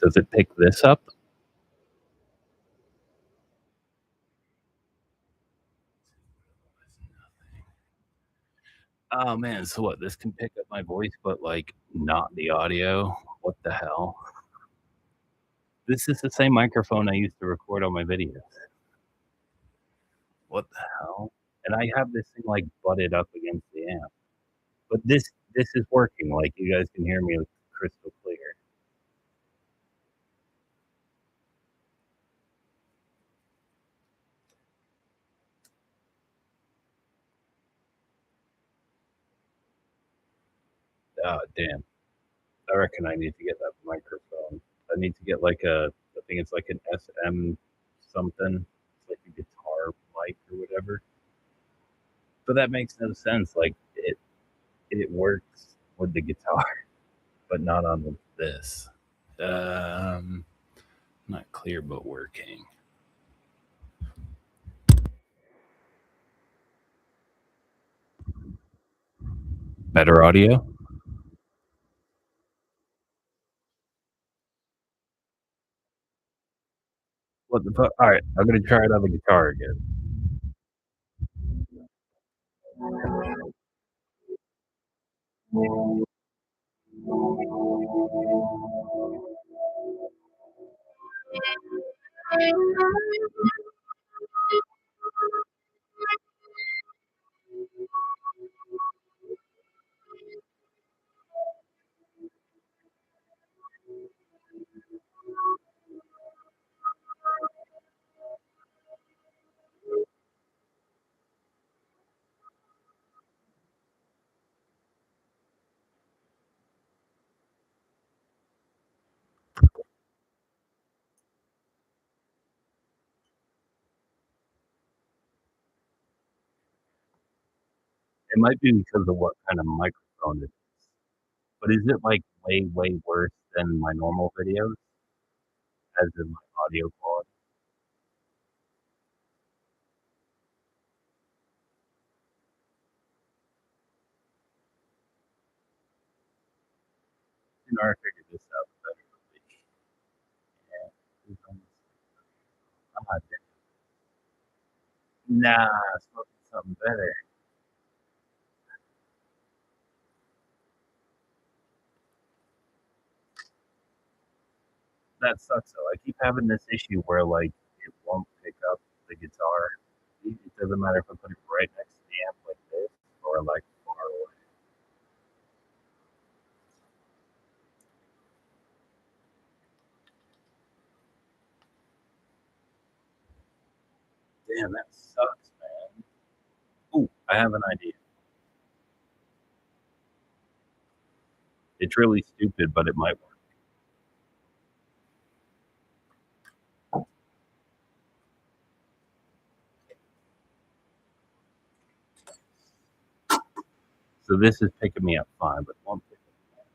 Does it pick this up? Oh man, so what? This can pick up my voice, but like not the audio? What the hell? This is the same microphone I used to record all my videos. What the hell? And I have this thing like butted up against the amp. But this is working. Like you guys can hear me crystal clear. Oh damn. I reckon I need to get that microphone. I need to get like I think it's like an SM something. It's like a guitar mic or whatever. But that makes no sense. Like it works with the guitar, but not on this. Not clear, but working. Better audio? What the fuck? All right, I'm gonna try it on the guitar again. It might be because of what kind of microphone it is. But is it like way, way worse than my normal videos, as in my audio quality? You know, I figured this out better. Yeah. Ah, nah, smoking something better. That sucks though. I keep having this issue where like it won't pick up the guitar. It doesn't matter if I put it right next to the amp like this or like far away. Damn, that sucks, man. Ooh, I have an idea. It's really stupid, but it might work. So this is picking me up fine, but it won't pick up.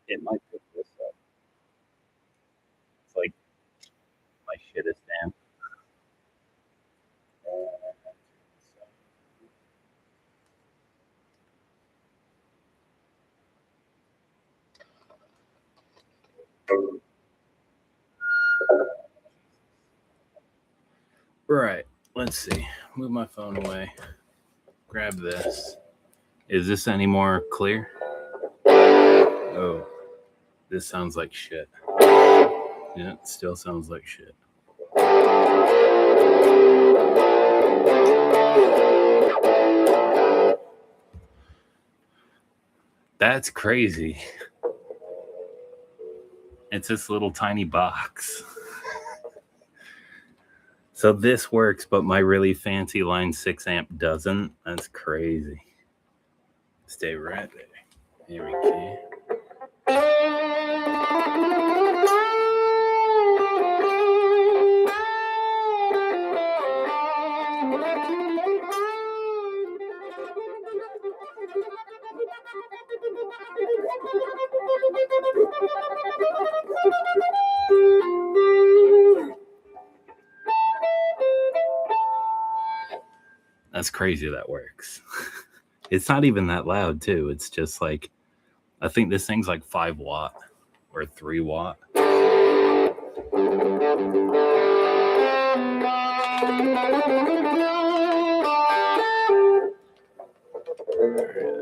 It might pick this up. It's like my shittest amp. Right. Let's see. Move my phone away. Grab this. Is this any more clear? Oh, this sounds like shit. Yeah, it still sounds like shit. That's crazy. It's this little tiny box. So this works, but my really fancy Line 6 amp doesn't. That's crazy. Stay right there. Here we go. crazy that works. It's not even that loud, too. It's just like, I think this thing's like 5 watt or 3 watt. Alright,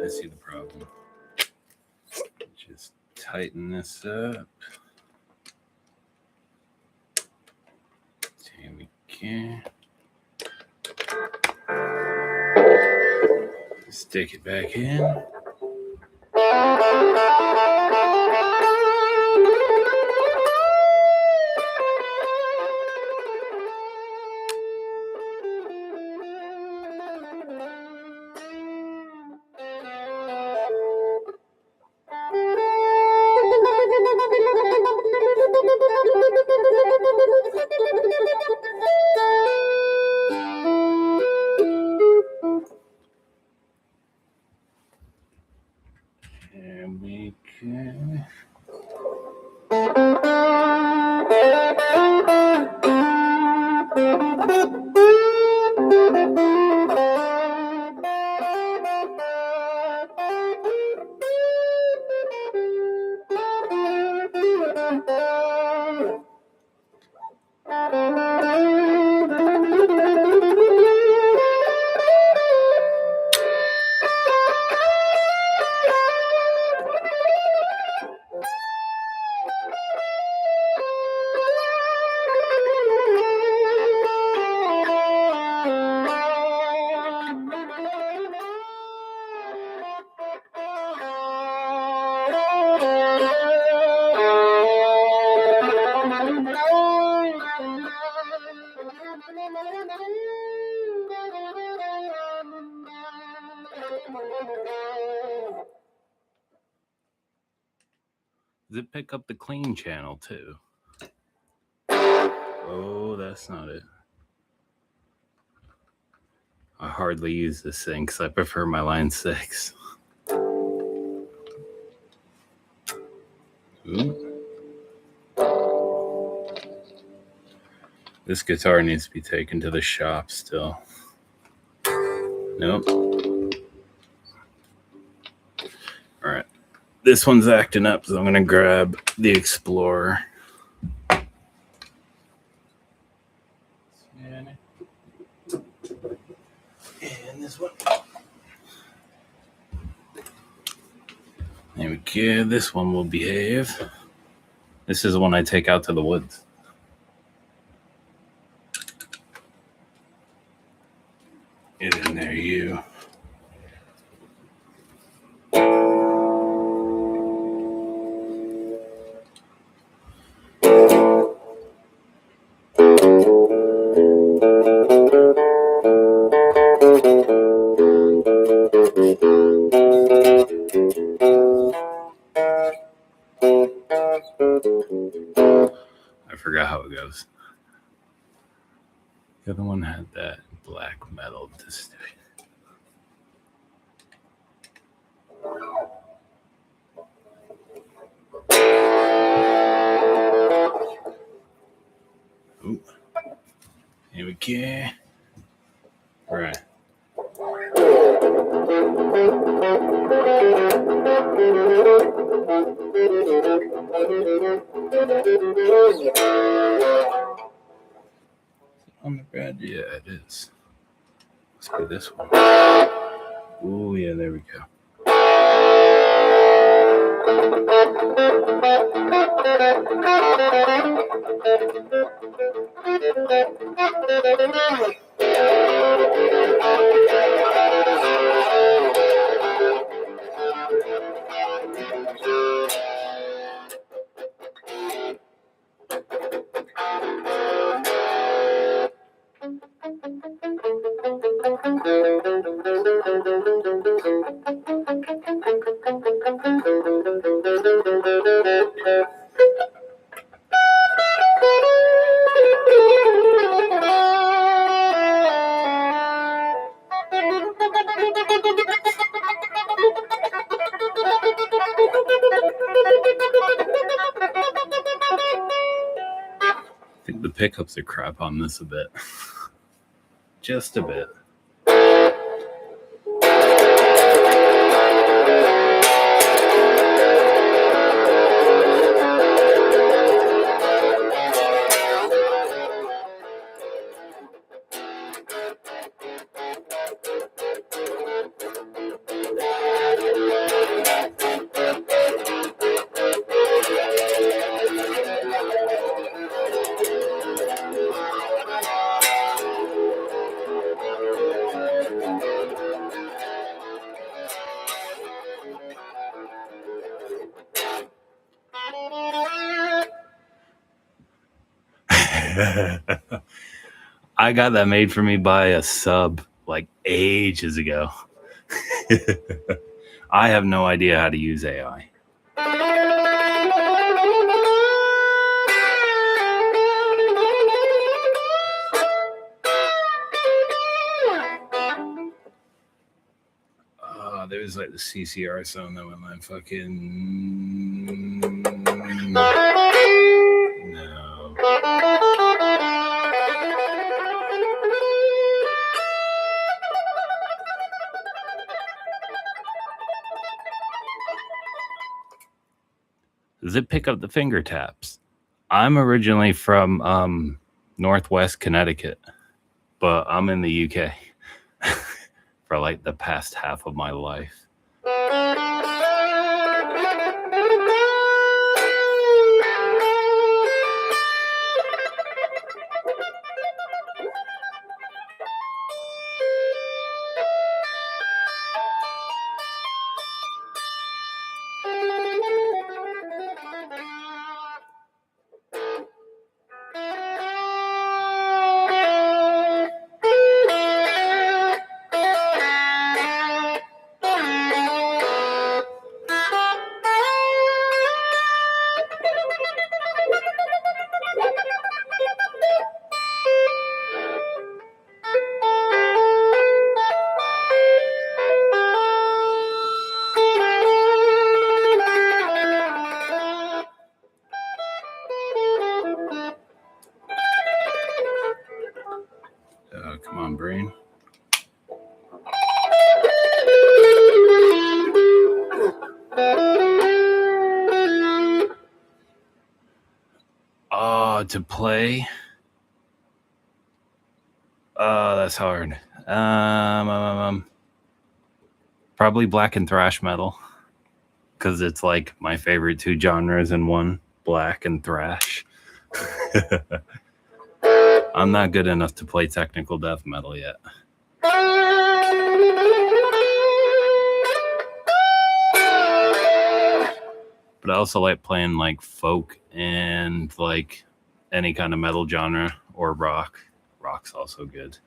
I see the problem. Just tighten this up. There we go. Stick it back in. And we can. Does it pick up the clean channel too? Oh, that's not it. I hardly use this thing because I prefer my Line 6. Ooh. This guitar needs to be taken to the shop still. Nope. Alright. This one's acting up, so I'm going to grab the Explorer. And this one. There we go. This one will behave. This is the one I take out to the woods. Get in there, you. I forgot how it goes. The other one had that black metal distortion. Ooh. Here we go. Right. On the bed? Yeah, it is. Let's do this one. Oh, yeah, there we go. I think the pickups are crap on this a bit. Just a bit. I got that made for me by a sub like ages ago. I have no idea how to use AI. There's like the CCR song that went like fucking no. Does it pick up the finger taps? I'm originally from Northwest Connecticut, but I'm in the UK for like the past half of my life. Come on, brain. To play. That's hard. Probably black and thrash metal, because it's like my favorite two genres in one, black and thrash. I'm not good enough to play technical death metal yet. But I also like playing like folk and like any kind of metal genre or rock. Rock's also good.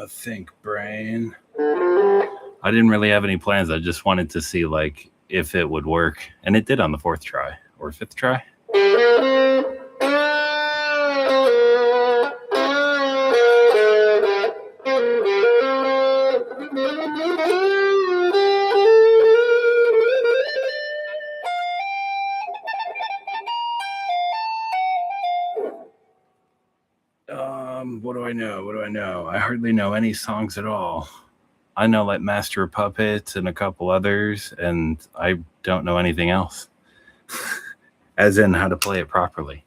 Think, brain. I didn't really have any plans. I just wanted to see like if it would work, and it did on the 4th try or 5th try. What do I know? What do I know? I hardly know any songs at all. I know like Master of Puppets and a couple others, and I don't know anything else. As in how to play it properly.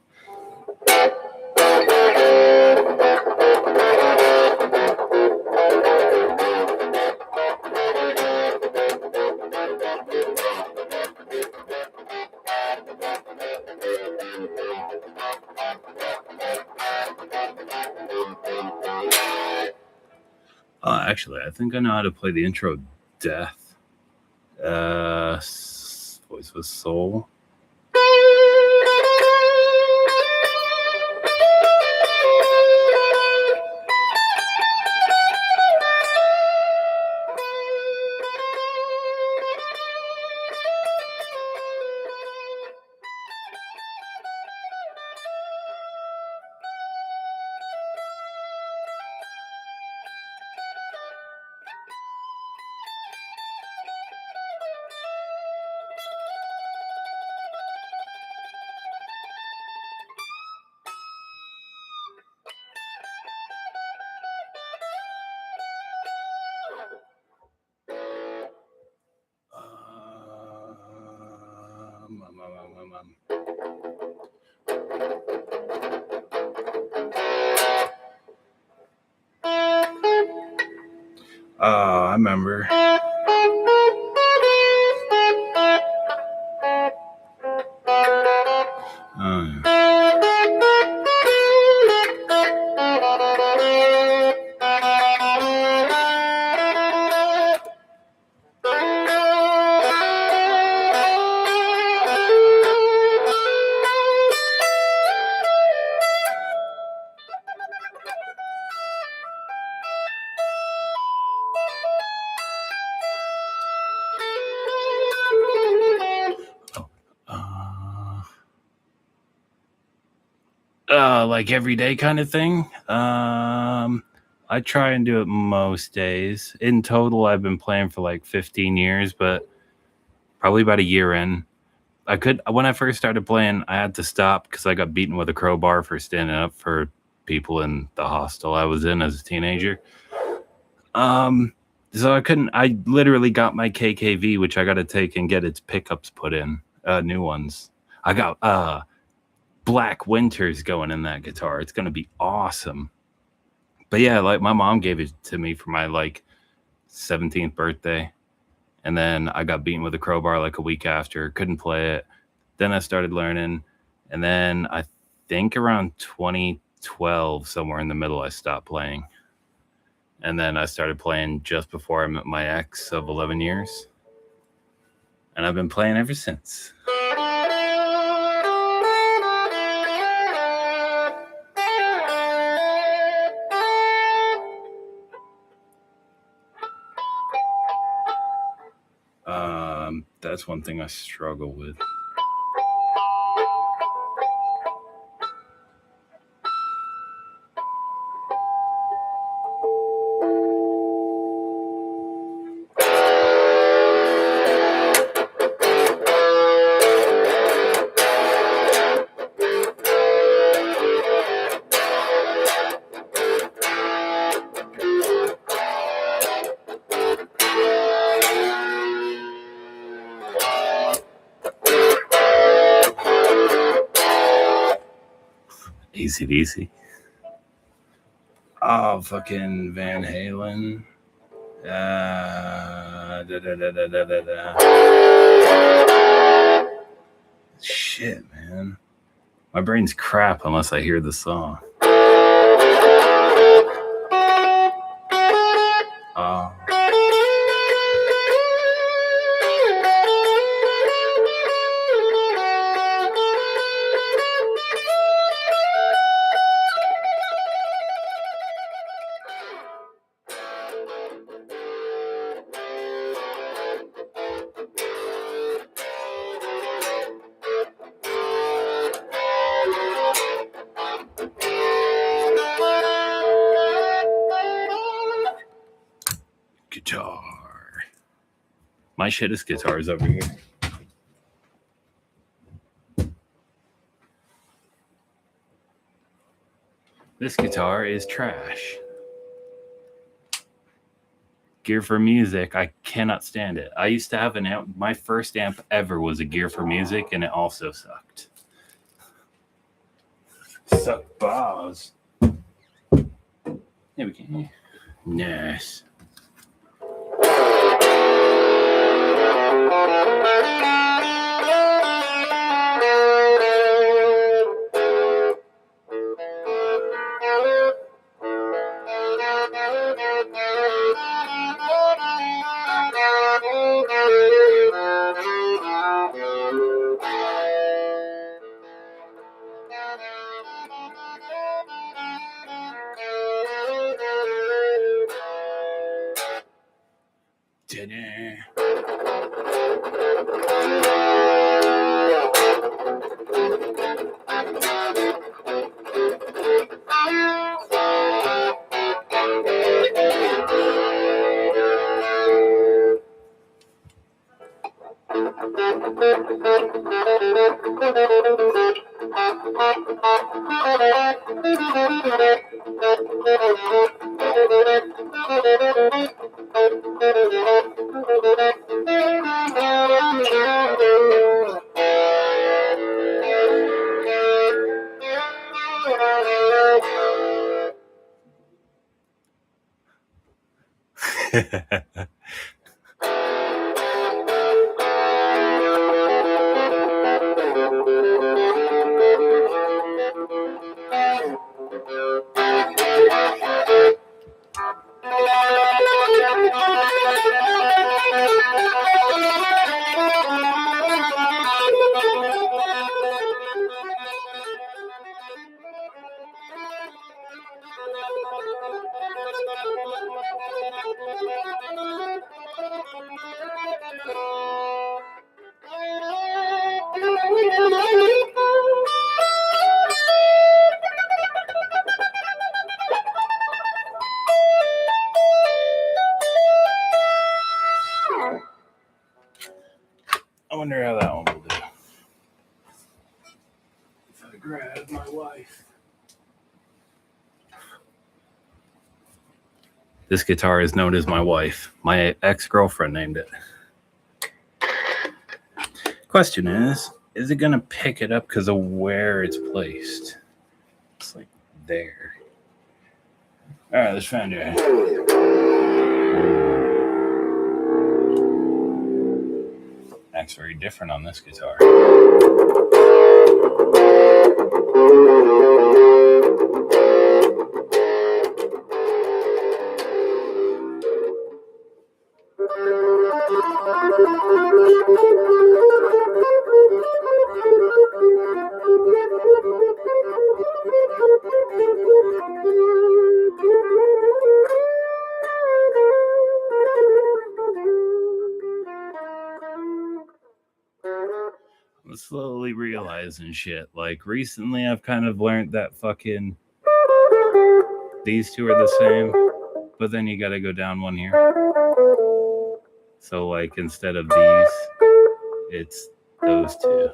Actually, I think I know how to play the intro Death. Voice with Soul. Oh, I remember. Like everyday kind of thing. I try and do it most days. In total, I've been playing for like 15 years, but probably about a year in. When I first started playing, I had to stop because I got beaten with a crowbar for standing up for people in the hostel I was in as a teenager. So I couldn't. I literally got my KKV, which I got to take and get its pickups put in, new ones. I got Black Winters going in that guitar. It's gonna be awesome. But yeah, like my mom gave it to me for my like 17th birthday, and then I got beaten with a crowbar like a week after. Couldn't play it. Then I started learning, and then I think around 2012, somewhere in the middle, I stopped playing. And then I started playing just before I met my ex of 11 years. And I've been playing ever since. That's one thing I struggle with. AC/DC. Oh, fucking Van Halen. Shit, man. My brain's crap unless I hear the song. Oh. Guitar. My shittest guitar is over here. This guitar is trash. Gear for Music, I cannot stand it. I used to have an amp. My first amp ever was a Gear for Music, and it also sucked. Suck balls. There we go. Nice. I wonder how that one will do. If I grab my wife. This guitar is known as my wife. My ex-girlfriend named it. Question is it going to pick it up because of where it's placed? It's like there. All right, let's find it. Acts very different on this guitar. I'm slowly realizing shit. Like recently I've kind of learned that fucking these two are the same, but then you gotta go down one here. So like instead of these, it's those two.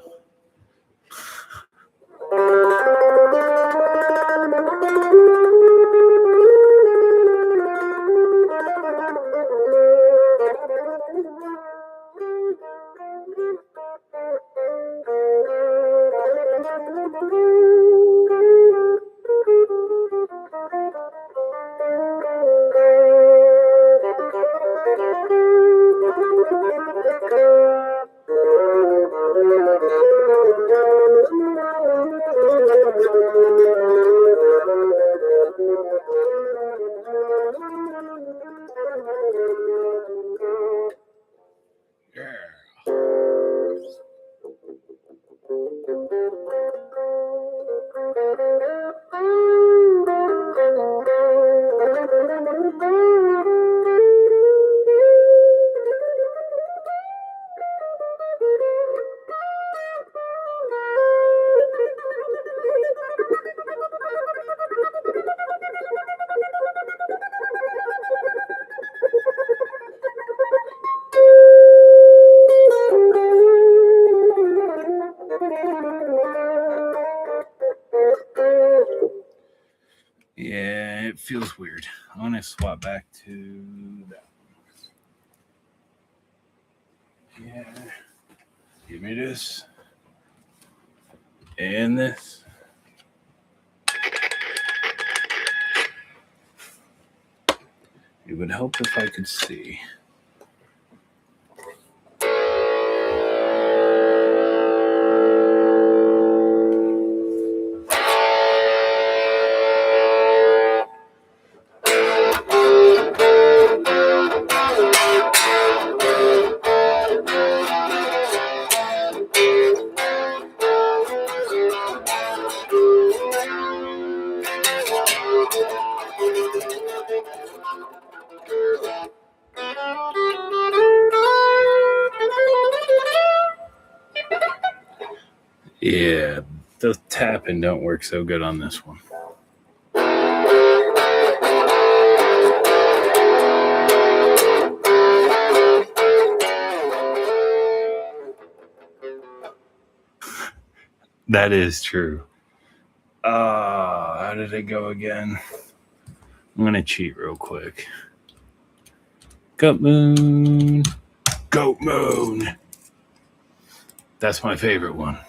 Yeah, it feels weird. I'm gonna swap back to that one. Yeah. Give me this. And this. It would help if I could see. Yeah, the tapping don't work so good on this one. That is true. How did it go again? I'm going to cheat real quick. Goat Moon. Goat Moon. That's my favorite one.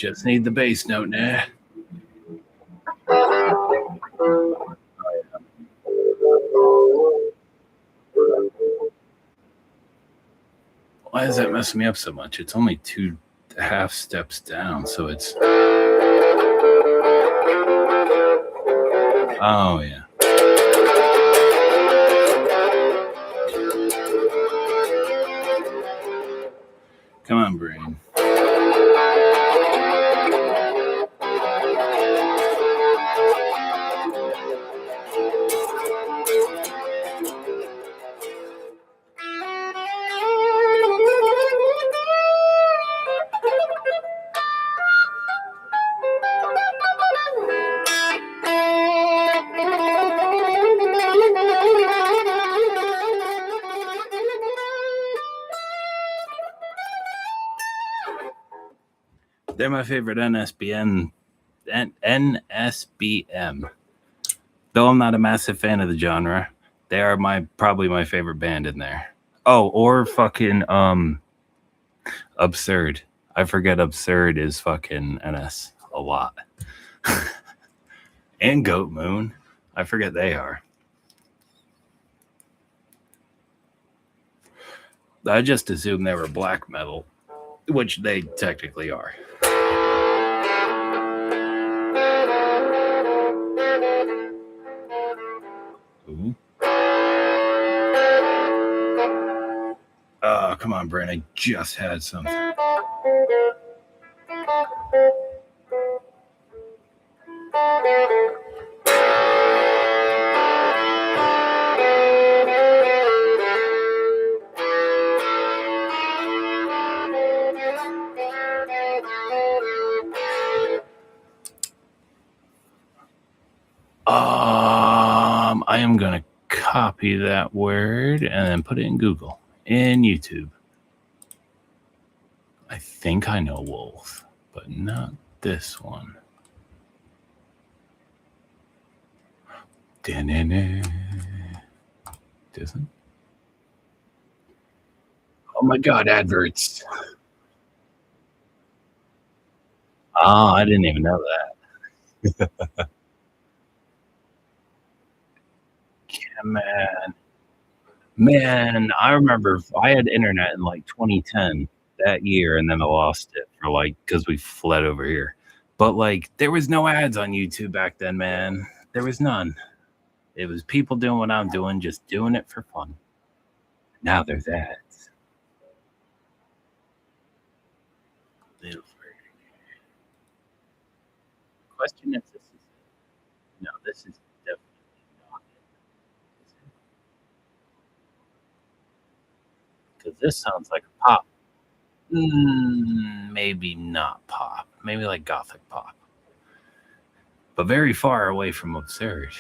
Just need the bass note now. Why is that messing me up so much? It's only 2.5 steps down, so it's. Oh, yeah. Come on, brain. They're my favorite NSBM. NSBM. Though I'm not a massive fan of the genre, they are probably my favorite band in there. Oh, or fucking Absurd. I forget Absurd is fucking NS a lot. And Goat Moon. I forget they are. I just assumed they were black metal, which they technically are. Ooh. Oh, come on, Brent. I just had something. I am going to copy that word and then put it in Google, in YouTube. I think I know wolf, but not this one. Doesn't? Oh my God, adverts. Oh, I didn't even know that. Yeah, man, I remember I had internet in like 2010 that year, and then I lost it for because we fled over here. But there was no ads on YouTube back then, man. There was none. It was people doing what I'm doing, just doing it for fun. Now there's ads. Question is, this is it. No, this is definitely not it. Because this sounds like a pop. Maybe not pop. Maybe like gothic pop. But very far away from Absurd.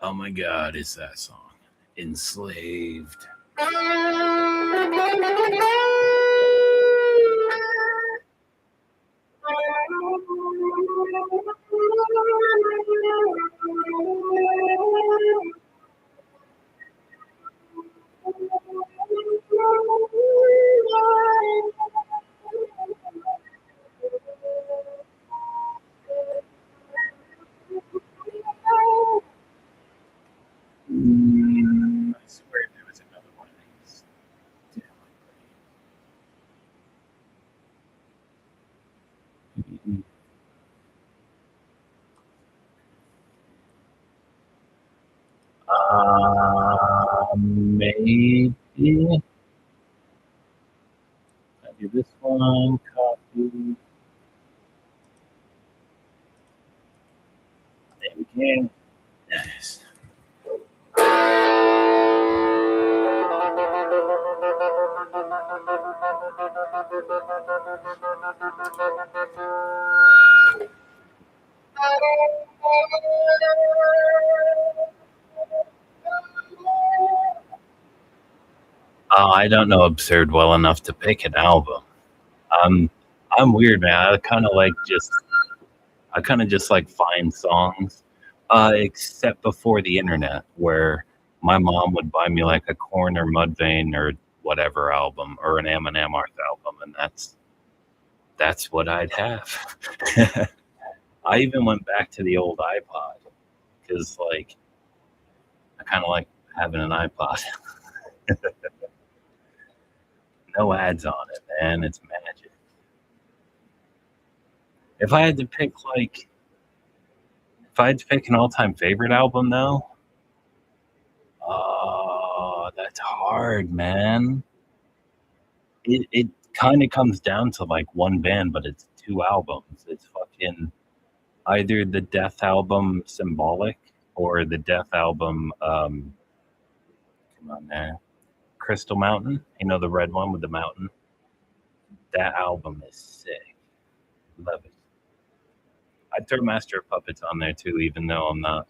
Oh my God, it's that song. Enslaved. I swear there was another one of these. Maybe. I do this one, copy. There we go. Nice. I don't know Absurd well enough to pick an album. I'm weird, man. I kind of just like find songs, except before the internet, where my mom would buy me like a Korn or Mudvayne or whatever album or an Eminem Arth album, and that's what I'd have. I even went back to the old iPod because, like, I kind of like having an iPod. No ads on it, man. It's magic. If I had to pick, like, if I had to pick an all-time favorite album, though, oh, that's hard, man. It kind of comes down to like one band, but it's two albums. It's fucking either the Death album Symbolic or the Death album come on there. Crystal Mountain. You know the red one with the mountain? That album is sick. Love it. I'd throw Master of Puppets on there too, even though I'm not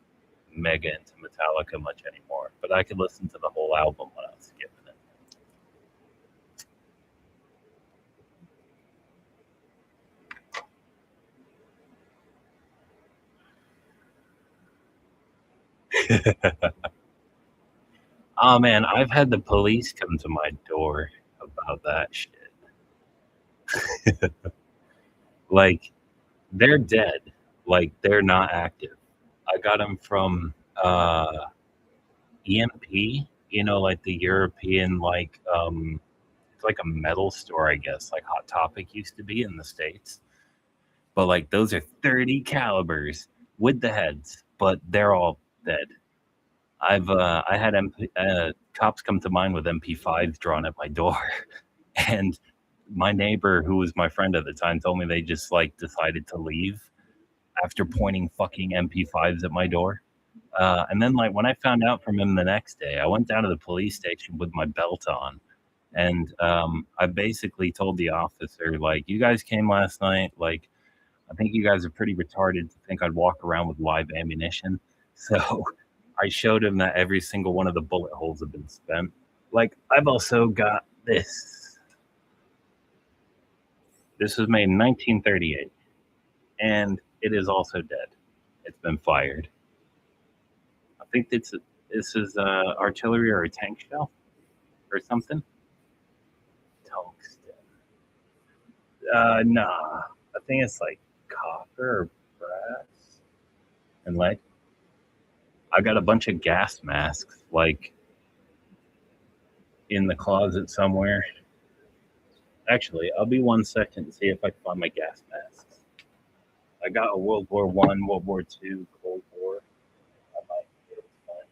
mega into Metallica much anymore. But I could listen to the whole album when I was skipping it. Oh man, I've had the police come to my door about that shit. Like, they're dead. Like, they're not active. I got them from EMP, you know, like the European, like, it's like a metal store, I guess, like Hot Topic used to be in the States. But like, those are 30 calibers with the heads, but they're all dead. I had cops come to mind with MP5s drawn at my door, and my neighbor, who was my friend at the time, told me they just like decided to leave after pointing fucking MP5s at my door. And then, like, when I found out from him the next day, I went down to the police station with my belt on. And I basically told the officer, like, you guys came last night. Like, I think you guys are pretty retarded to think I'd walk around with live ammunition. So I showed him that every single one of the bullet holes had been spent. Like, I've also got this. This was made in 1938, and it is also dead. It's been fired. I think this is artillery or a tank shell or something. Tungsten. Nah. I think it's like copper or brass and lead. I got a bunch of gas masks like in the closet somewhere. Actually, I'll be 1 second and see if I can find my gas masks. I got a World War I, World War II, Cold War. I might be able to find.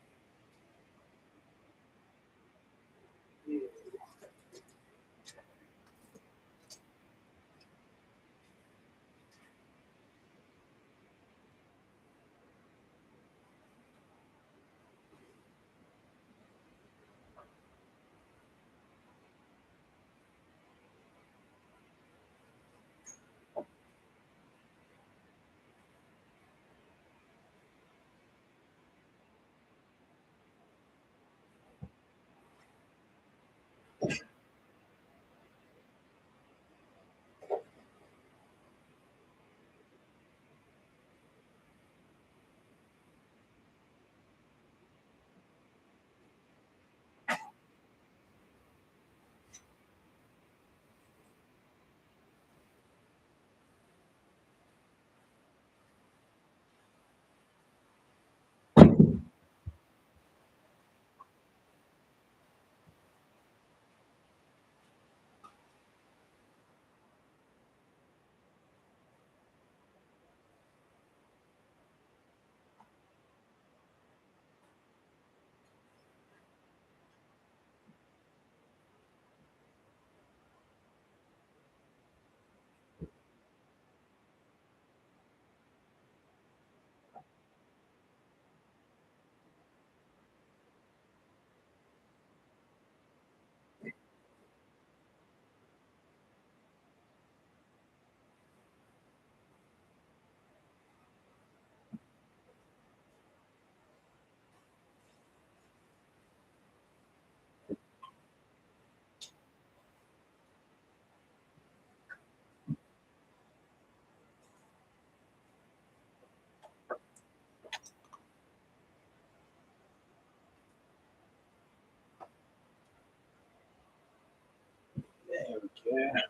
Yeah.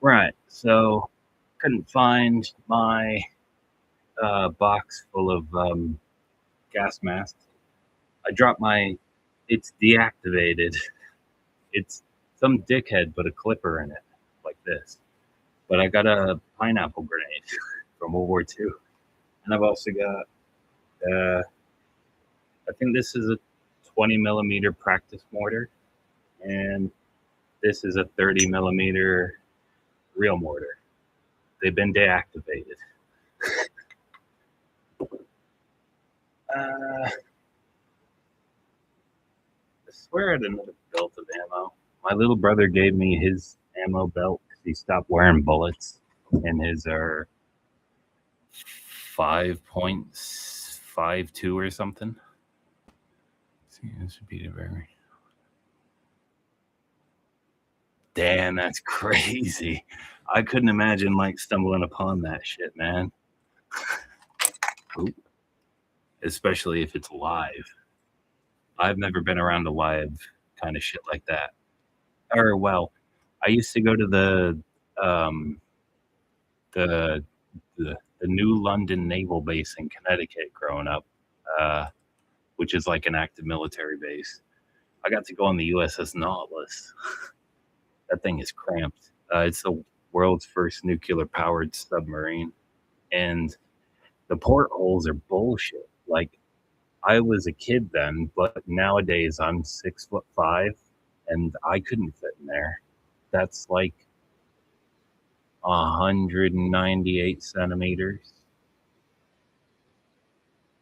Right. So couldn't find my box full of gas masks. I dropped my. It's deactivated. It's some dickhead put a clipper in it, like this. But I got a pineapple grenade from World War II, and I've also got. I think this is a 20 millimeter practice mortar, and this is a 30 millimeter real mortar. They've been deactivated. I swear I had another belt of ammo. My little brother gave me his ammo belt because he stopped wearing bullets, and his are 5.52 or something. See, this would be the very. Damn, that's crazy. I couldn't imagine like stumbling upon that shit, man. Oop. Especially if it's live. I've never been around a live kind of shit like that. Or well, I used to go to um the the New London Naval Base in Connecticut growing up, uh, which is like an active military base. I got to go on the USS Nautilus. That thing is cramped. It's the world's first nuclear powered submarine, and the portholes are bullshit. Like I was a kid then, but nowadays I'm 6'5", and I couldn't fit in there. That's like 198 centimeters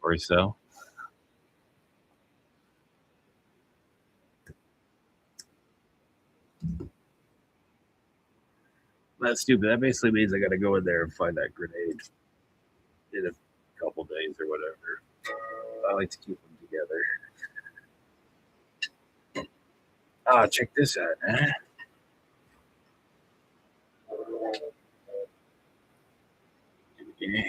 or so. That's stupid. That basically means I got to go in there and find that grenade in a couple days or whatever. I like to keep them together. Ah, check this out, man. Yeah.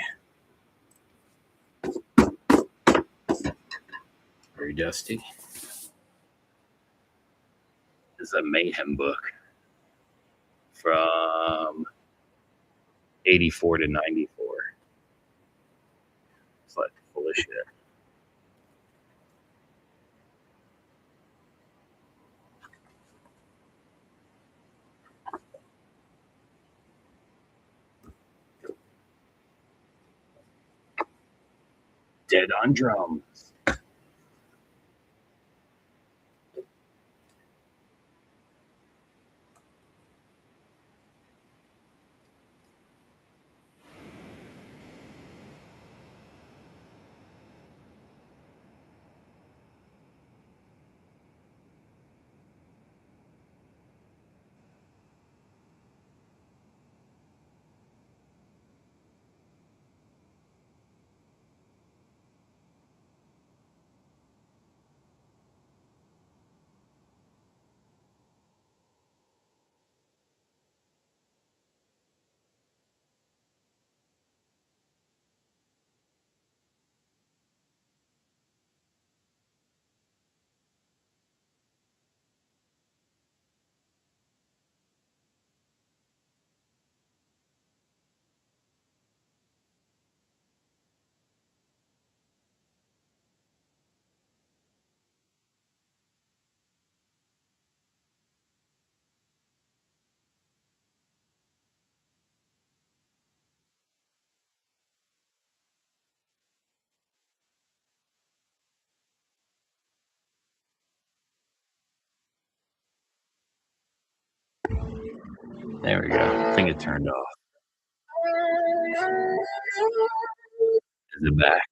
Very dusty. This is a mayhem book from 84 to 94. It's like full of shit. Dead on drums. There we go. I think it turned off. Is it back?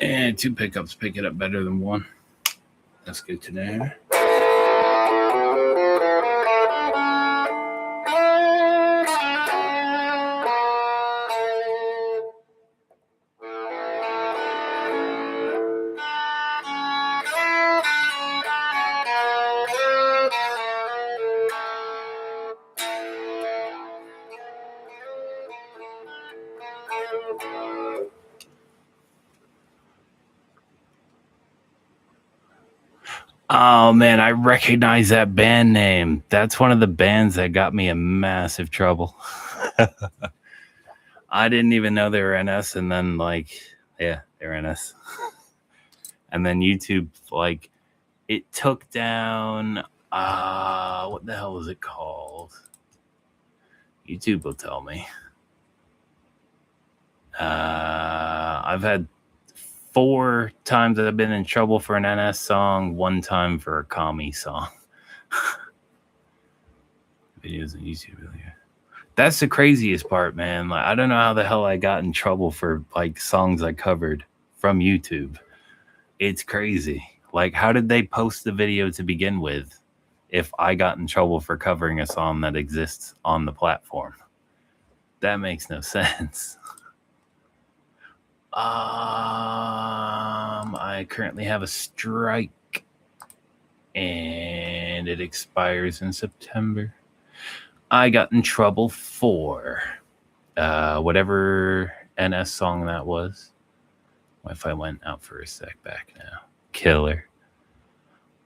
And 2 pickups pick it up better than 1. Let's go to there. Oh man, I recognize that band name. That's one of the bands that got me in massive trouble. I didn't even know they were NS, and then yeah, they're NS. And then YouTube, it took down what the hell was it called? YouTube will tell me. I've had 4 times that I've been in trouble for an NS song, 1 time for a Kami song. Videos on YouTube earlier. That's the craziest part, man. I don't know how the hell I got in trouble for songs I covered from YouTube. It's crazy. How did they post the video to begin with if I got in trouble for covering a song that exists on the platform? That makes no sense. I currently have a strike and it expires in September. I got in trouble for whatever NS song that was. Wi-Fi went out for a sec, back now. Killer.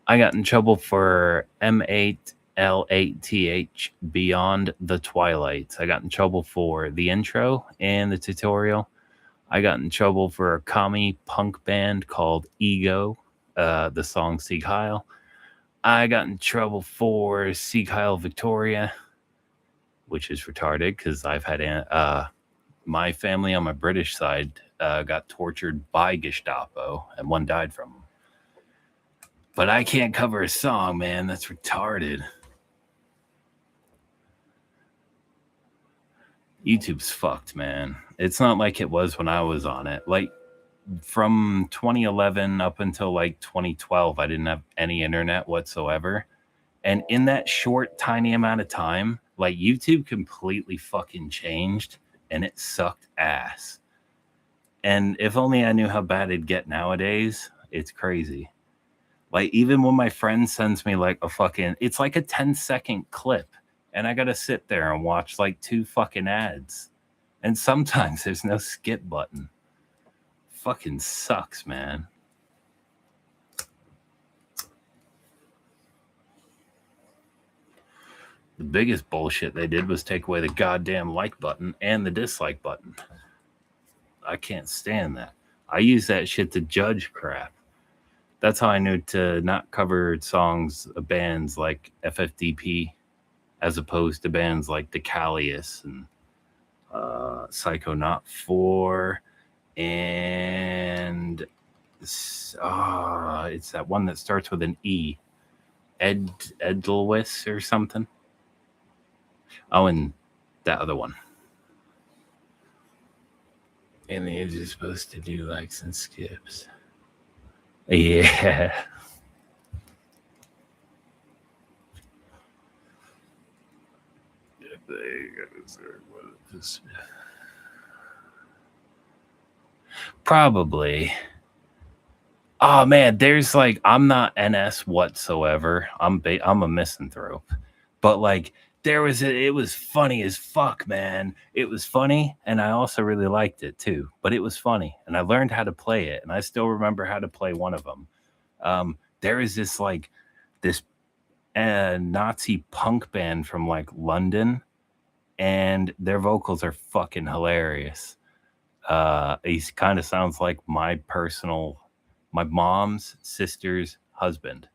I got in trouble for M8L8TH Beyond the Twilight. I got in trouble for the intro and the tutorial. I got in trouble for a Kami punk band called Ego, the song Sieg Heil. I got in trouble for Sieg Heil Victoria, which is retarded because I've had my family on my British side got tortured by Gestapo and 1 died from them. But I can't cover a song, man. That's retarded. YouTube's fucked, man. It's not like it was when I was on it. From 2011 up until 2012, I didn't have any internet whatsoever. And in that short, tiny amount of time, YouTube completely fucking changed and it sucked ass. And if only I knew how bad it'd get nowadays, it's crazy. Even when my friend sends me it's like a 10-second clip. And I got to sit there and watch 2 fucking ads. And sometimes there's no skip button. Fucking sucks, man. The biggest bullshit they did was take away the goddamn like button and the dislike button. I can't stand that. I use that shit to judge crap. That's how I knew to not cover songs of bands like FFDP as opposed to bands like Decalius and Psychonaut 4 and it's that one that starts with an E. Edelweiss or something. Oh, and that other one. And they're just supposed to do likes and skips. Yeah. Probably. Oh man, there's I'm not NS whatsoever. I'm a misanthrope. But it was funny as fuck, man. It was funny, and I also really liked it too. But it was funny, and I learned how to play it, and I still remember how to play one of them. There is this Nazi punk band from London, and their vocals are fucking hilarious. He kind of sounds like my mom's sister's husband.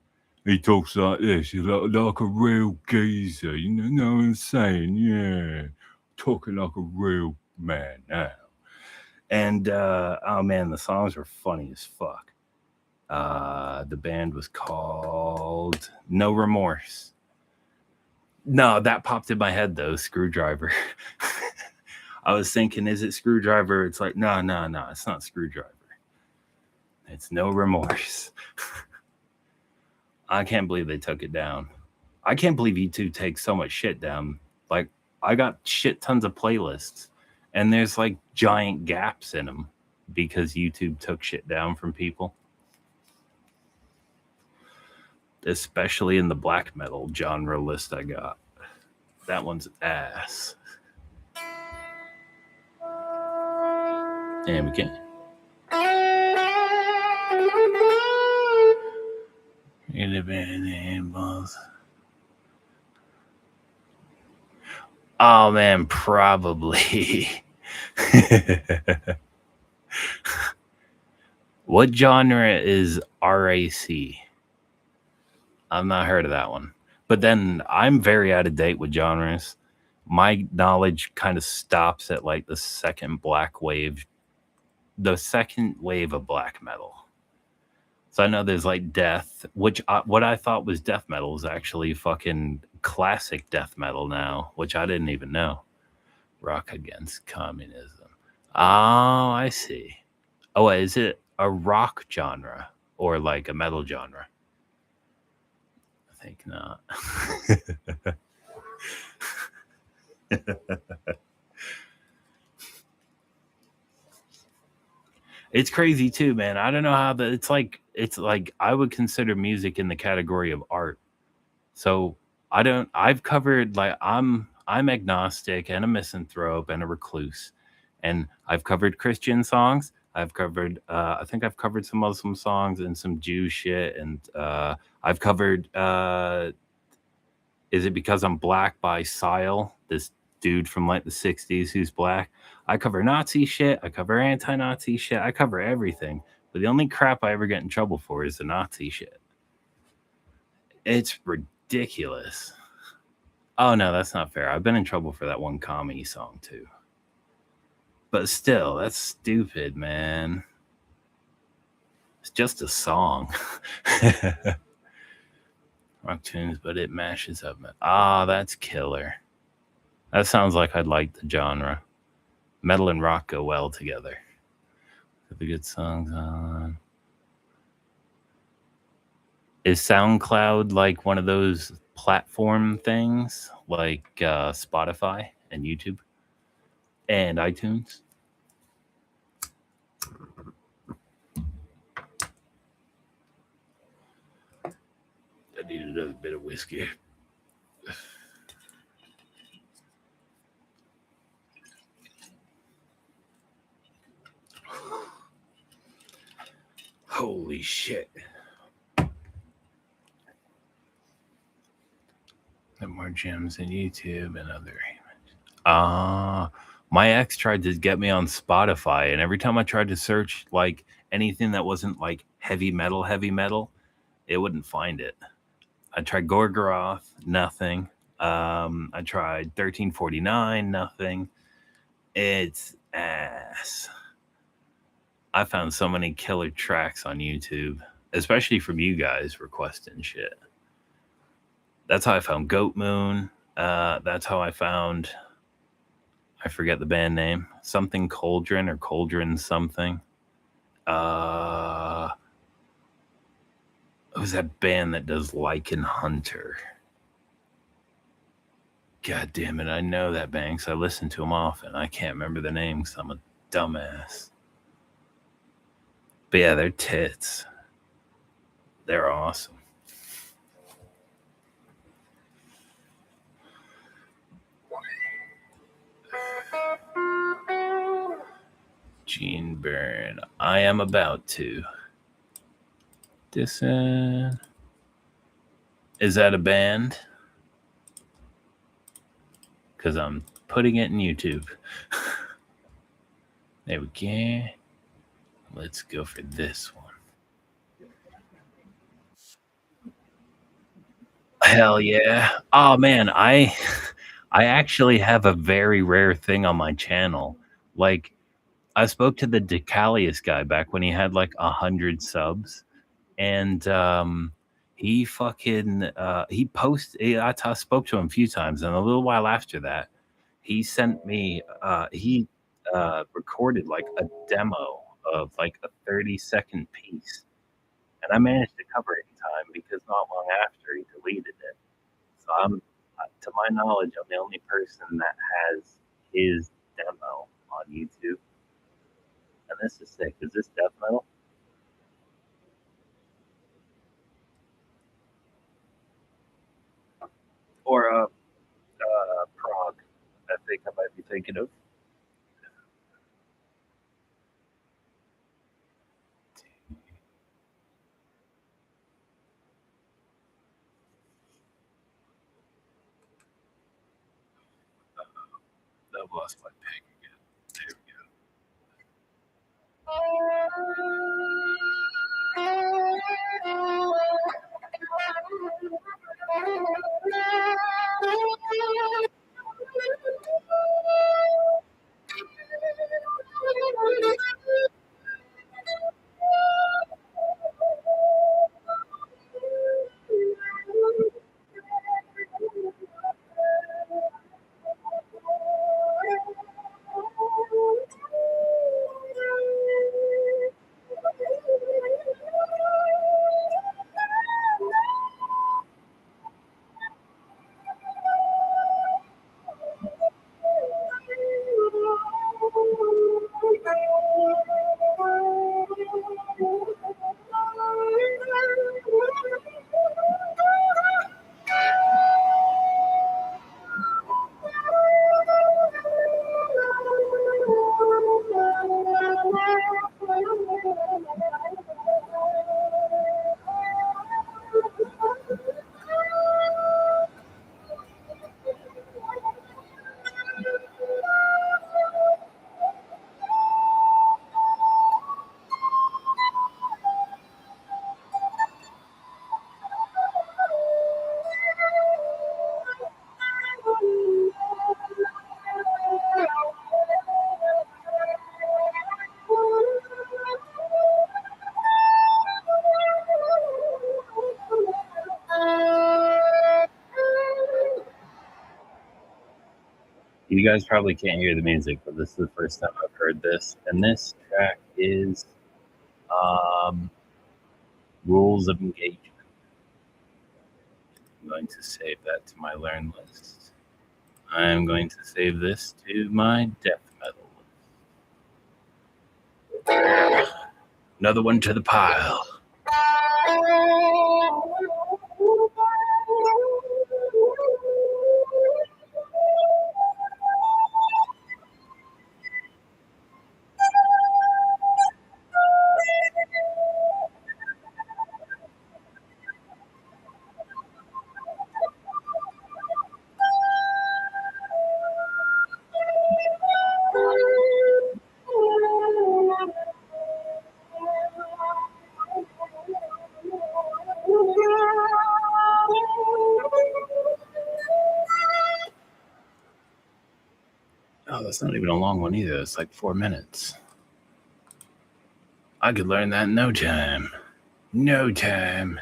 He talks like this. He's like a real geezer. You know what I'm saying? Yeah. Talking like a real man now. And oh man, the songs were funny as fuck. The band was called No Remorse. No, that popped in my head though, Screwdriver. I was thinking, is it Screwdriver? It's like, no, it's not Screwdriver. It's No Remorse. I can't believe they took it down. I can't believe YouTube takes so much shit down. Like, I got shit tons of playlists, and there's like giant gaps in them because YouTube took shit down from people. Especially in the black metal genre list I got. That one's ass. And we can't. Oh man, probably. What genre is RAC? I've not heard of that one. But then I'm very out of date with genres. My knowledge kind of stops at like the second wave of black metal. So I know there's like death, which what I thought was death metal is actually fucking classic death metal now, which I didn't even know. Rock Against Communism. Oh, I see. Oh, is it a rock genre or like a metal genre? I think not. It's crazy too, man. I don't know how it's like I would consider music in the category of art. So I've covered like I'm agnostic and a misanthrope and a recluse. And I've covered Christian songs. I've covered I think I've covered some Muslim songs and some Jew shit, and I've covered Is It Because I'm Black by Sile, this dude from like the 60s who's black. I cover Nazi shit, I cover anti-Nazi shit, I cover everything. But the only crap I ever get in trouble for is the Nazi shit. It's ridiculous. Oh no, that's not fair. I've been in trouble for that one comedy song too. But still, that's stupid, man. It's just a song. Rock tunes, but it mashes up. Ah, that's killer. That sounds like I'd like the genre. Metal and rock go well together. The good songs on. Is SoundCloud like one of those platform things like Spotify and YouTube and iTunes? I need another bit of whiskey. Holy shit. There are more gems in YouTube and other my ex tried to get me on Spotify, and every time I tried to search like anything that wasn't like heavy metal, it wouldn't find it. I tried Gorgoroth, nothing. I tried 1349, nothing. It's ass. I found so many killer tracks on YouTube, especially from you guys requesting shit. That's how I found Goat Moon. That's how I found, I forget the band name, something Cauldron or Cauldron something. Who's that band that does Lycan Hunter? God damn it, I know that band because I listen to them often. I can't remember the name because I'm a dumbass. But yeah, they're tits. They're awesome. Gene Byrne. I am about to. Is that a band? Because I'm putting it in YouTube. There we go. Let's go for this one. Hell yeah. Oh, man, I actually have a very rare thing on my channel. Like, I spoke to the Decalius guy back when he had, like, 100 subs, and, he fucking, I spoke to him a few times, and a little while after that, he sent me, recorded, like, a demo of, like, a 30-second piece, and I managed to cover it in time because not long after, he deleted it. So to my knowledge, I'm the only person that has his demo on YouTube, and this is sick. Is this death metal or prog? I think I might be thinking of. I've lost my peg again. There we go. You guys probably can't hear the music, but this is the first time I've heard this. And this track is Rules of Engagement. I'm going to save that to my learn list. I'm going to save this to my death metal list. Another one to the pile. Oh, that's not even a long one either. It's like 4 minutes. I could learn that in no time. No time.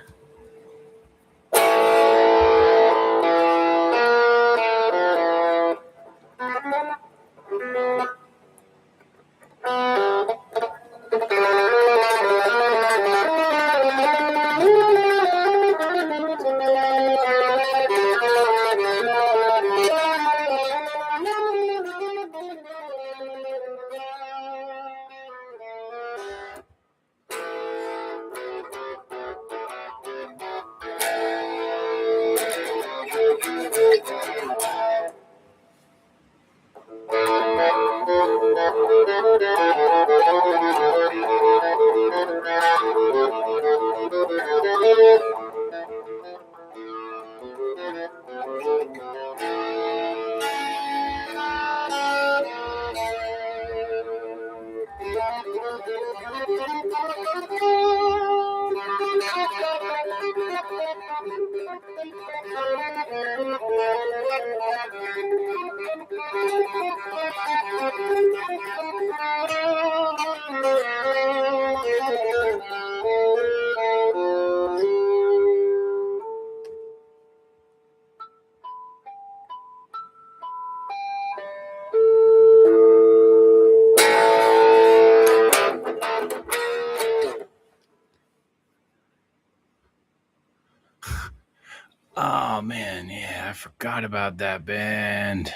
Oh man, yeah, I forgot about that band.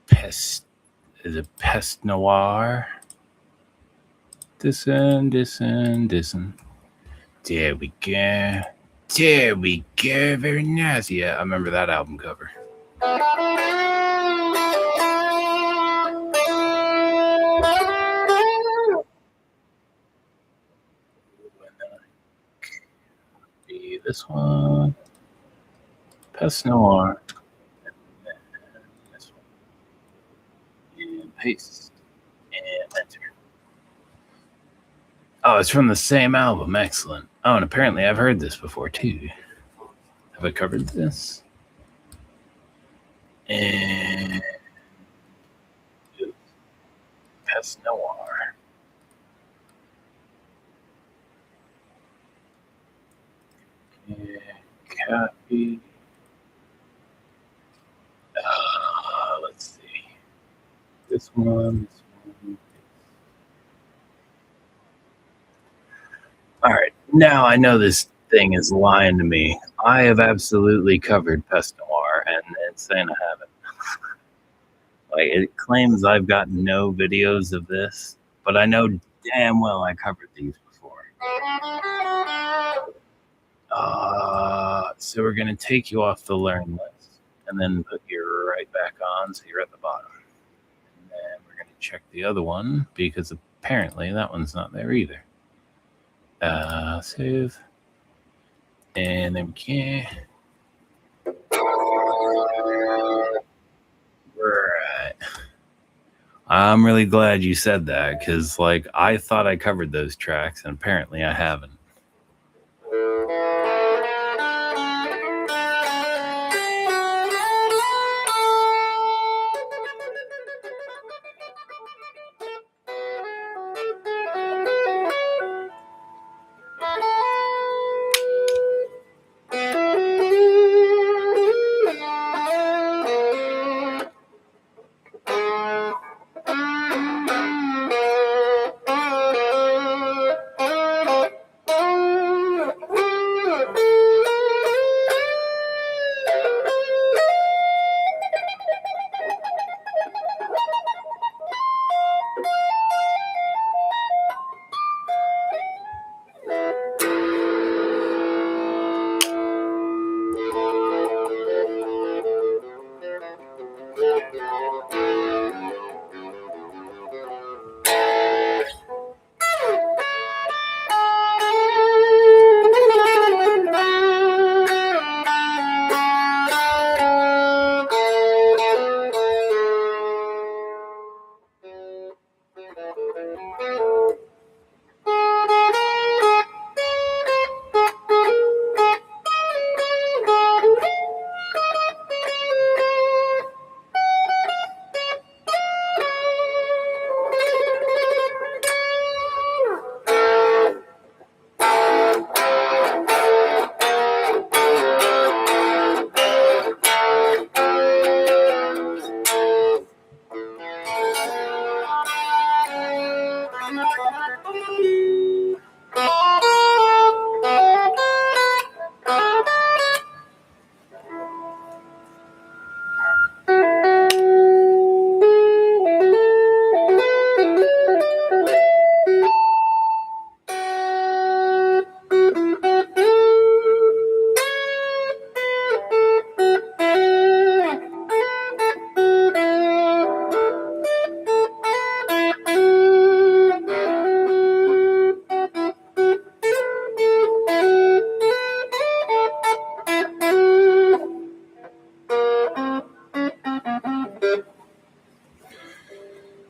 Pest Noir. Listen. There we go. Very nice. Yeah, I remember that album cover. This one. Pest Noir. And this one. And paste. And enter. Oh, it's from the same album. Excellent. Oh, and apparently I've heard this before too. Have I covered this? And Pest Noir. Copy. Let's see. This one. All right. Now I know this thing is lying to me. I have absolutely covered Pest Noir, and it's saying I haven't. Like, it claims I've got no videos of this, but I know damn well I covered these before. So we're going to take you off the learn list and then put you right back on so you're at the bottom. And then we're going to check the other one because apparently that one's not there either. Save. And then we can. Right. I'm really glad you said that because, like, I thought I covered those tracks and apparently I haven't.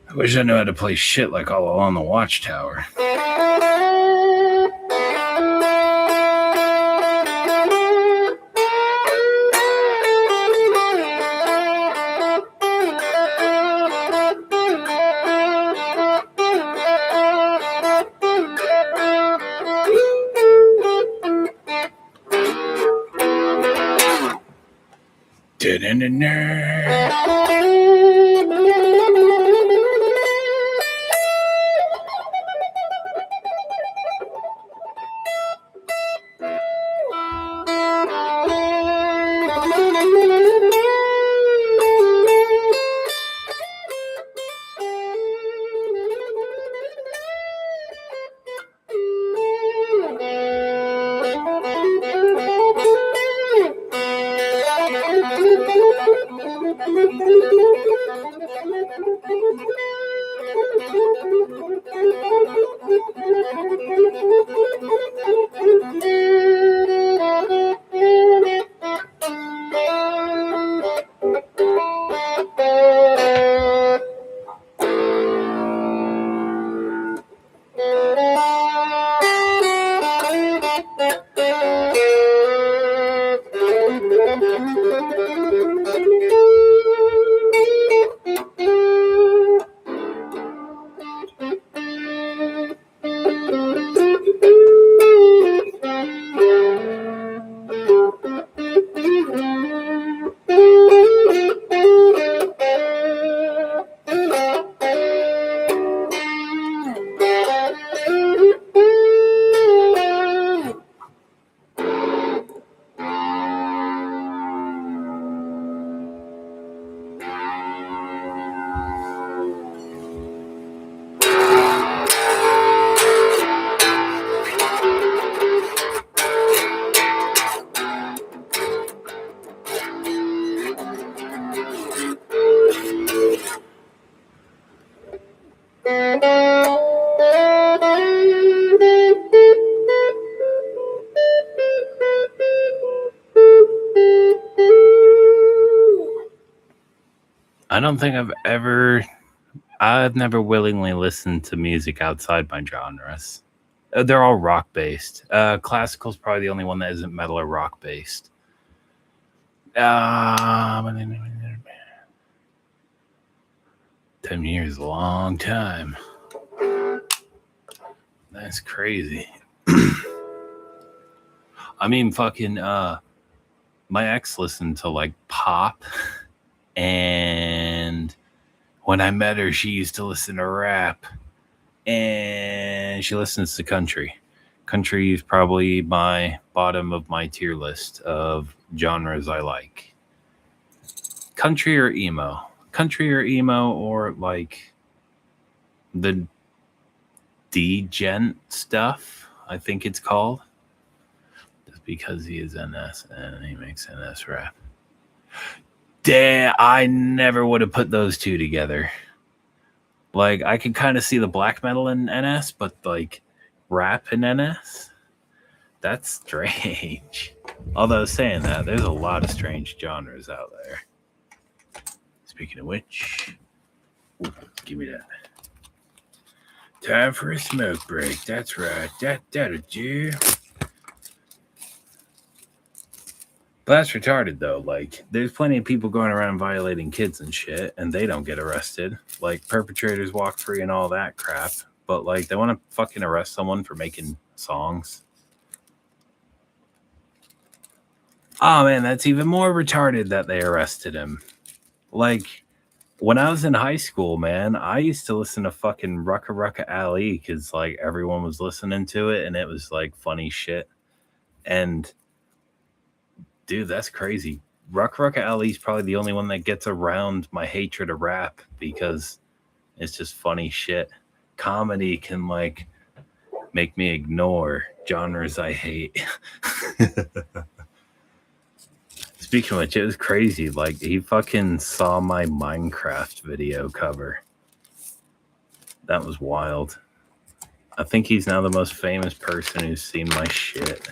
I wish I knew how to play shit like All Along the Watchtower. I don't think I've never willingly listened to music outside my genres. They're all rock based. Classical's probably the only one that isn't metal or rock based. 10 years, a long time. That's crazy. I mean, fucking, my ex listened to like pop, and when I met her, she used to listen to rap, and she listens to country. Country is probably my bottom of my tier list of genres I like. Country or emo? Country or emo, or like the D-gent stuff, I think it's called. Just because he is NS and he makes NS rap. Damn, I never would have put those two together. Like, I could kind of see the black metal in NS, but like rap in NS? That's strange. Although saying that, there's a lot of strange genres out there. Speaking of which, give me that. Time for a smoke break. That's right. That'll do. But that's retarded, though. Like, there's plenty of people going around violating kids and shit, and they don't get arrested. Like, perpetrators walk free and all that crap. But, like, they want to fucking arrest someone for making songs. Oh, man, that's even more retarded that they arrested him. Like, when I was in high school, man, I used to listen to fucking Rucka Rucka Ali because, like, everyone was listening to it, and it was, like, funny shit. And, dude, that's crazy. Rucka Rucka Ali is probably the only one that gets around my hatred of rap because it's just funny shit. Comedy can, like, make me ignore genres I hate. Speaking of which, it was crazy. Like, he fucking saw my Minecraft video cover. That was wild. I think he's now the most famous person who's seen my shit.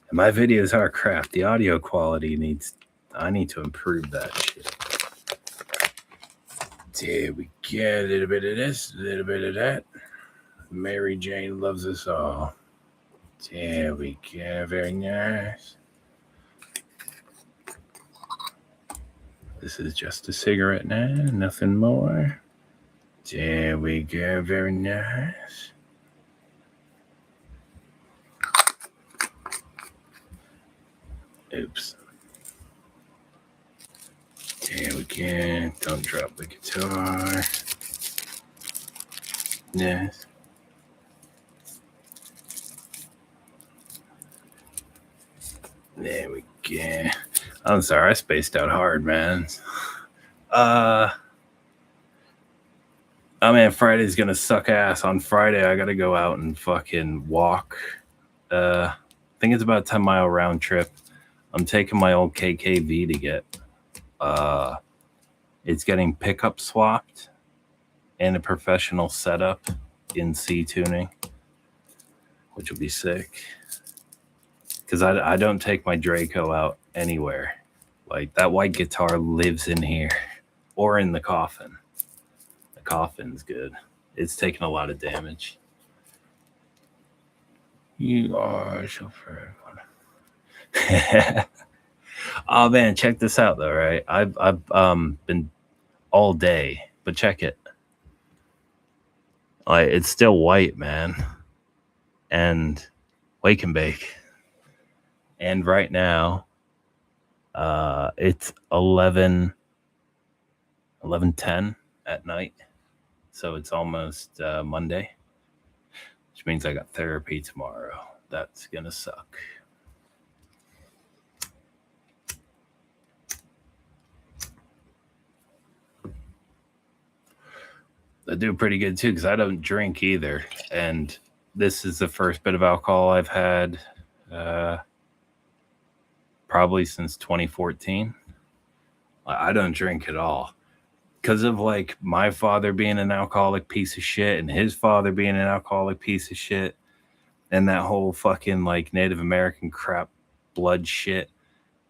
And my videos are crap. The audio quality I need to improve that shit. There we get a little bit of this, a little bit of that. Mary Jane loves us all. There we go. Very nice. This is just a cigarette now, nothing more. There we go. Very nice. Oops. Damn again. Don't drop the guitar. Yes. There we go. I'm sorry, I spaced out hard, man. Oh man, Friday's gonna suck ass. On Friday, I gotta go out and fucking walk. I think it's about a 10-mile round trip. I'm taking my old KKV to get. It's getting pickup swapped and a professional setup in C tuning, which will be sick. Because I don't take my Draco out anywhere. Like, that white guitar lives in here or in the coffin. The coffin's good. It's taken a lot of damage. You are so fair. Oh man, check this out though, right? I've been all day, but check it. Like, it's still white, man. And wake and bake. And right now, it's 11:10 at night. So it's almost Monday, which means I got therapy tomorrow. That's gonna suck. I do pretty good too because I don't drink either, and this is the first bit of alcohol I've had probably since 2014. I don't drink at all because of like my father being an alcoholic piece of shit and his father being an alcoholic piece of shit, and that whole fucking like Native American crap blood shit.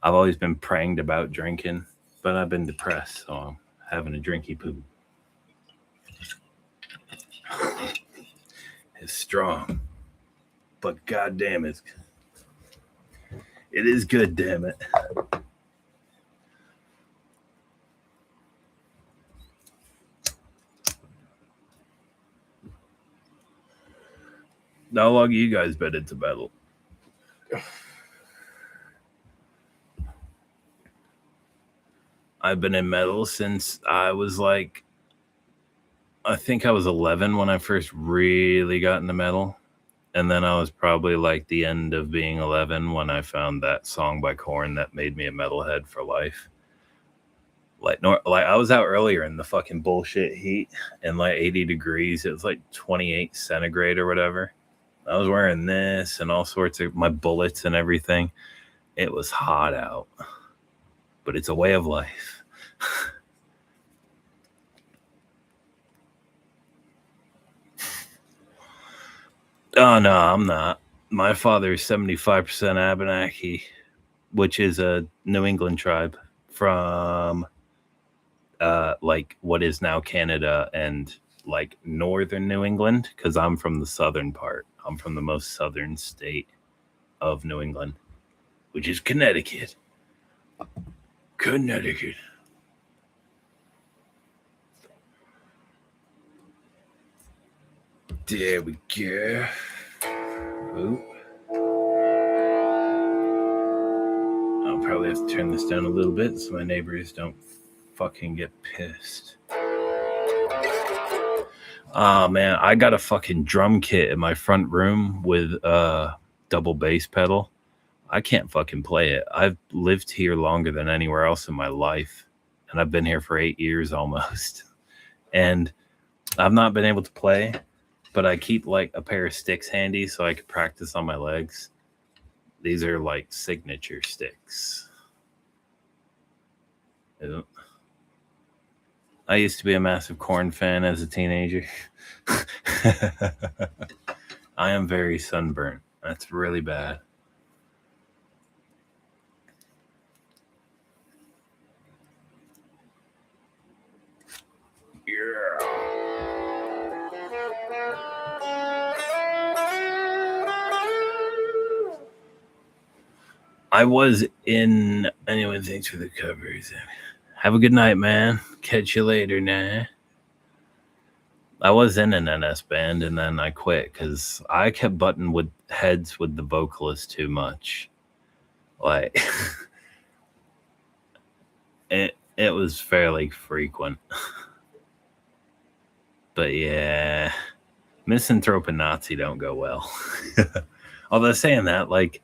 I've always been pranged about drinking, but I've been depressed, so I'm having a drinky poo. It's strong, but goddamn it is good, damn it. How long you guys been into metal? I've been in metal since I was like, I think I was 11 when I first really got into metal. And then I was probably like the end of being 11 when I found that song by Korn that made me a metalhead for life. Like I was out earlier in the fucking bullshit heat and like 80 degrees. It was like 28 centigrade or whatever. I was wearing this and all sorts of my bullets and everything. It was hot out, but it's a way of life. Oh no, I'm not. My father's 75% Abenaki, which is a New England tribe from like what is now Canada and like northern New England, because I'm from the southern part. I'm from the most southern state of New England, which is Connecticut. Connecticut. There we go. Oop. I'll probably have to turn this down a little bit so my neighbors don't fucking get pissed. Oh man, I got a fucking drum kit in my front room with a double bass pedal. I can't fucking play it. I've lived here longer than anywhere else in my life, and I've been here for 8 years almost. And I've not been able to play, but I keep like a pair of sticks handy so I can practice on my legs. These are like signature sticks. I used to be a massive Korn fan as a teenager. I am very sunburnt. That's really bad. Yeah. I was in. Anyway, thanks for the covers. Have a good night, man. Catch you later, nah. I was in an NS band and then I quit because I kept butting with heads with the vocalist too much. Like, it was fairly frequent. But yeah, Misanthrope and Nazi don't go well. Although saying that, like,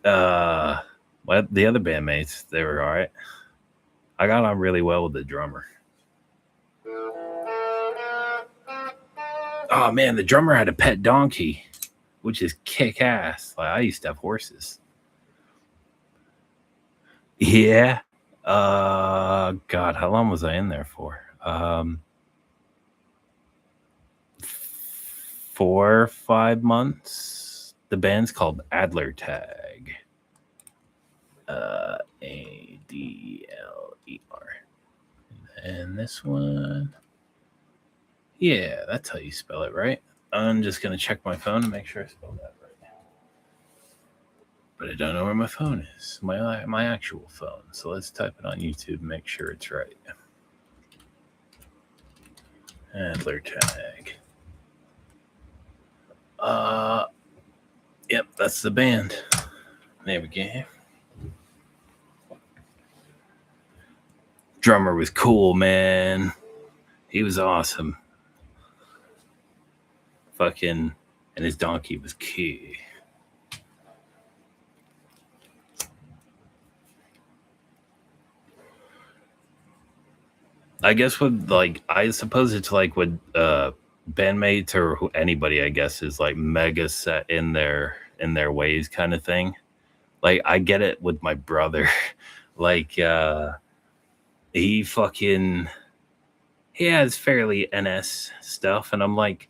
well, the other bandmates, they were all right. I got on really well with the drummer. Oh man, the drummer had a pet donkey, which is kick ass. Like, I used to have horses. Yeah. God, how long was I in there for? 4 or 5 months. The band's called Adler Tag. ADLER. And this one, yeah, that's how you spell it, right? I'm just gonna check my phone and make sure I spelled that right. But I don't know where my phone is, my actual phone. So let's type it on YouTube and make sure it's right. Adler Tag. Yep, that's the band. There we go. Drummer was cool, man. He was awesome. Fucking, and his donkey was key. I guess with, like, I suppose it's like with bandmates or anybody, I guess, is like mega set in their ways kind of thing. Like, I get it with my brother. Like, he has fairly NS stuff, and I'm like,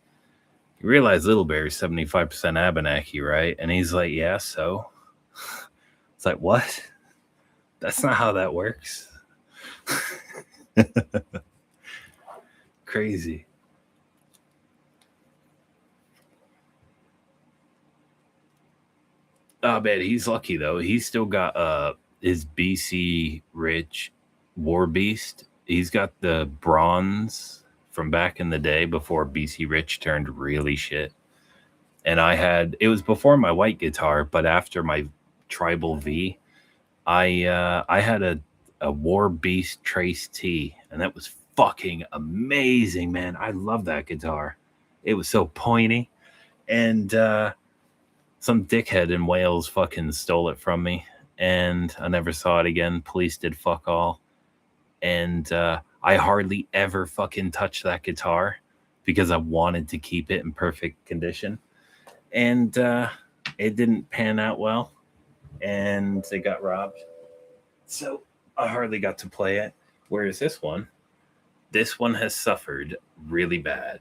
you realize Little Bear is 75% Abenaki, right? And he's like, yeah, so it's like, what? That's not how that works. Crazy. Oh man, he's lucky though. He's still got his BC Rich War Beast. He's got the bronze from back in the day before BC Rich turned really shit. And it was before my white guitar, but after my Tribal V, I had a War Beast Trace T, and that was fucking amazing, man. I love that guitar. It was so pointy, and some dickhead in Wales fucking stole it from me, and I never saw it again. Police did fuck all, and I hardly ever fucking touched that guitar because I wanted to keep it in perfect condition, and it didn't pan out well, and it got robbed. So I hardly got to play it. Whereas this one has suffered really bad.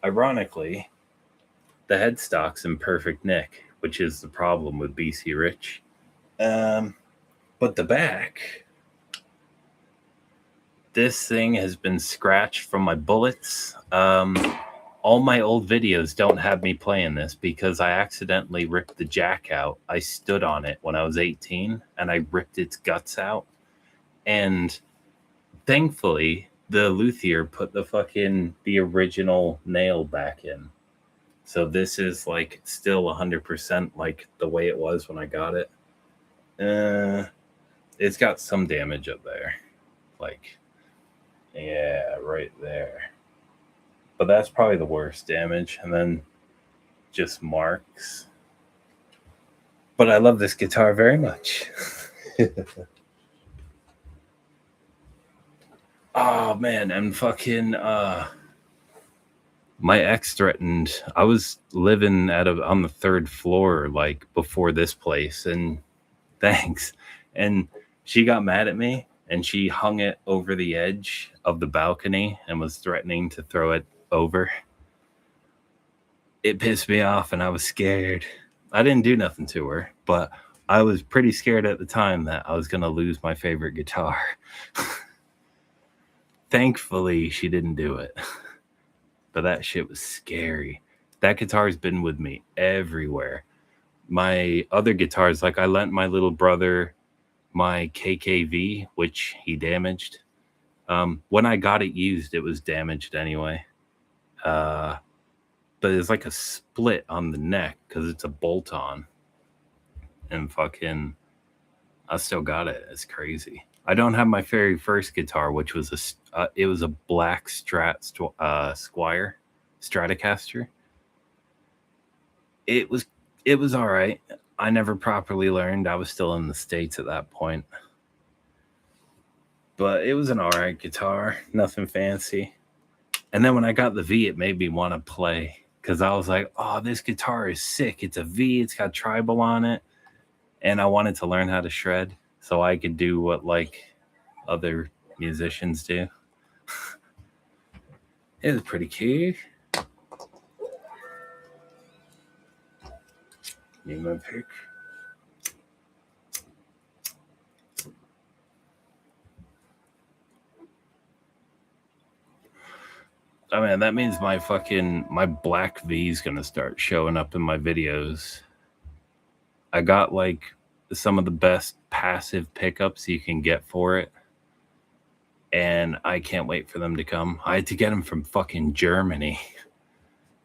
Ironically, the headstock's in perfect nick, which is the problem with BC Rich. But the back, this thing has been scratched from my bullets. All my old videos don't have me playing this because I accidentally ripped the jack out. I stood on it when I was 18 and I ripped its guts out. And thankfully, the luthier put the original nail back in. So this is like still 100% like the way it was when I got it. It's got some damage up there. Like, yeah, right there. But that's probably the worst damage. And then just marks. But I love this guitar very much. Oh man, and fucking my ex threatened. I was living on the 3rd floor like before this place, and thanks. And she got mad at me and she hung it over the edge of the balcony and was threatening to throw it over. It pissed me off and I was scared. I didn't do nothing to her, but I was pretty scared at the time that I was going to lose my favorite guitar. Thankfully, she didn't do it. But that shit was scary. That guitar's been with me everywhere. My other guitars, like I lent my little brother my KKV, which he damaged. When I got it used, it was damaged anyway. But it's like a split on the neck because it's a bolt-on. And fucking I still got it. It's crazy. I don't have my very first guitar, which was it was a black Squire Stratocaster. It was it was all right. I never properly learned. I was still in the States at that point. But it was an all right guitar, nothing fancy. And then when I got the V, it made me want to play because I was like, oh, this guitar is sick. It's a V, it's got tribal on it. And I wanted to learn how to shred so I could do what like other musicians do. It was pretty cool. Need my pick. Oh man, that means my black V is gonna start showing up in my videos. I got like some of the best passive pickups you can get for it, and I can't wait for them to come. I had to get them from fucking Germany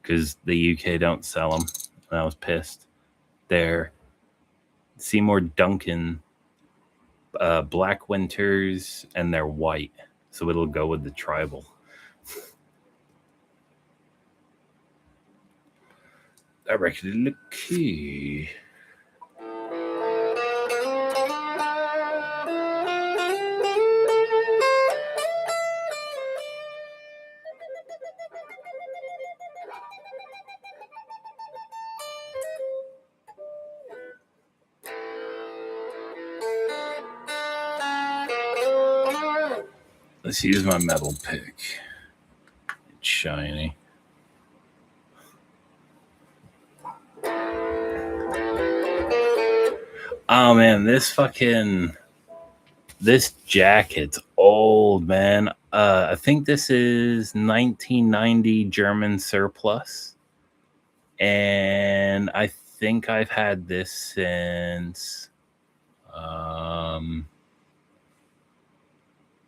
because the UK don't sell them, and I was pissed. They're Seymour Duncan Black Winters, and they're white, so it'll go with the tribal. I reckon it look key. Let's use my metal pick. It's shiny. Oh man, this jacket's old, man. I think this is 1990 German surplus. And I think I've had this since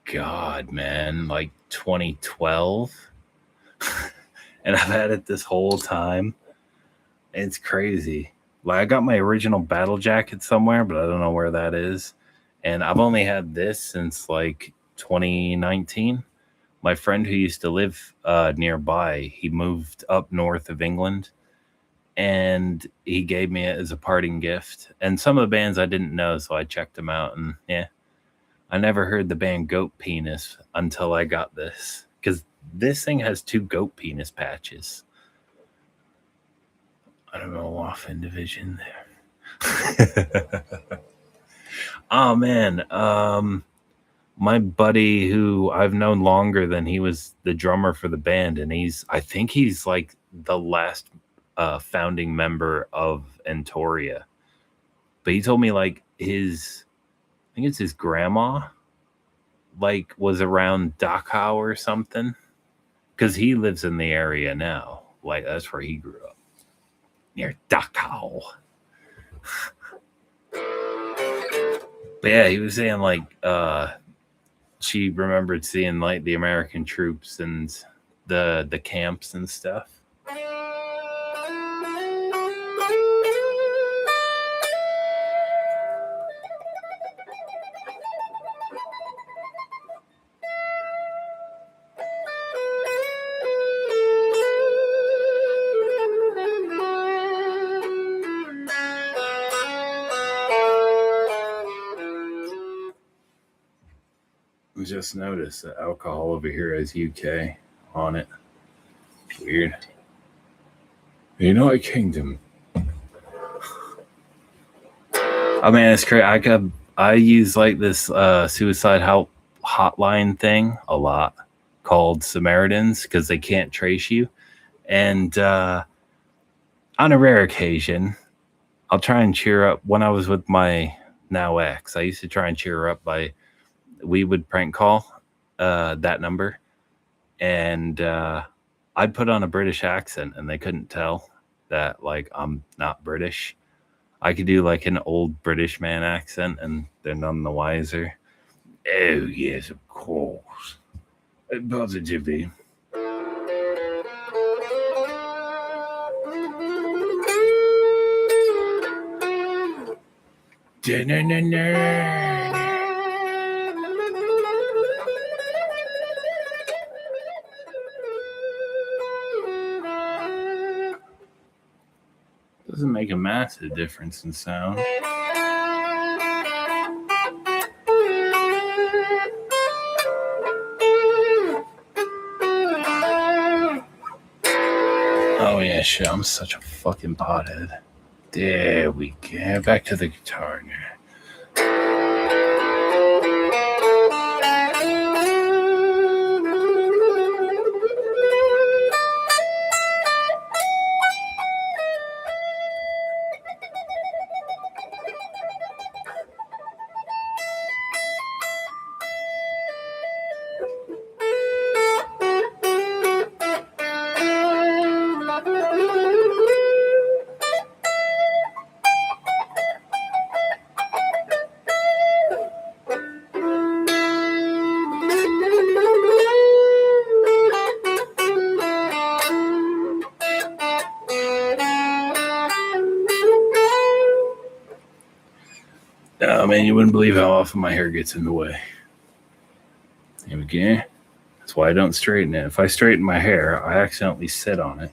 God, man, like 2012. And I've had it this whole time. It's crazy. Like I got my original battle jacket somewhere, but I don't know where that is. And I've only had this since like 2019. My friend who used to live nearby, he moved up north of England, and he gave me it as a parting gift. And some of the bands I didn't know, so I checked them out, and yeah, I never heard the band Goat Penis until I got this, because this thing has 2 goat penis patches. I don't know, off in division there. Oh man, my buddy who I've known longer than he was the drummer for the band, and I think he's like the last founding member of Entoria. But he told me like I think it's his grandma, like was around Dachau or something, because he lives in the area now. Like that's where he grew up, near Dachau. But yeah, he was saying like she remembered seeing like the American troops and the camps and stuff. Just noticed that alcohol over here has UK on it. Weird. United Kingdom. Oh man, it's crazy. I use like this suicide help hotline thing a lot called Samaritans because they can't trace you. And on a rare occasion, I'll try and cheer up. When I was with my now ex, I used to try and cheer her up by we would prank call that number, and I'd put on a British accent, and they couldn't tell that like I'm not British. I could do like an old British man accent, and they're none the wiser. Oh yes, of course, positively. Doesn't make a massive difference in sound. Oh yeah, shit, I'm such a fucking pothead. There we go. Back to the guitar now. Oh man, you wouldn't believe how often my hair gets in the way. There we go. That's why I don't straighten it. If I straighten my hair, I accidentally sit on it.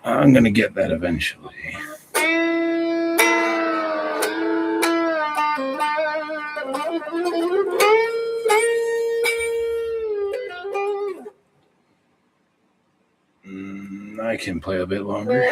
I'm going to get that eventually. I can play a bit longer.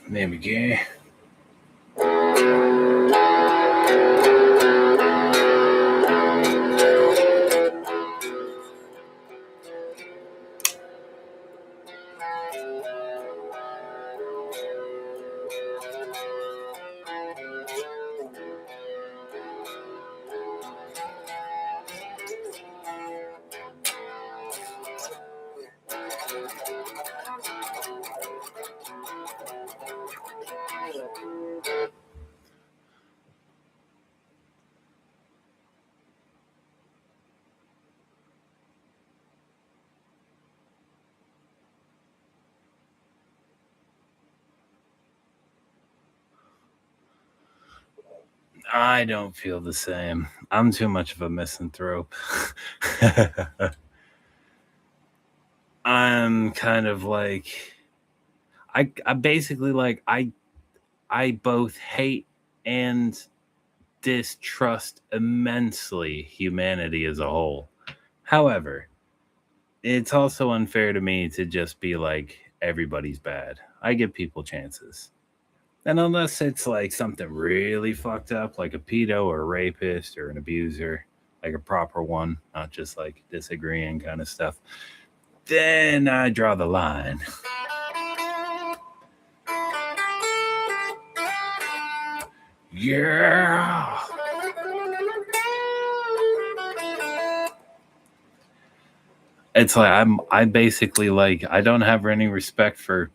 There we go. I don't feel the same. I'm too much of a misanthrope. I'm kind of like I basically like I both hate and distrust immensely humanity as a whole. However, it's also unfair to me to just be like everybody's bad. I give people chances. And unless it's like something really fucked up, like a pedo or a rapist or an abuser, like a proper one, not just like disagreeing kind of stuff, then I draw the line. Yeah. It's like I basically like I don't have any respect for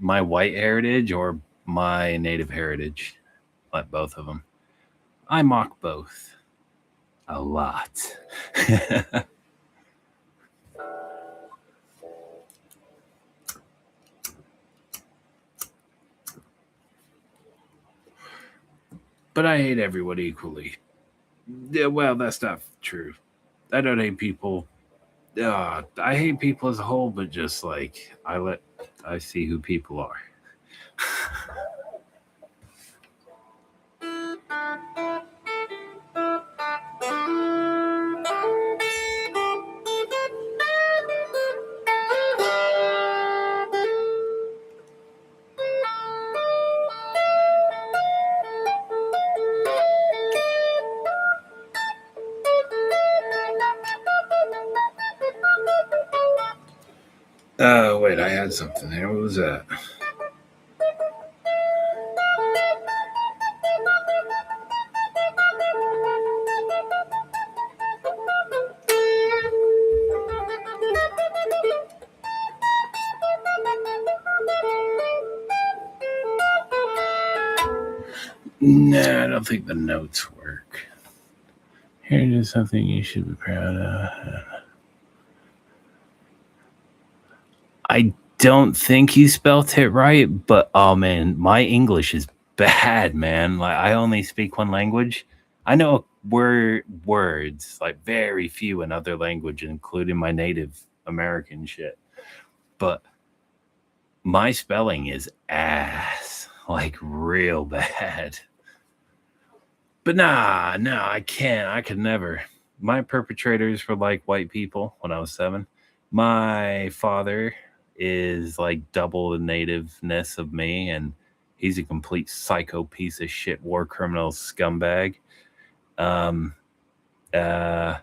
my white heritage or my native heritage. Like both of them. I mock both a lot. But I hate everyone equally. Yeah, well, that's not true. I don't hate people. I hate people as a whole, but just like I see who people are. Wait, I had something there. What was that? Nah, I don't think the notes work. Here is something you should be proud of. I don't think you spelt it right, but oh man, my English is bad, man. Like I only speak one language. I know words, like very few in other language, including my native American shit. But my spelling is ass, like real bad. But nah, I can't. I could never. My perpetrators were like white people when I was 7. My father is like double the nativeness of me, and he's a complete psycho piece of shit, war criminal scumbag. Um, uh,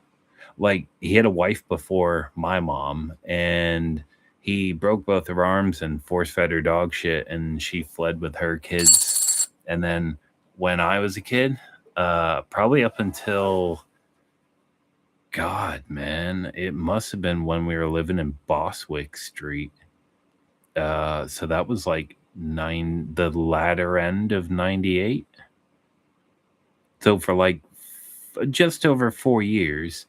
like he had a wife before my mom, and he broke both her arms and force fed her dog shit, and she fled with her kids. And then when I was a kid, probably up until God, man, it must have been when we were living in Boswick Street. So that was like the latter end of 98. So for like just over 4 years,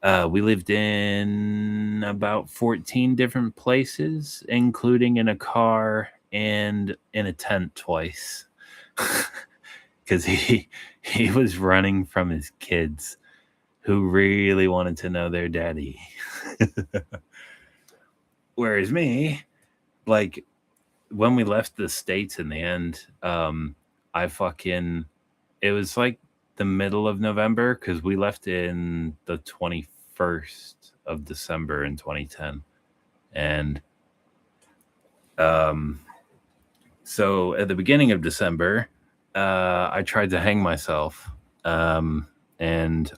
we lived in about 14 different places, including in a car and in a tent twice. Because he was running from his kids who really wanted to know their daddy. Whereas me, like when we left the States in the end, I fucking it was like the middle of November because we left in the 21st of December in 2010. And so at the beginning of December, I tried to hang myself, and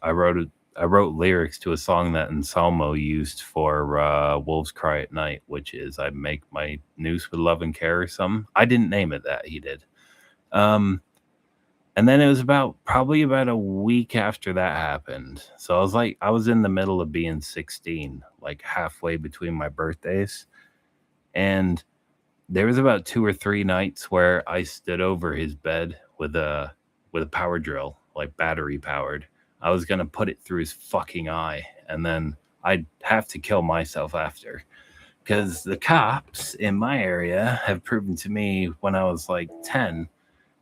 I wrote lyrics to a song that Anselmo used for Wolves Cry at Night, which is I make my noose with love and care or something. I didn't name it that, he did. And then it was probably about a week after that happened. So I was in the middle of being 16, like halfway between my birthdays. And There was about 2 or 3 nights where I stood over his bed with a power drill, like battery powered. I was gonna put it through his fucking eye, and then I'd have to kill myself after. Because the cops in my area have proven to me when I was like 10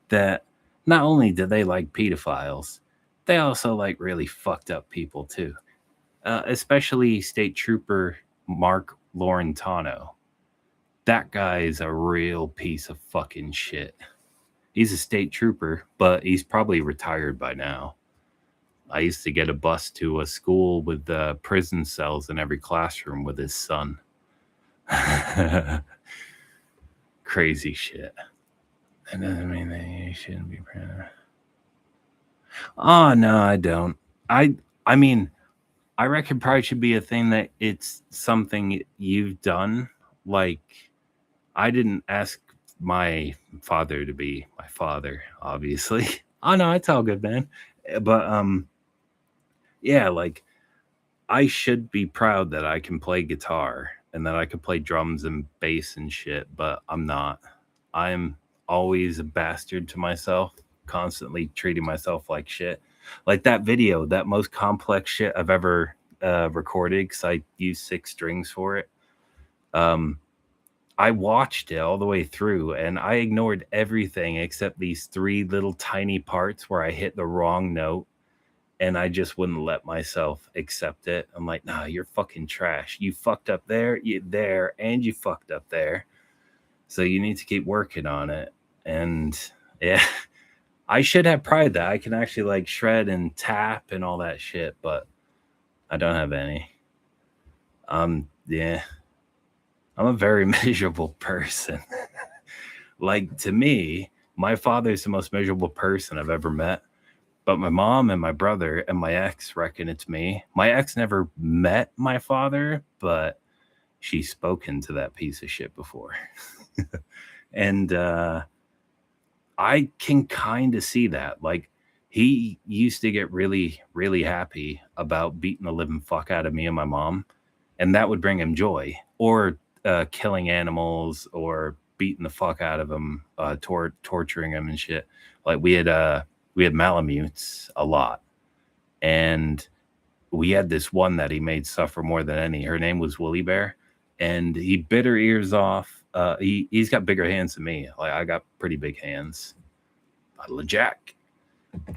that not only do they like pedophiles, they also like really fucked up people too. Especially State Trooper Mark Laurentano. That guy is a real piece of fucking shit. He's a state trooper, but he's probably retired by now. I used to get a bus to a school with prison cells in every classroom with his son. Crazy shit. That doesn't mean that you shouldn't be proud. Oh no, I don't. I mean, I reckon pride should be a thing that it's something you've done. Like, I didn't ask my father to be my father, obviously. Oh no, it's all good, man. But yeah, like I should be proud that I can play guitar and that I can play drums and bass and shit, but I'm not. I'm always a bastard to myself, constantly treating myself like shit. Like that video, that most complex shit I've ever recorded because I used 6 strings for it. I watched it all the way through and I ignored everything except these 3 little tiny parts where I hit the wrong note and I just wouldn't let myself accept it. I'm like, nah, you're fucking trash. You fucked up there, and you fucked up there. So you need to keep working on it. And yeah, I should have pride that I can actually like shred and tap and all that shit, but I don't have any. Yeah, I'm a very miserable person. Like to me, my father's the most miserable person I've ever met. But my mom and my brother and my ex reckon it's me. My ex never met my father, but she's spoken to that piece of shit before. And I can kind of see that. Like, he used to get really, really happy about beating the living fuck out of me and my mom, and that would bring him joy. Or killing animals, or beating the fuck out of him, torturing him and shit. Like we had Malamutes a lot, and we had this one that he made suffer more than any. Her name was Woolly Bear, and he bit her ears off. He's got bigger hands than me. Like I got pretty big hands. Bottle of Jack.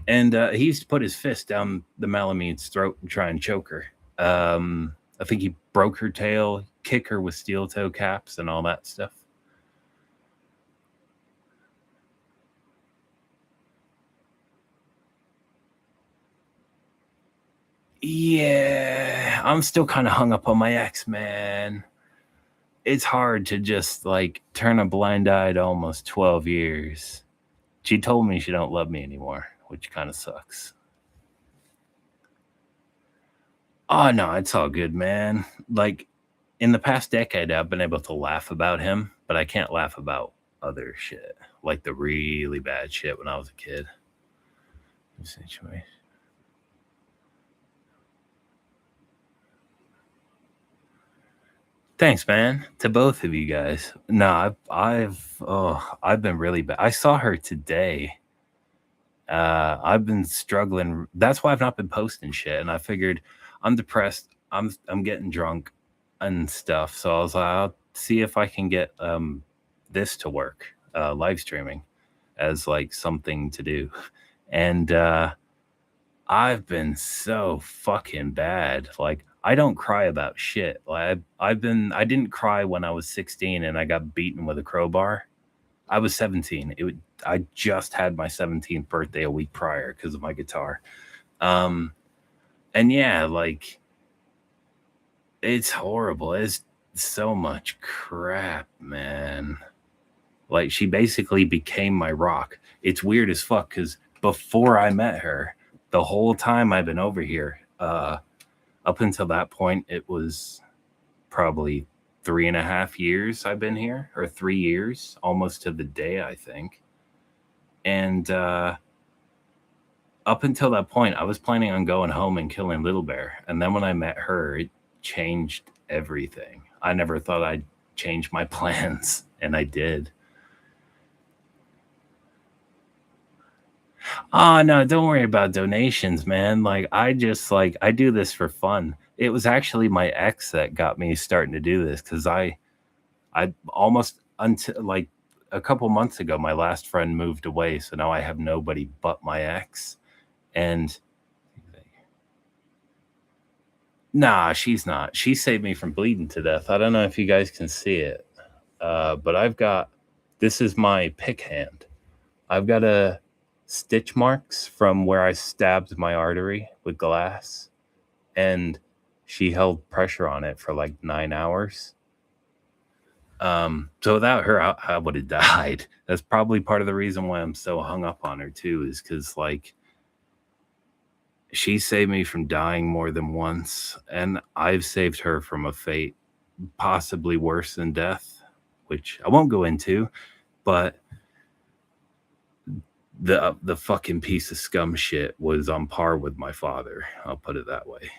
And he used to put his fist down the Malamute's throat and try and choke her. I think he broke her tail, kick her with steel toe caps and all that stuff. Yeah, I'm still kind of hung up on my ex, man. It's hard to just like turn a blind eye to almost 12 years. She told me she don't love me anymore, which kind of sucks. Oh no, it's all good, man. Like in the past decade, I've been able to laugh about him, but I can't laugh about other shit, like the really bad shit when I was a kid. Situation. Thanks, man. To both of you guys. No, I've been really bad. I saw her today. I've been struggling. That's why I've not been posting shit. And I figured I'm depressed. I'm getting drunk and stuff. So I was like, I'll see if I can get this to work, live streaming, as like something to do. And I've been so fucking bad. Like I don't cry about shit. Like I didn't cry when I was 16 and I got beaten with a crowbar. I was 17. I just had my 17th birthday a week prior because of my guitar. And yeah, like it's horrible. It's so much crap, man. Like she basically became my rock. It's weird as fuck because before I met her, the whole time I've been over here, up until that point, it was probably 3.5 years I've been here, or 3 years, almost to the day, I think. And up until that point, I was planning on going home and killing Little Bear. And then when I met her, it changed everything. I never thought I'd change my plans and I did. Oh no, don't worry about donations, man. Like I just like I do this for fun. It was actually my ex that got me starting to do this because I almost until like a couple months ago, my last friend moved away, so now I have nobody but my ex. And nah, she's not. She saved me from bleeding to death. I don't know if you guys can see it, but I've got this is my pick hand. I've got a stitch marks from where I stabbed my artery with glass, and she held pressure on it for like 9 hours. So without her, I would have died. That's probably part of the reason why I'm so hung up on her too, is because like she saved me from dying more than once, and I've saved her from a fate possibly worse than death, which I won't go into, but the fucking piece of scum shit was on par with my father. I'll put it that way.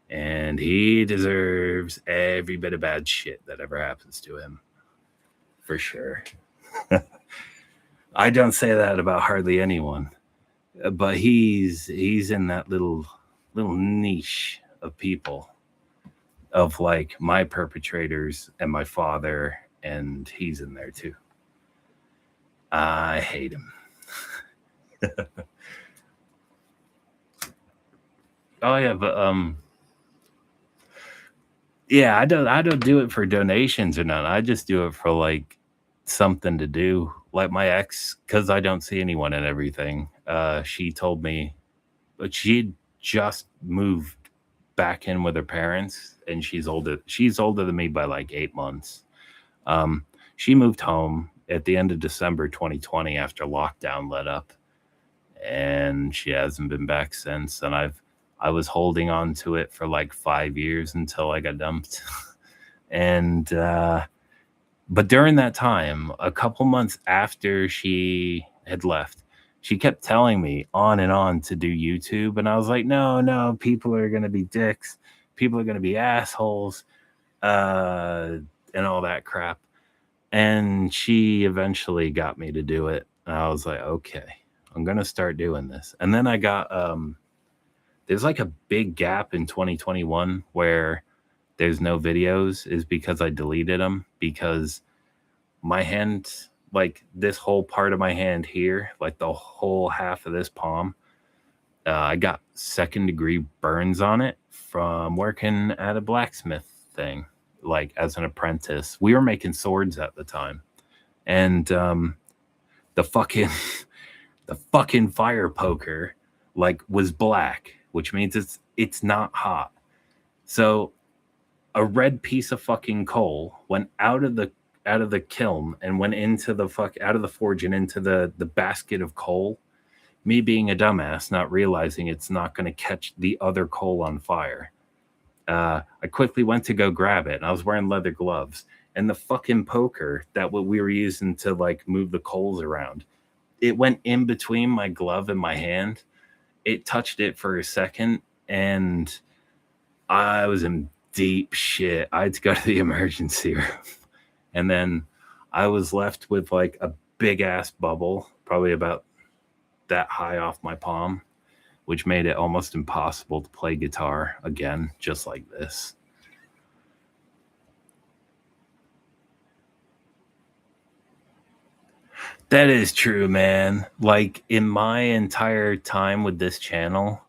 And he deserves every bit of bad shit that ever happens to him. For sure. I don't say that about hardly anyone, but he's in that little niche of people, of like my perpetrators and my father, and he's in there too. I hate him. Oh yeah, but yeah, I don't do it for donations or none. I just do it for like something to do. Like my ex, because I don't see anyone and everything. She told me, but she just moved back in with her parents, and she's older. She's older than me by like 8 months. She moved home at the end of December 2020 after lockdown let up, and she hasn't been back since. And I was holding on to it for like 5 years until I got dumped. And but during that time, a couple months after she had left, she kept telling me on and on to do YouTube, and I was like, no, people are gonna be dicks, people are gonna be assholes, and all that crap. And she eventually got me to do it, and I was like, okay, I'm gonna start doing this. And then I got there's like a big gap in 2021 where there's no videos, is because I deleted them because my hand, like this whole part of my hand here, like the whole half of this palm, I got second-degree burns on it from working at a blacksmith thing, like as an apprentice. We were making swords at the time, and the fucking the fucking fire poker like was black, which means it's not hot. So a red piece of fucking coal went out of the kiln and went into the out of the forge and into the basket of coal. Me being a dumbass, not realizing it's not going to catch the other coal on fire. I quickly went to go grab it, and I was wearing leather gloves. And the fucking poker that what we were using to like move the coals around, it went in between my glove and my hand. It touched it for a second, and I was in deep shit. I had to go to the emergency room. And then I was left with like a big ass bubble, probably about that high off my palm, which made it almost impossible to play guitar again, just like this. That is true, man. Like in my entire time with this channel,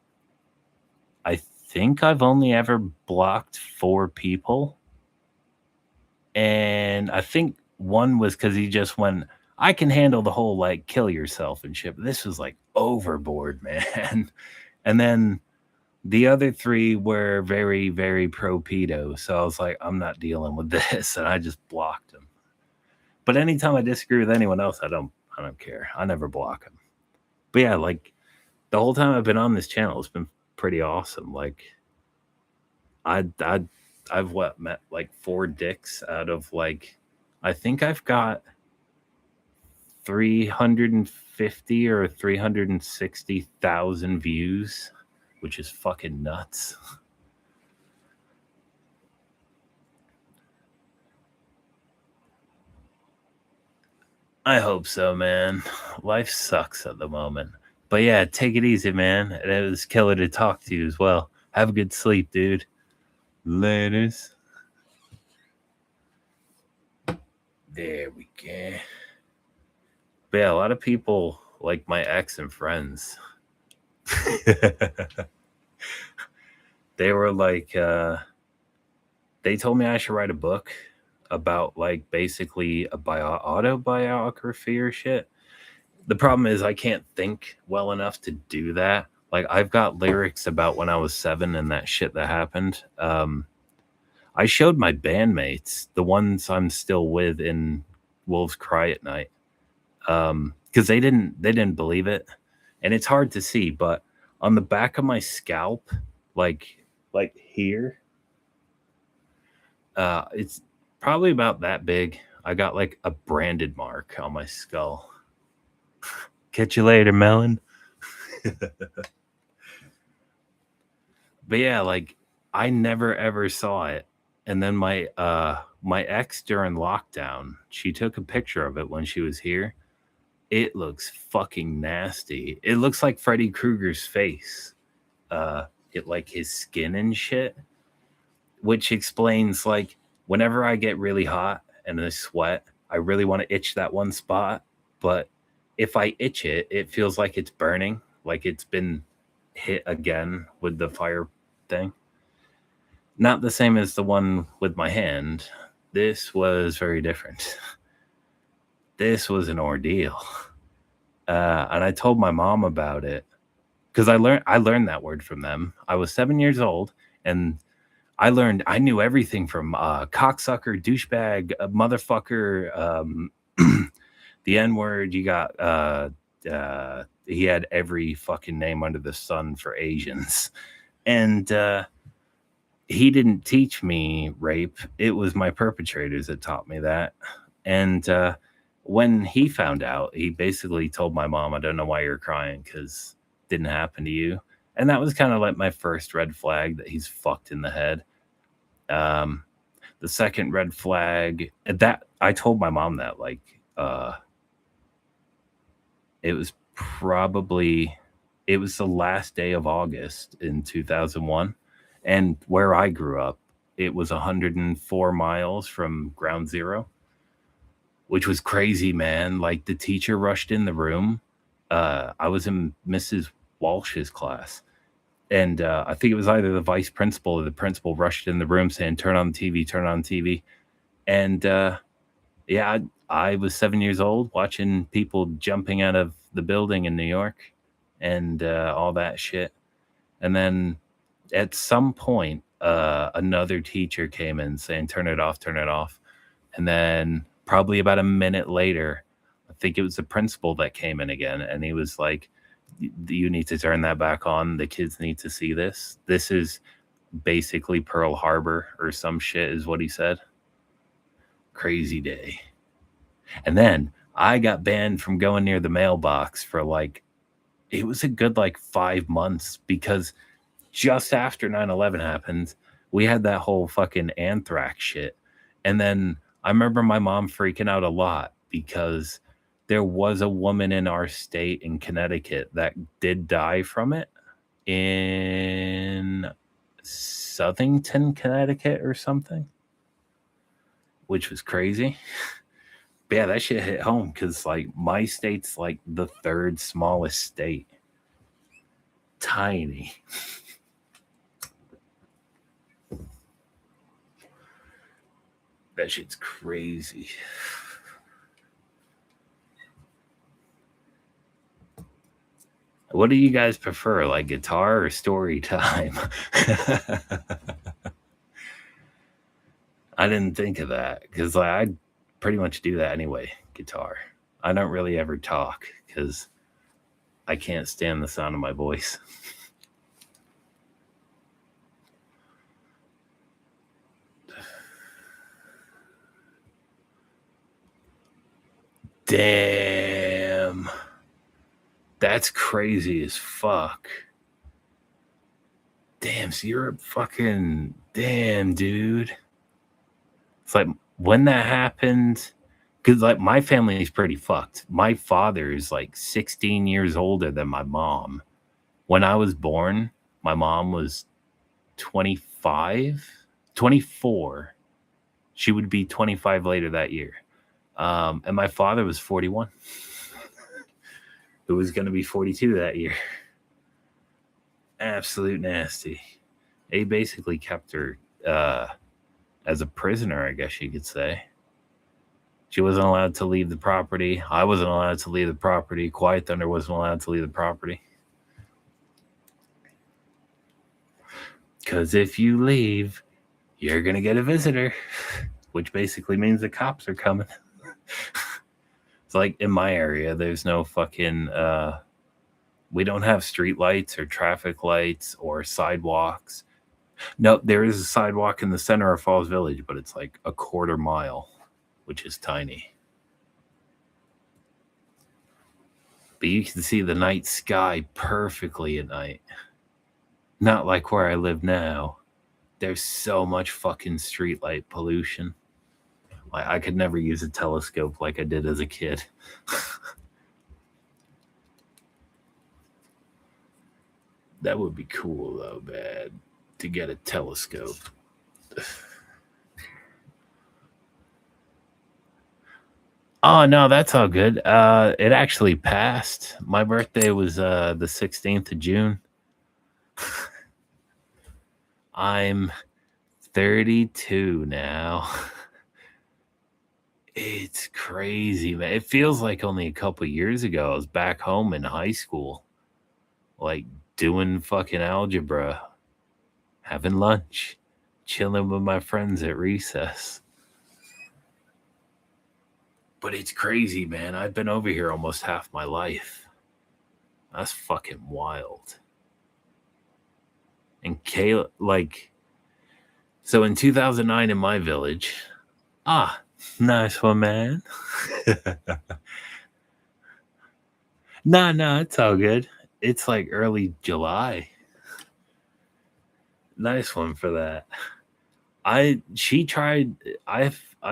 I think I've only ever blocked 4 people. And I think one was because he just went, I can handle the whole like kill yourself and shit. But this was like overboard, man. And then the other 3 were very, very pro pedo. So I was like, I'm not dealing with this. And I just blocked them. But anytime I disagree with anyone else, I don't care. I never block them. But yeah, like the whole time I've been on this channel, it's been pretty awesome. Like I've met like 4 dicks out of like, I think I've got 350 or 360,000 views, which is fucking nuts. I hope so, man. Life sucks at the moment. But yeah, take it easy, man. And it was killer to talk to you as well. Have a good sleep, dude. Laters. There we go. But yeah, a lot of people, like my ex and friends, they were like, they told me I should write a book about like basically a autobiography or shit. The problem is I can't think well enough to do that. Like I've got lyrics about when I was 7 and that shit that happened. I showed my bandmates, the ones I'm still with in Wolves Cry at Night, because they didn't believe it, and it's hard to see, but on the back of my scalp, like like here, it's probably about that big. I got like a branded mark on my skull. Catch you later, Melon. But yeah, like I never ever saw it. And then my ex during lockdown, she took a picture of it when she was here. It looks fucking nasty. It looks like Freddy Krueger's face. It like his skin and shit, which explains like whenever I get really hot and I sweat, I really want to itch that one spot, but if I itch it, it feels like it's burning, like it's been hit again with the fire thing. Not the same as the one with my hand. This was very different. This was an ordeal. And I told my mom about it because I learned that word from them. I was 7 years old, and I knew everything from cocksucker, douchebag, motherfucker, the N word. You got he had every fucking name under the sun for Asians, and he didn't teach me rape. It was my perpetrators that taught me that. And when he found out, he basically told my mom, "I don't know why you're crying because it didn't happen to you." And that was kind of like my first red flag that he's fucked in the head. Um, the second red flag that I told my mom that like it was probably it was the last day of August in 2001, and where I grew up, it was 104 miles from ground zero, which was crazy, man. Like the teacher rushed in the room. I was in Mrs. Walsh's class, and I think it was either the vice principal or the principal rushed in the room saying, "Turn on the TV, turn on TV." And yeah, I was 7 years old watching people jumping out of the building in New York and all that shit. And then at some point, another teacher came in saying, "Turn it off, turn it off." And then probably about a minute later, I think it was the principal that came in again, and he was like, "You need to turn that back on. The kids need to see this. This is basically Pearl Harbor or some shit," is what he said. Crazy day. And then I got banned from going near the mailbox for like, it was a good like 5 months because just after 9/11 happened, we had that whole fucking anthrax shit. And then I remember my mom freaking out a lot because there was a woman in our state in Connecticut that did die from it in Southington, Connecticut or something, which was crazy. But yeah, that shit hit home because like my state's like the third smallest state. Tiny. That shit's crazy. What do you guys prefer, like guitar or story time? I didn't think of that because like, I pretty much do that anyway. Guitar. I don't really ever talk because I can't stand the sound of my voice. Damn. That's crazy as fuck. Damn, so you're a fucking damn dude. It's like when that happened, Because like my family is pretty fucked. My father is like 16 years older than my mom. When I was born, my mom was 25, 24. She would be 25 later that year. And my father was 41. Who was going to be 42 that year. Absolute nasty. They basically kept her as a prisoner, I guess you could say. She wasn't allowed to leave the property. I wasn't allowed to leave the property. Quiet Thunder wasn't allowed to leave the property. Because if you leave, you're going to get a visitor, which basically means the cops are coming. It's like in my area, there's no fucking, we don't have street lights or traffic lights or sidewalks. No, there is a sidewalk in the center of Falls Village, but it's like a quarter mile, which is tiny. But you can see the night sky perfectly at night. Not like where I live now. There's so much fucking streetlight pollution. I could never use a telescope like I did as a kid. That would be cool, though, bad, to get a telescope. Oh, no, that's all good. It actually passed. My birthday was the 16th of June. I'm 32 now. It's crazy, man. It feels like only a couple years ago I was back home in high school, like doing fucking algebra, having lunch, chilling with my friends at recess. But it's crazy, man. I've been over here almost half my life. That's fucking wild. And Kayla, like, so in 2009 in my village, nice one, man. No, it's all good. It's like early July. Nice one for that. I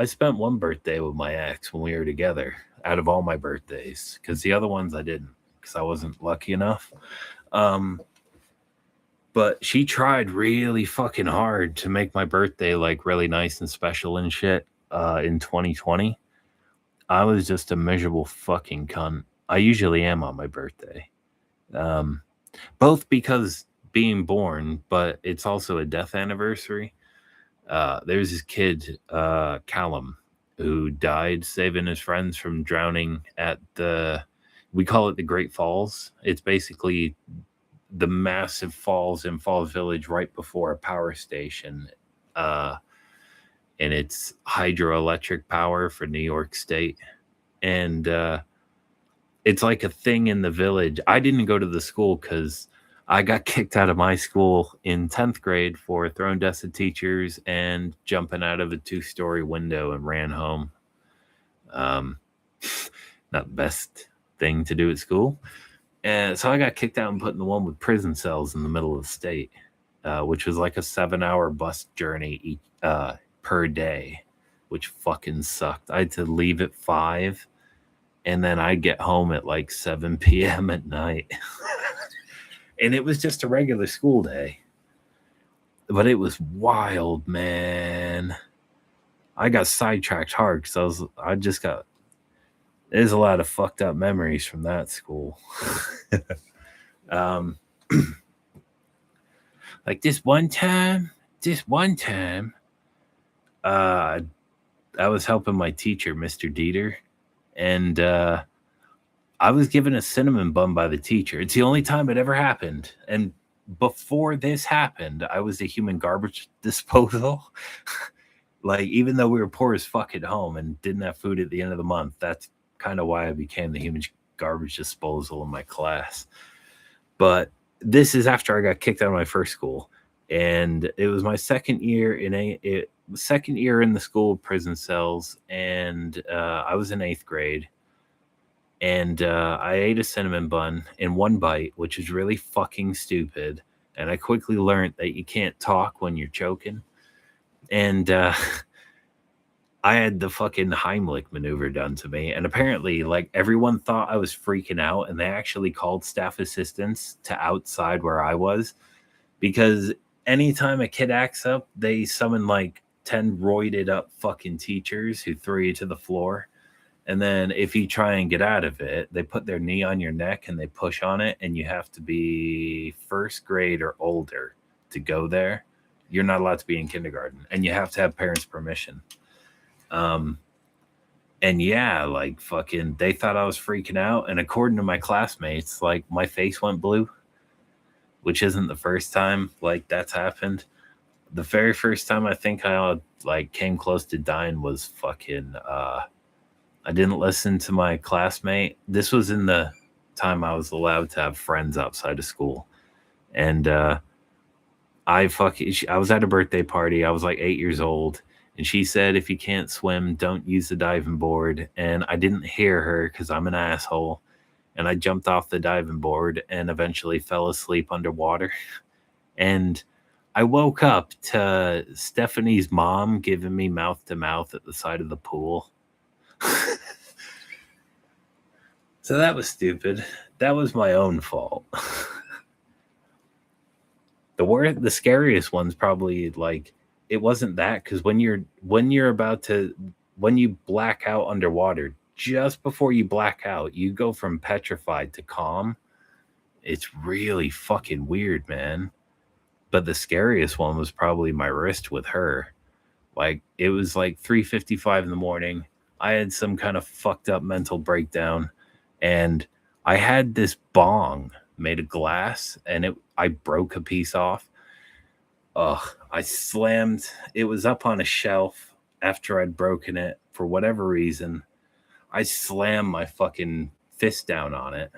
spent one birthday with my ex when we were together out of all my birthdays, because the other ones I didn't, because I wasn't lucky enough. But she tried really fucking hard to make my birthday like really nice and special and shit in 2020. I was just a miserable fucking cunt. I usually am on my birthday. Both because being born, but it's also a death anniversary. There's this kid, Callum, who died saving his friends from drowning at we call it the Great Falls. It's basically the massive falls in Falls Village right before a power station. And it's hydroelectric power for New York State. And it's like a thing in the village. I didn't go to the school because I got kicked out of my school in 10th grade for throwing desks at teachers and jumping out of a 2-story window and ran home. Not the best thing to do at school. And so I got kicked out and put in the one with prison cells in the middle of the state, which was like a 7-hour bus journey per day, which fucking sucked. I had to leave at 5, and then I'd get home at like 7 p.m. at night. And it was just a regular school day. But it was wild, man. I got sidetracked hard because there's a lot of fucked up memories from that school. Like this one time, I was helping my teacher, Mr. Dieter, and I was given a cinnamon bun by the teacher. It's the only time it ever happened. And before this happened, I was a human garbage disposal. Like, even though we were poor as fuck at home and didn't have food at the end of the month, that's kind of why I became the human garbage disposal in my class. But this is after I got kicked out of my first school. And it was my second year in the school of prison cells. And I was in 8th grade. And I ate a cinnamon bun in one bite, which is really fucking stupid. And I quickly learned that you can't talk when you're choking. And I had the fucking Heimlich maneuver done to me, and apparently, like, everyone thought I was freaking out, and they actually called staff assistants to outside where I was, because anytime a kid acts up, they summon, like, 10 roided up fucking teachers who throw you to the floor, and then if you try and get out of it, they put their knee on your neck and they push on it, and you have to be first grade or older to go there. You're not allowed to be in kindergarten, and you have to have parents' permission. Um, and yeah, like fucking, they thought I was freaking out. And according to my classmates, like my face went blue, which isn't the first time like that's happened. The very first time I think I like came close to dying was fucking, I didn't listen to my classmate. This was in the time I was allowed to have friends outside of school. And, I was at a birthday party. I was like 8 years old. And she said, if you can't swim, don't use the diving board. And I didn't hear her because I'm an asshole. And I jumped off the diving board and eventually fell asleep underwater. And I woke up to Stephanie's mom giving me mouth to mouth at the side of the pool. So that was stupid. That was my own fault. The scariest one's probably like it wasn't that, because when you black out underwater, just before you black out, you go from petrified to calm. It's really fucking weird, man. But the scariest one was probably my wrist with her. Like it was like 3:55 in the morning. I had some kind of fucked up mental breakdown, and I had this bong made of glass, and I broke a piece off. Ugh, I slammed. It was up on a shelf after I'd broken it for whatever reason. I slammed my fucking fist down on it,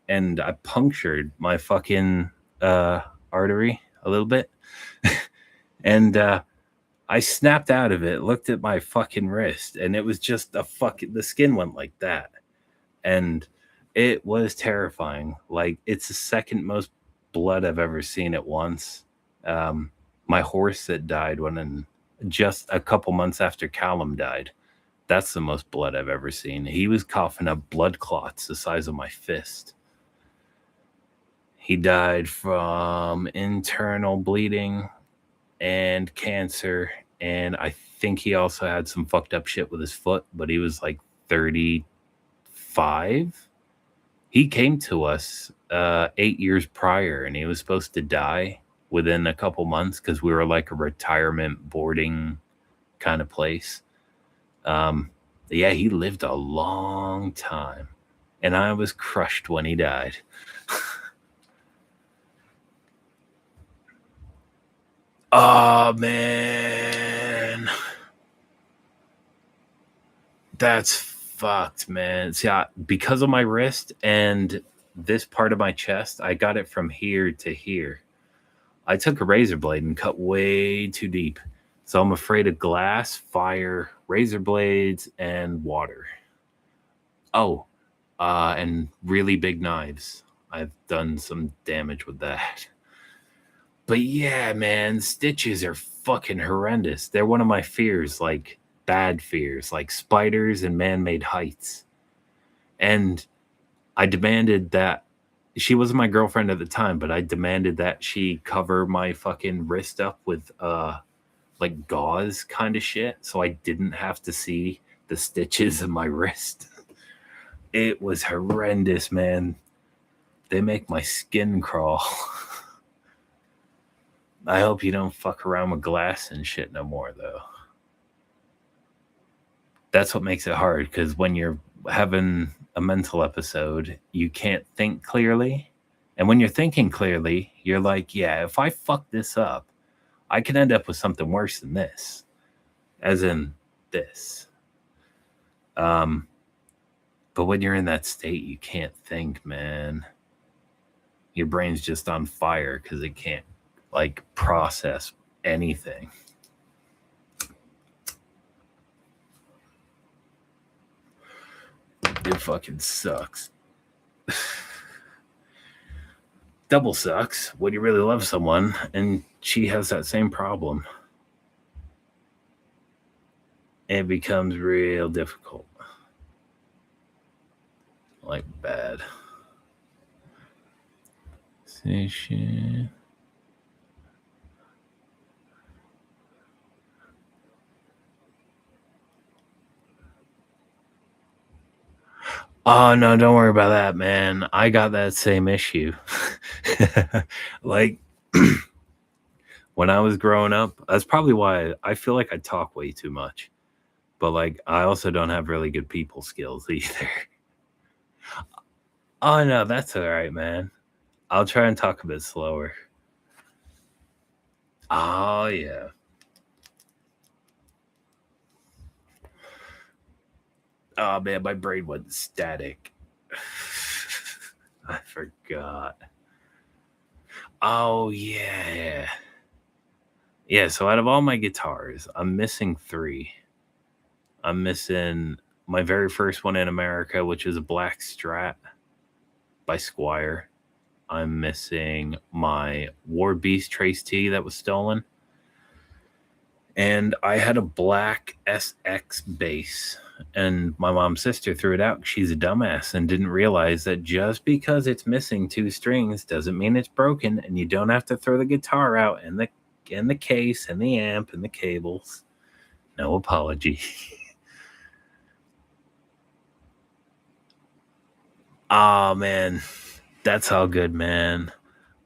and I punctured my fucking artery a little bit, and I snapped out of it. Looked at my fucking wrist, and it was just the skin went like that, and it was terrifying. Like it's the second most blood I've ever seen at once. My horse that died just a couple months after Callum died. That's the most blood I've ever seen. He was coughing up blood clots the size of my fist. He died from internal bleeding and cancer, and I think he also had some fucked up shit with his foot, but he was like 35. He came to us 8 years prior, and he was supposed to die within a couple months because we were like a retirement boarding kind of place. Yeah, he lived a long time, and I was crushed when he died. Oh man, that's fucked, man. See, because of my wrist and this part of my chest, I got it from here to here. I took a razor blade and cut way too deep. So I'm afraid of glass, fire, razor blades, and water. Oh, and really big knives. I've done some damage with that. But yeah, man, stitches are fucking horrendous. They're one of my fears, like bad fears, like spiders and man-made heights. And I demanded that she wasn't my girlfriend at the time, but I demanded that she cover my fucking wrist up with like gauze kind of shit so I didn't have to see the stitches in my wrist. It was horrendous, man. They make my skin crawl. I hope you don't fuck around with glass and shit no more, though. That's what makes it hard, because when you're having a mental episode, you can't think clearly. And when you're thinking clearly, you're like, yeah, if I fuck this up, I can end up with something worse than this. As in this. But when you're in that state, you can't think, man. Your brain's just on fire because it can't like process anything. It fucking sucks. Double sucks when you really love someone and she has that same problem. it becomes real difficult. Like bad. Station. Oh no, don't worry about that, man. I got that same issue. Like when I was growing up, that's probably why I feel like I talk way too much. But like I also don't have really good people skills either. Oh no, that's all right, man. I'll try and talk a bit slower. Oh yeah. Oh man, my brain went static. I forgot. Oh yeah. Yeah, so out of all my guitars, I'm missing 3. I'm missing my very first one in America, which is a black Strat by Squire. I'm missing my War Beast Trace T that was stolen. And I had a black SX bass. And my mom's sister threw it out. She's a dumbass and didn't realize that just because it's missing 2 strings doesn't mean it's broken, and you don't have to throw the guitar out and the case and the amp and the cables. No apology. Oh man, that's all good, man.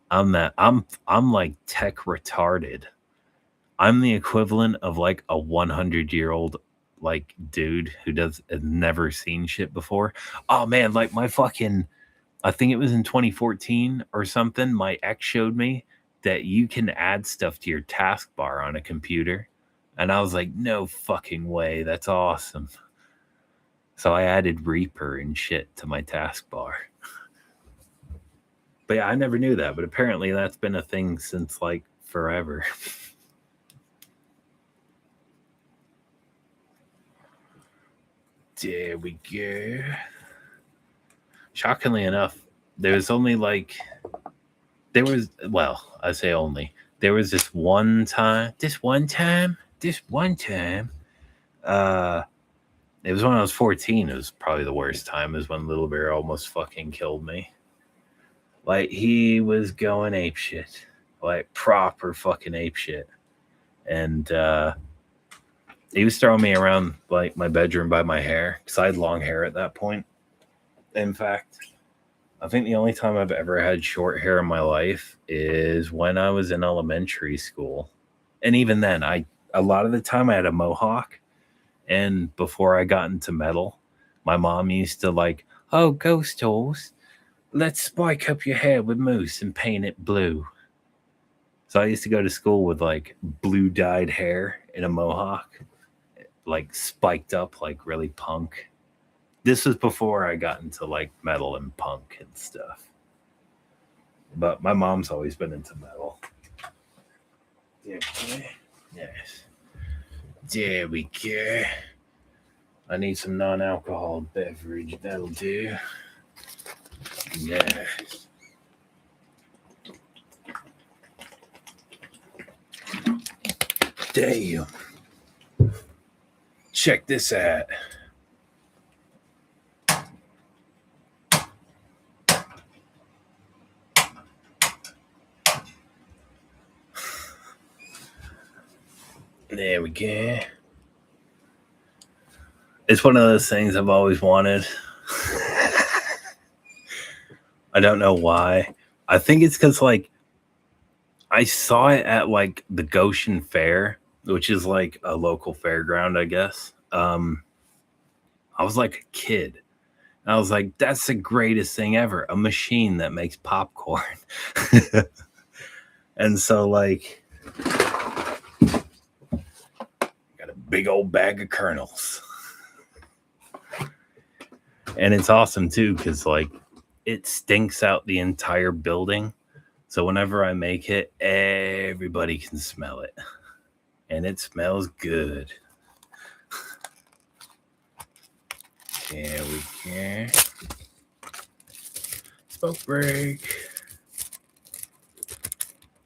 I'm like tech retarded. I'm the equivalent of like a 100-year-old like dude who does has never seen shit before. Oh man, like my fucking I think it was in 2014 or something, my ex showed me that you can add stuff to your taskbar on a computer. And I was like, no fucking way. That's awesome. So I added Reaper and shit to my taskbar. But yeah, I never knew that. But apparently that's been a thing since like forever. There we go. Shockingly enough, there was only like I say only. There was this one time uh it was when I was 14. It was probably the worst time, is when Little Bear almost fucking killed me. Like he was going ape shit. Like proper fucking ape shit. And he was throwing me around like my bedroom by my hair, because I had long hair at that point. In fact, I think the only time I've ever had short hair in my life is when I was in elementary school. And even then, a lot of the time I had a mohawk. And before I got into metal, my mom used to like, oh, Ghost Horse, let's spike up your hair with mousse and paint it blue. So I used to go to school with like blue dyed hair in a mohawk, like spiked up, like really punk. This was before I got into like metal and punk and stuff. But my mom's always been into metal. Yes. There we go. I need some non-alcohol beverage. That'll do. Yes. Damn. Check this out. There we go. It's one of those things I've always wanted. I don't know why. I think it's because like I saw it at like the Goshen Fair, which is like a local fairground, I guess. I was like a kid. And I was like, that's the greatest thing ever. A machine that makes popcorn. And so like got a big old bag of kernels. And it's awesome too, because like it stinks out the entire building. So whenever I make it, everybody can smell it. And it smells good. There we go. Smoke break.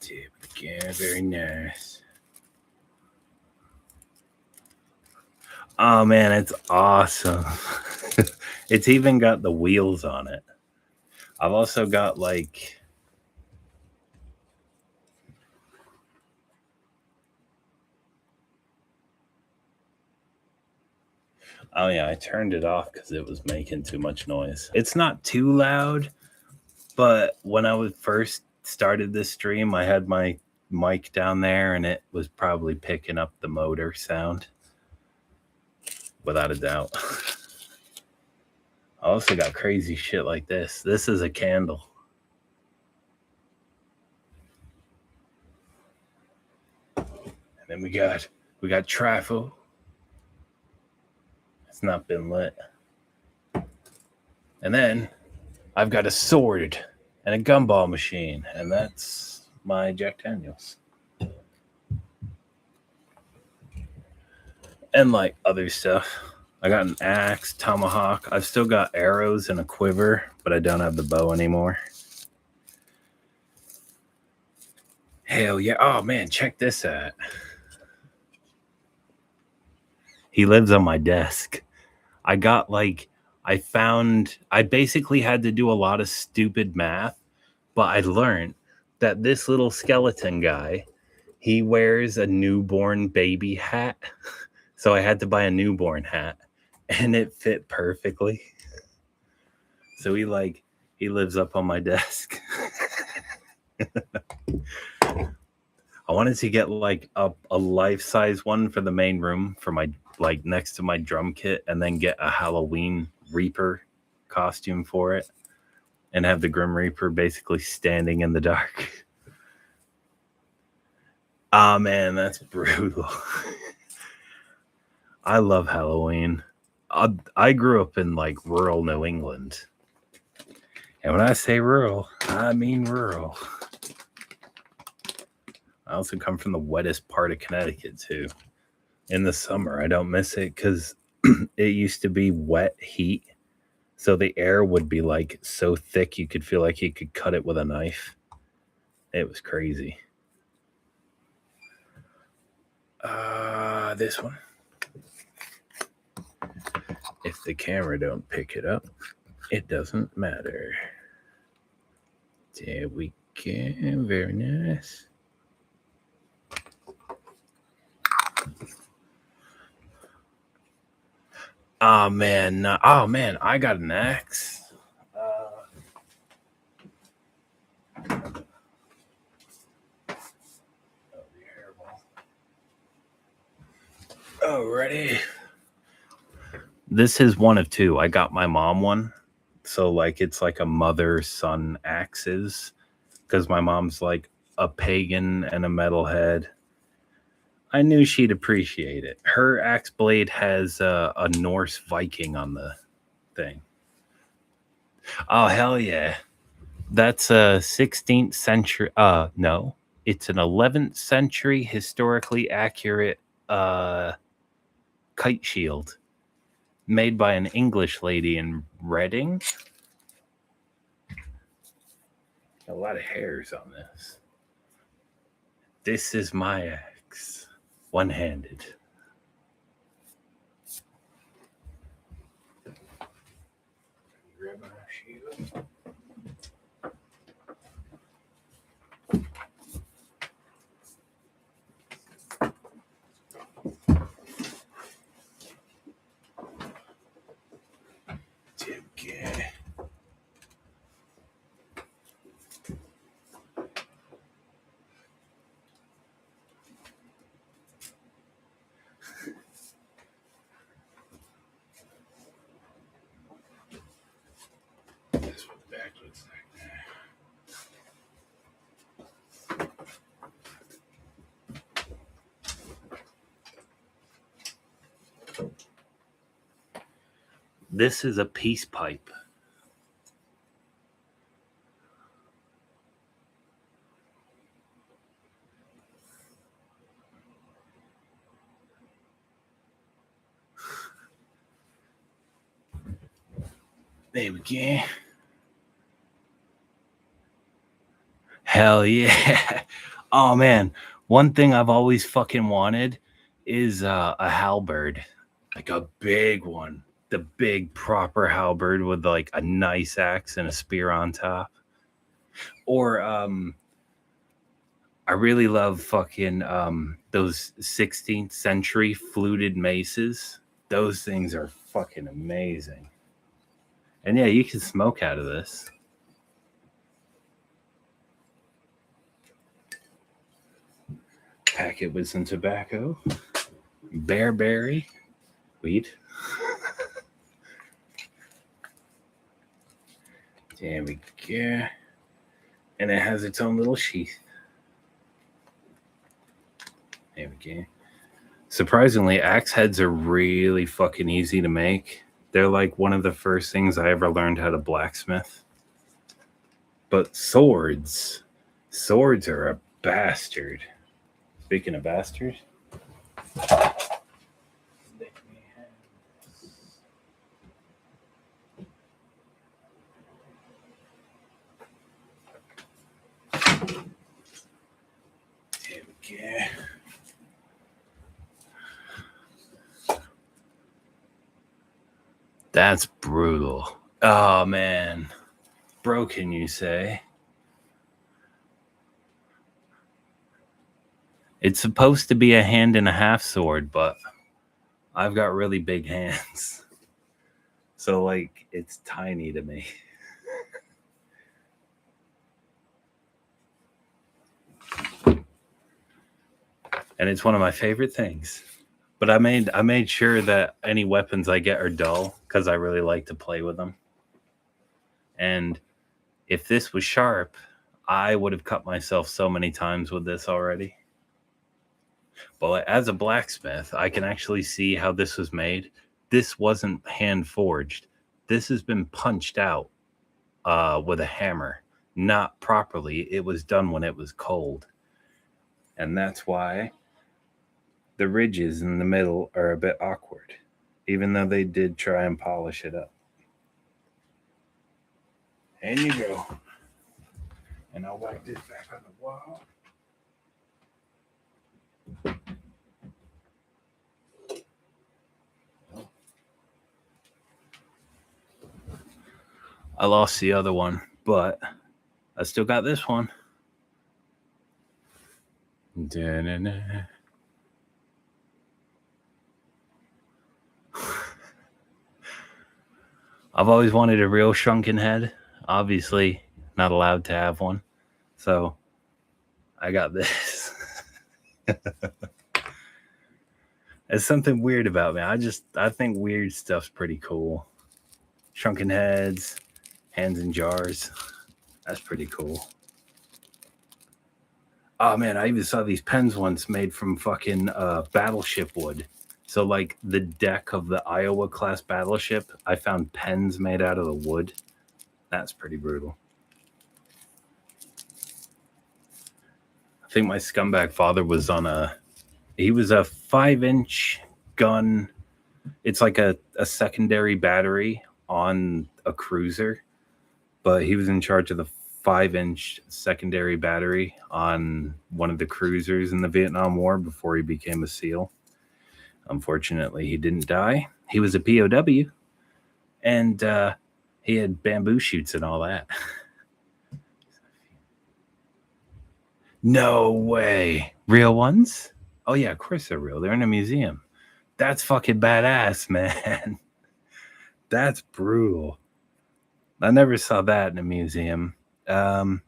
There we go. Very nice. Oh man, it's awesome. It's even got the wheels on it. I've also got like oh yeah, I turned it off because it was making too much noise. It's not too loud, but when I was first started this stream, I had my mic down there and it was probably picking up the motor sound. Without a doubt. I also got crazy shit like this. This is a candle. And then we got trifle. It's not been lit. And then I've got a sword and a gumball machine, and that's my Jack Daniels. And like other stuff. I got an axe, tomahawk. I've still got arrows and a quiver, but I don't have the bow anymore. Hell yeah. Oh man, check this out. He lives on my desk. I basically had to do a lot of stupid math, but I learned that this little skeleton guy, he wears a newborn baby hat. So I had to buy a newborn hat and it fit perfectly. So he lives up on my desk. I wanted to get like a life-size one for the main room for my like next to my drum kit, and then get a Halloween Reaper costume for it and have the Grim Reaper basically standing in the dark. Ah, man, that's brutal. I love Halloween. I grew up in like rural New England. And when I say rural, I mean rural. I also come from the wettest part of Connecticut too. In the summer, I don't miss it because it used to be wet heat. So the air would be like so thick you could feel like you could cut it with a knife. It was crazy. This one. If the camera don't pick it up, it doesn't matter. There we go. Very nice. Oh man, I got an axe. Alrighty. This is one of two. I got my mom one. So like it's like a mother-son axes because my mom's like a pagan and a metalhead. I knew she'd appreciate it. Her axe blade has a Norse Viking on the thing. Oh hell yeah. That's a 16th century no. It's an 11th century historically accurate kite shield made by an English lady in Reading. A lot of hairs on this. This is my axe. One-handed. Grab my shield. Okay. That's what the back looks like now. This is a peace pipe. There we go. Hell yeah. Oh man, one thing I've always fucking wanted is a halberd. like a big one, the big proper halberd with like a nice axe and a spear on top. Or I really love fucking those 16th century fluted maces. Those things are fucking amazing. And yeah, you can smoke out of this. Pack it with some tobacco, bearberry, weed. There we go. And it has its own little sheath. There we go. Surprisingly, axe heads are really fucking easy to make. They're like one of the first things I ever learned how to blacksmith. But swords are a bastard. Speaking of bastards, there we go. That's brutal. Oh man. Broken, you say? It's supposed to be a hand and a half sword, but I've got really big hands. So, like, it's tiny to me. And it's one of my favorite things. But I made sure that any weapons I get are dull because I really like to play with them. And if this was sharp, I would have cut myself so many times with this already. But as a blacksmith, I can actually see how this was made. This wasn't hand forged. This has been punched out with a hammer. Not properly. It was done when it was cold. And that's why the ridges in the middle are a bit awkward, even though they did try and polish it up. And you go. And I'll whack this back on the wall. I lost the other one, but I still got this one. Da-na-na. I've always wanted a real shrunken head. Obviously, not allowed to have one. So, I got this. There's something weird about me. I think weird stuff's pretty cool. Shrunken heads, hands in jars. That's pretty cool. Oh man, I even saw these pens once made from fucking battleship wood. So like the deck of the Iowa class battleship, I found pens made out of the wood. That's pretty brutal. I think my scumbag father was on he was a 5-inch gun. It's like a secondary battery on a cruiser, but he was in charge of the 5-inch secondary battery on one of the cruisers in the Vietnam War before he became a SEAL. Unfortunately, he didn't die. He was a POW, and he had bamboo shoots and all that. No way. Real ones? Oh, yeah, of course they're real. They're in a museum. That's fucking badass, man. That's brutal. I never saw that in a museum. I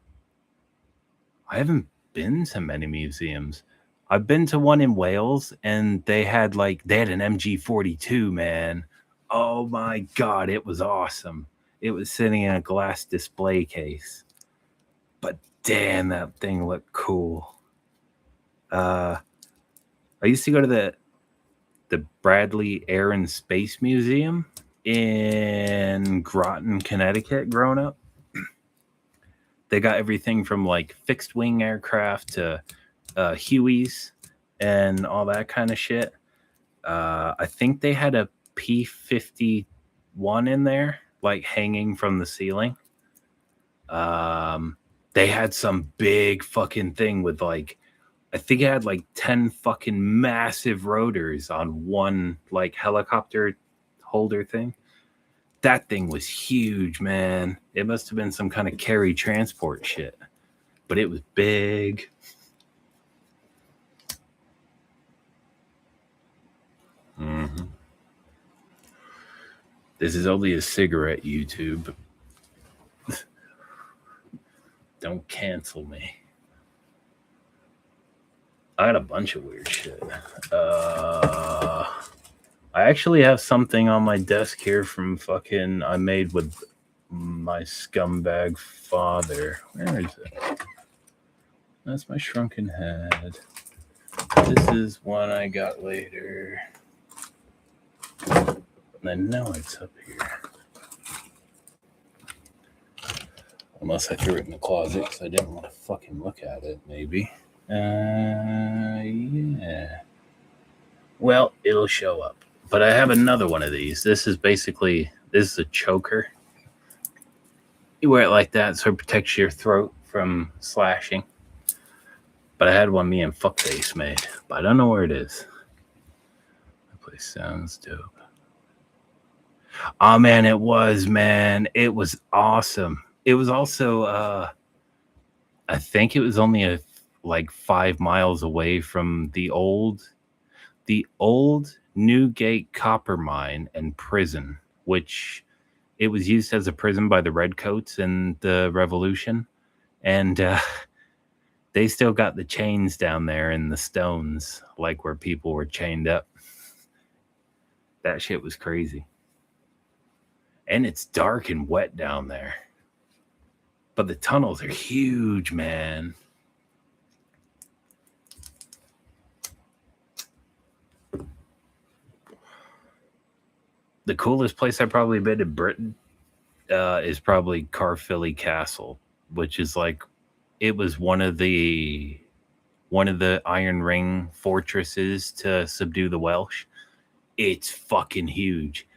haven't been to many museums. I've been to one in Wales, and they had an MG42, man. Oh my God, it was awesome. It was sitting in a glass display case. But damn, that thing looked cool. I used to go to the Bradley Air and Space Museum in Groton, Connecticut growing up. They got everything from like fixed wing aircraft to Hueys and all that kind of shit. I think they had a P-51 in there, like hanging from the ceiling. They had some big fucking thing with like I think it had like 10 fucking massive rotors on one like helicopter holder thing. That thing was huge, man. It must have been some kind of carry transport shit, but it was big. Mm-hmm. This is only a cigarette, YouTube. Don't cancel me. I had a bunch of weird shit. I actually have something on my desk here from fucking I made with my scumbag father. Where is it? That's my shrunken head. This is one I got later. And I know it's up here. Unless I threw it in the closet because I didn't want to fucking look at it, maybe. Yeah. Well, it'll show up. But I have another one of these. This is a choker. You wear it like that so it protects your throat from slashing. But I had one me and Fuckface made, but I don't know where it is. That place sounds dope. Oh man, it was, man. It was awesome. It was also I think it was only like 5 miles away from the old Newgate copper mine and prison, which it was used as a prison by the Redcoats in the Revolution. And they still got the chains down there in the stones, like where people were chained up. That shit was crazy. And it's dark and wet down there. But the tunnels are huge, man. The coolest place I've probably been in Britain is probably Caerphilly Castle, which is like, it was one of the Iron Ring fortresses to subdue the Welsh. It's fucking huge.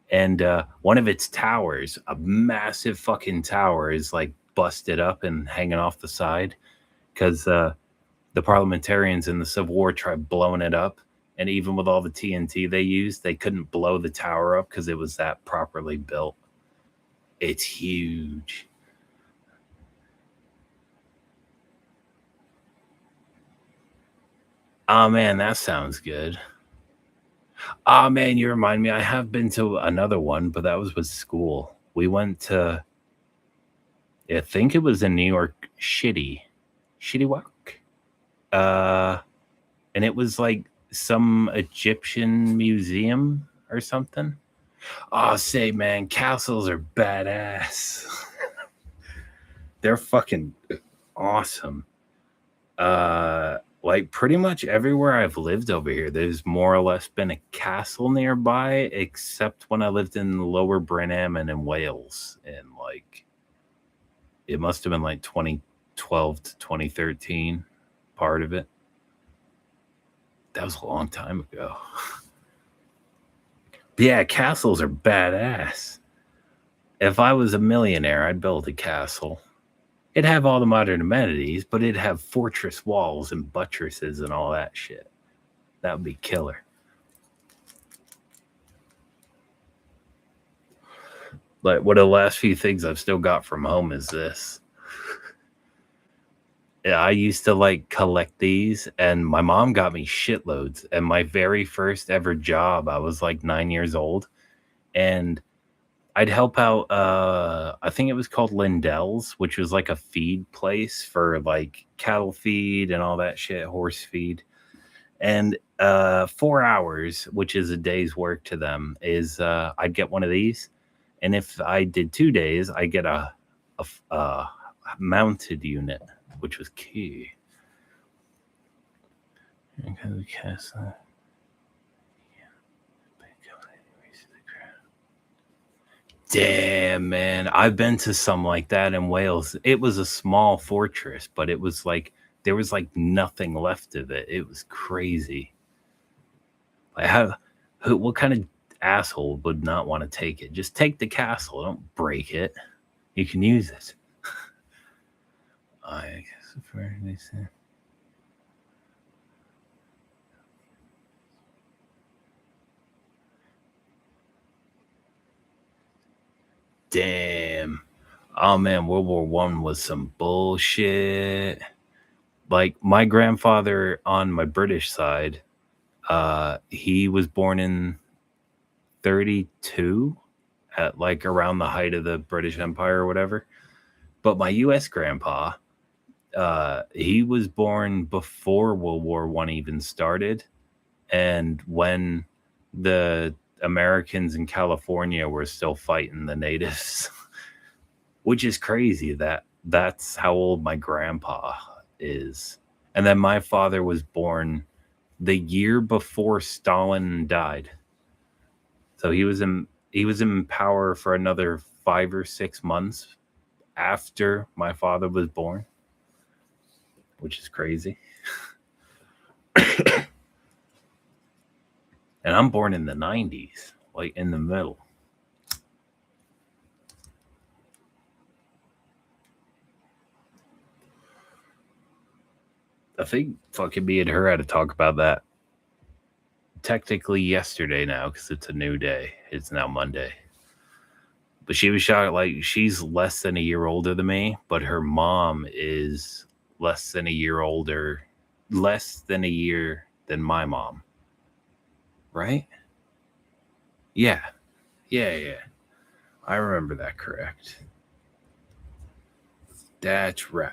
And one of its towers, a massive fucking tower, is like busted up and hanging off the side because the parliamentarians in the Civil War tried blowing it up. And even with all the TNT they used, they couldn't blow the tower up because it was that properly built. It's huge. Oh man, that sounds good. Oh man, you remind me. I have been to another one, but that was with school. We went to, I think it was in New York, Shitty Walk. And it was like some Egyptian museum or something. Oh, say man, castles are badass. They're fucking awesome. Like pretty much everywhere I've lived over here, there's more or less been a castle nearby, except when I lived in Lower Brenhaman in Wales, and like it must have been like 2012 to 2013, part of it. That was a long time ago. Yeah, castles are badass. If I was a millionaire, I'd build a castle. It'd have all the modern amenities, but it'd have fortress walls and buttresses and all that shit. That would be killer. Like, one of the last few things I've still got from home is this. Yeah, I used to like collect these, and my mom got me shitloads. And my very first ever job, I was like 9 years old, and I'd help out. I think it was called Lindell's, which was like a feed place for like cattle feed and all that shit, horse feed. And 4 hours, which is a day's work to them, is I'd get one of these, and if I did 2 days, I get a mounted unit, which was key. Damn, man. I've been to some like that in Wales. It was a small fortress, but it was like there was like nothing left of it. It was crazy. Like what kind of asshole would not want to take it? Just take the castle. Don't break it. You can use it. I guess for Damn. Oh man, World War One was some bullshit. Like my grandfather on my British side, he was born in 32 at like around the height of the British Empire or whatever. But my US grandpa, he was born before World War One even started. And when the Americans in California were still fighting the natives, which is crazy that that's how old my grandpa is. And then my father was born the year before Stalin died. So he was in power for another 5 or 6 months after my father was born, which is crazy. And I'm born in the 90s, like in the middle. I think fucking me and her had to talk about that technically yesterday now because it's a new day. It's now Monday. But she was shocked. Like, she's less than a year older than me, but her mom is less than a year older, less than a year than my mom. Right? Yeah. Yeah, yeah. I remember that correct. That's right.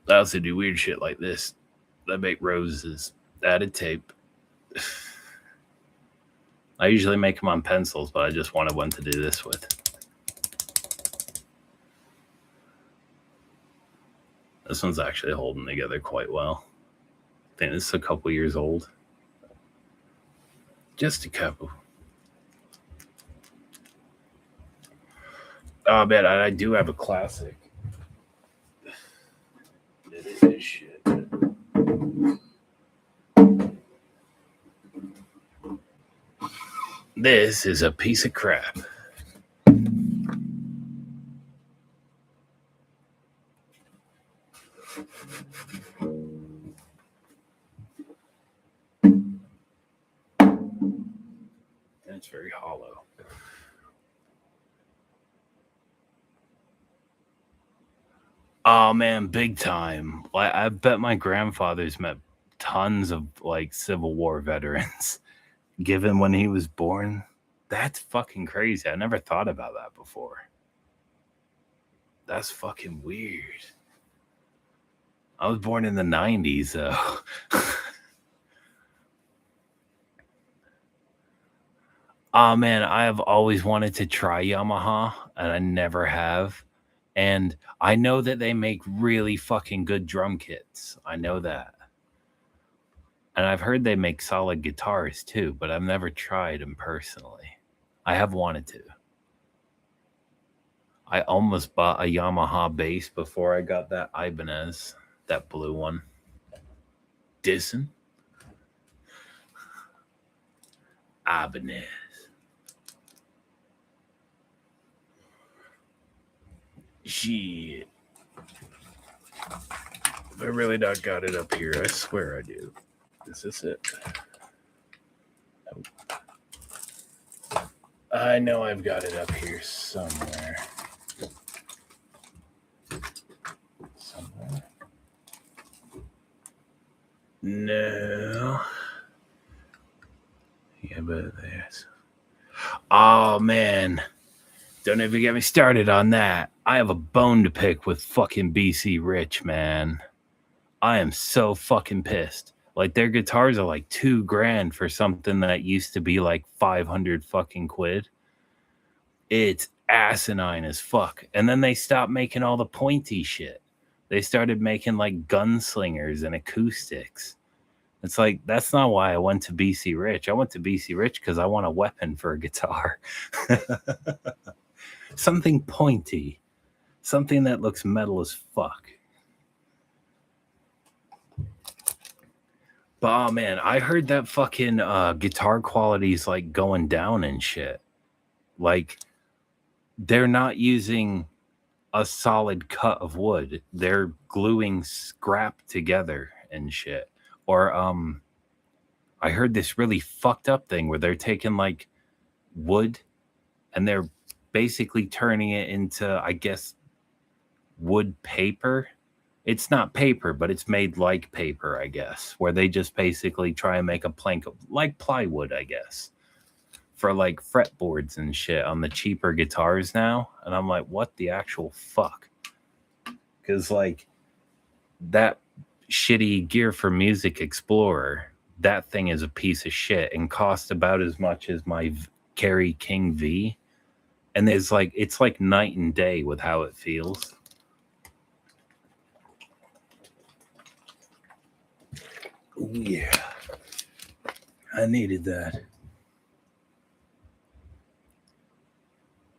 I also do weird shit like this. I make roses out of tape. I usually make them on pencils, but I just wanted one to do this with. This one's actually holding together quite well. I think this is a couple years old. Just a couple. Oh man, I do have a classic. It is this shit. This is a piece of crap. And it's very hollow. Oh man, big time. Like, I bet my grandfather's met tons of like Civil War veterans, given when he was born. That's fucking crazy. I never thought about that before. That's fucking weird. I was born in the 90s, though. Oh man, I have always wanted to try Yamaha, and I never have. And I know that they make really fucking good drum kits. I know that. And I've heard they make solid guitars too, but I've never tried them personally. I have wanted to. I almost bought a Yamaha bass before I got that Ibanez, that blue one. Disson? Ibanez. Shit. I really not got it up here. I swear I do. Is this it? Nope. I know I've got it up here somewhere. Somewhere. No. Yeah, but there's. Oh man. Don't even get me started on that. I have a bone to pick with fucking BC Rich, man. I am so fucking pissed. Like, their guitars are like $2,000 for something that used to be like 500 fucking quid. It's asinine as fuck. And then they stopped making all the pointy shit. They started making like gunslingers and acoustics. It's like, that's not why I went to BC Rich. I went to BC Rich because I want a weapon for a guitar. Something pointy. Something that looks metal as fuck. But oh man, I heard that fucking guitar quality is like going down and shit. Like, they're not using a solid cut of wood. They're gluing scrap together and shit. Or I heard this really fucked up thing where they're taking like wood and they're basically turning it into, I guess, wood paper. It's not paper, but it's made like paper, I guess, where they just basically try and make a plank of like plywood, I guess, for like fretboards and shit on the cheaper guitars now. And I'm like, what the actual fuck? Because like that shitty Gear for Music Explorer, that thing is a piece of shit and cost about as much as my Kerry King V. And it's like night and day with how it feels. Ooh, yeah. I needed that.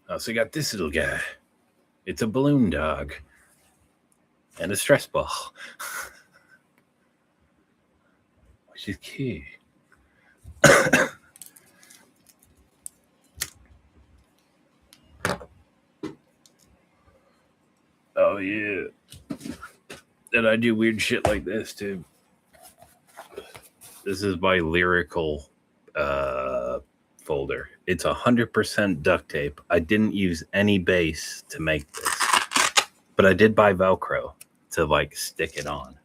Also got this little guy. It's a balloon dog. And a stress ball. Which is cute. Oh yeah. And I do weird shit like this too. This is my lyrical folder. It's 100% duct tape. I didn't use any base to make this, but I did buy Velcro to like stick it on.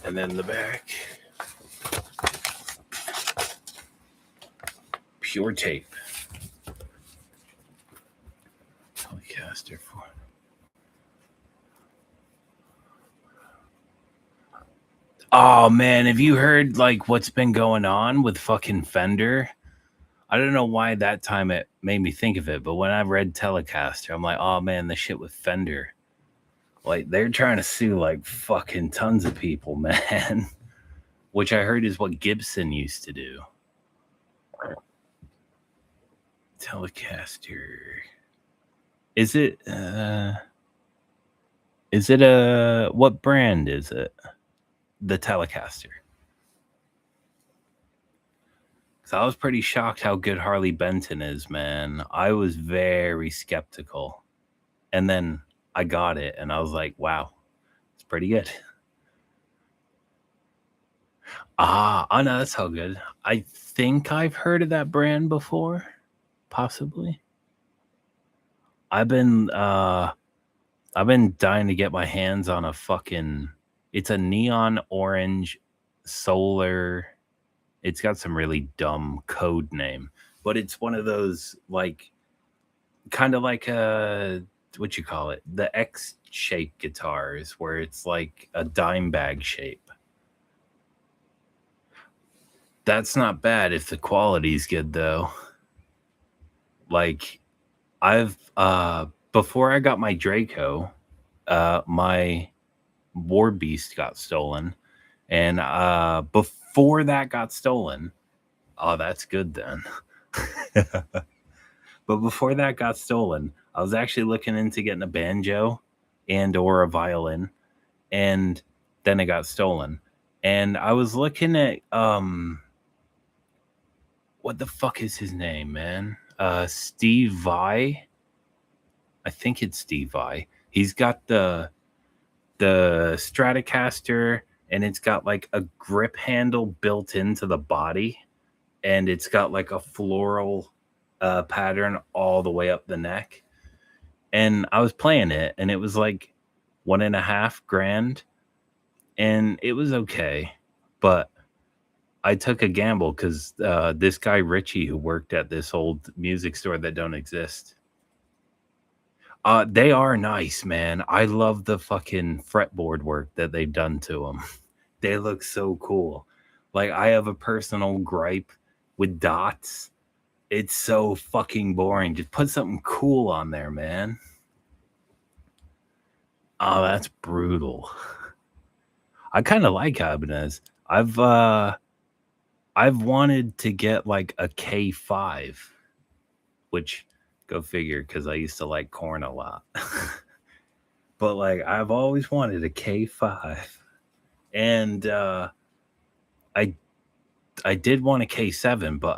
And then the back, pure tape. Telecaster for. Oh man, have you heard like what's been going on with fucking Fender? I don't know why that time it made me think of it, but when I read Telecaster, I'm like, oh man, the shit with Fender. Like they're trying to sue like fucking tons of people, man. Which I heard is what Gibson used to do. Telecaster. Is it what brand is it? The Telecaster. So I was pretty shocked how good Harley Benton is, man. I was very skeptical. And then I got it and I was like, wow, it's pretty good. Oh no, that's all good. I think I've heard of that brand before, possibly. I've been dying to get my hands on a fucking, it's a neon orange solar. It's got some really dumb code name, but it's one of those like kind of like what you call it, the X-shaped guitars where it's like a dime bag shape. That's not bad if the quality's good though. Like I've before I got my Draco, my War Beast got stolen, and before that got stolen, oh, that's good then. But before that got stolen, I was actually looking into getting a banjo and or a violin, and then it got stolen. And I was looking at what the fuck is his name, man? Steve Vai. I think it's Steve Vai. He's got the Stratocaster, and it's got like a grip handle built into the body, and it's got like a floral pattern all the way up the neck. And I was playing it, and it was like $1.5 grand, and it was okay, but I took a gamble because this guy Richie, who worked at this old music store that don't exist, they are nice, man. I love the fucking fretboard work that they've done to them. They look so cool. Like I have a personal gripe with dots. It's so fucking boring. Just put something cool on there, man. Oh, that's brutal. I kind of like Ibanez. I've wanted to get like a K5, which go figure because I used to like Korn a lot. But like I've always wanted a K5, and I did want a K7, but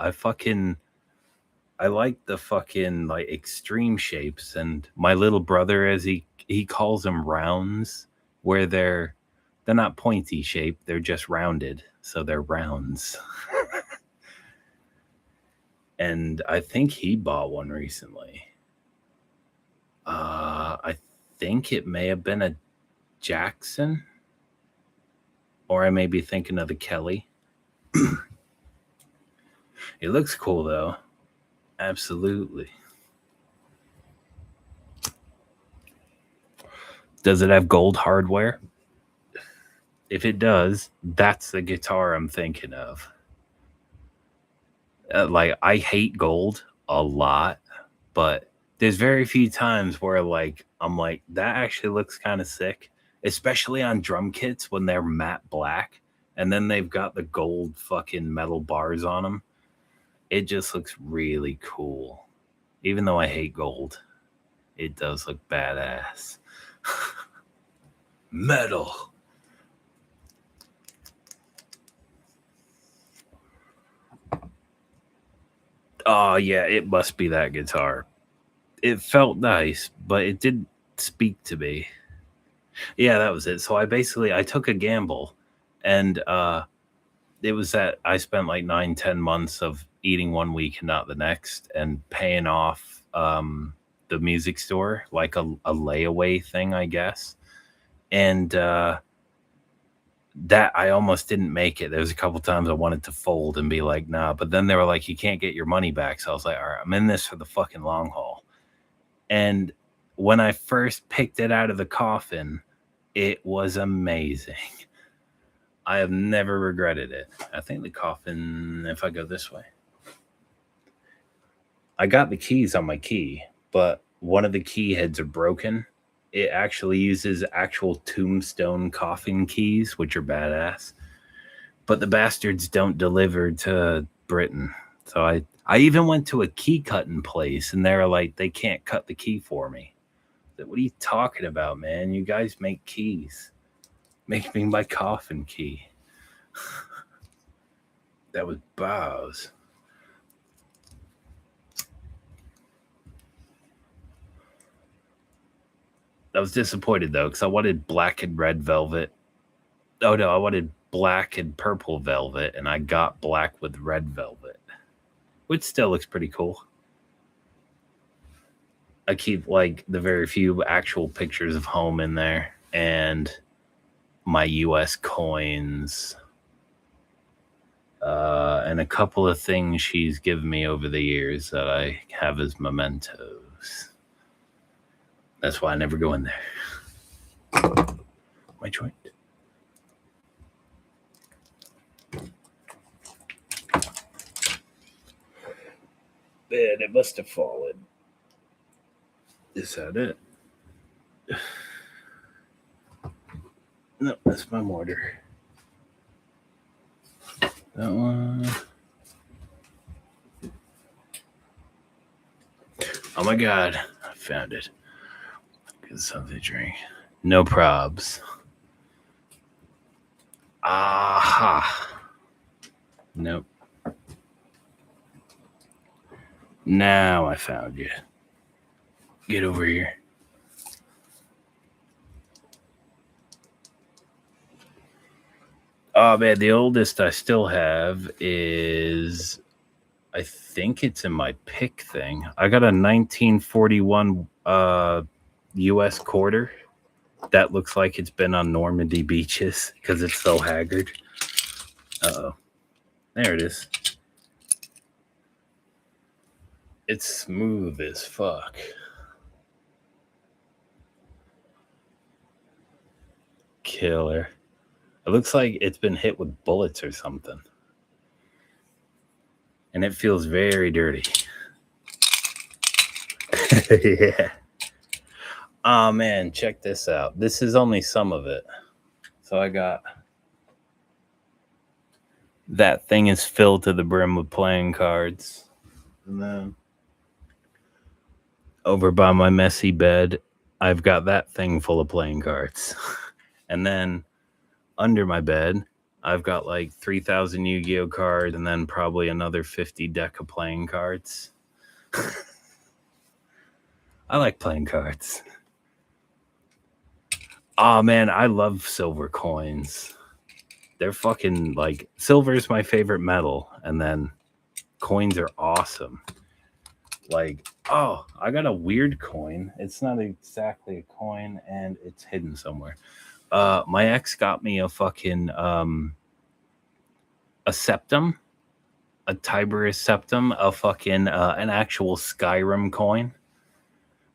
I like the fucking like extreme shapes, and my little brother, as he calls them rounds, where they're They're not pointy shaped, they're just rounded, so they're rounds. And I think he bought one recently. I think it may have been a Jackson, or I may be thinking of the Kelly. It looks cool though. Absolutely. Does it have gold hardware? If it does, that's the guitar I'm thinking of. Like, I hate gold a lot, but there's very few times where like I'm like, that actually looks kind of sick, especially on drum kits when they're matte black and then they've got the gold fucking metal bars on them. It just looks really cool. Even though I hate gold, it does look badass. Metal. Oh yeah, it must be that guitar. It felt nice, but it didn't speak to me. Yeah, that was it. So I took a gamble, and it was that I spent like 9-10 months of eating one week and not the next, and paying off the music store, like a layaway thing, I guess. And that I almost didn't make it. There was a couple times I wanted to fold and be like, nah, but then they were like, you can't get your money back. So I was like, all right, I'm in this for the fucking long haul. And when I first picked it out of the coffin, it was amazing. I have never regretted it. I think the coffin, if I go this way, I got the keys on my key, but one of the key heads are broken. It actually uses actual tombstone coffin keys, which are badass. But the bastards don't deliver to Britain. So I even went to a key cutting place and they're like, they can't cut the key for me. What are you talking about, man? You guys make keys. Make me my coffin key. That was Bows. I was disappointed though, because I wanted black and red velvet. Oh no, I wanted black and purple velvet, and I got black with red velvet, which still looks pretty cool. I keep like the very few actual pictures of home in there and my US coins. And a couple of things she's given me over the years that I have as mementos. That's why I never go in there. My joint. Man, it must have fallen. Is that it? No, that's my mortar. That one. Oh my god, I found it. Get something to drink. No probs. Aha. Nope. Now I found you. Get over here. Oh man, the oldest I still have is, I think it's in my pick thing. I got a 1941 US quarter that looks like it's been on Normandy beaches because it's so haggard. Uh-oh. There it is. It's smooth as fuck. Killer. It looks like it's been hit with bullets or something. And it feels very dirty. Yeah. Oh man, check this out. This is only some of it. So I got, that thing is filled to the brim with playing cards. And then over by my messy bed, I've got that thing full of playing cards. And then under my bed, I've got like 3,000 Yu-Gi-Oh cards and then probably another 50 deck of playing cards. I like playing cards. Oh man, I love silver coins. They're fucking like silver is my favorite metal, and then coins are awesome. Like, oh, I got a weird coin. It's not exactly a coin, and it's hidden somewhere. My ex got me a fucking a septum, a Tiberius septum, a fucking an actual Skyrim coin,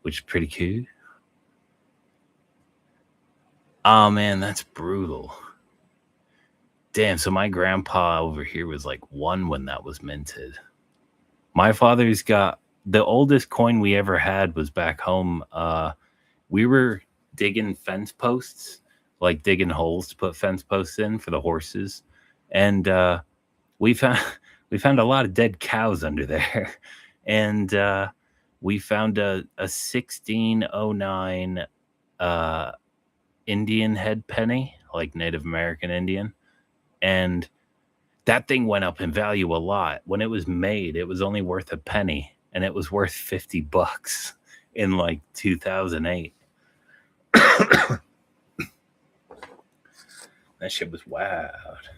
which is pretty cool. Oh man, that's brutal. Damn, so my grandpa over here was like one when that was minted. My father's got the oldest coin we ever had was back home. We were digging fence posts, like digging holes to put fence posts in for the horses, and we found we found a lot of dead cows under there, and we found a 1609 uh, Indian head penny, like Native American Indian, and that thing went up in value a lot. When it was made, it was only worth a penny, and it was worth $50 in like 2008. That shit was wild.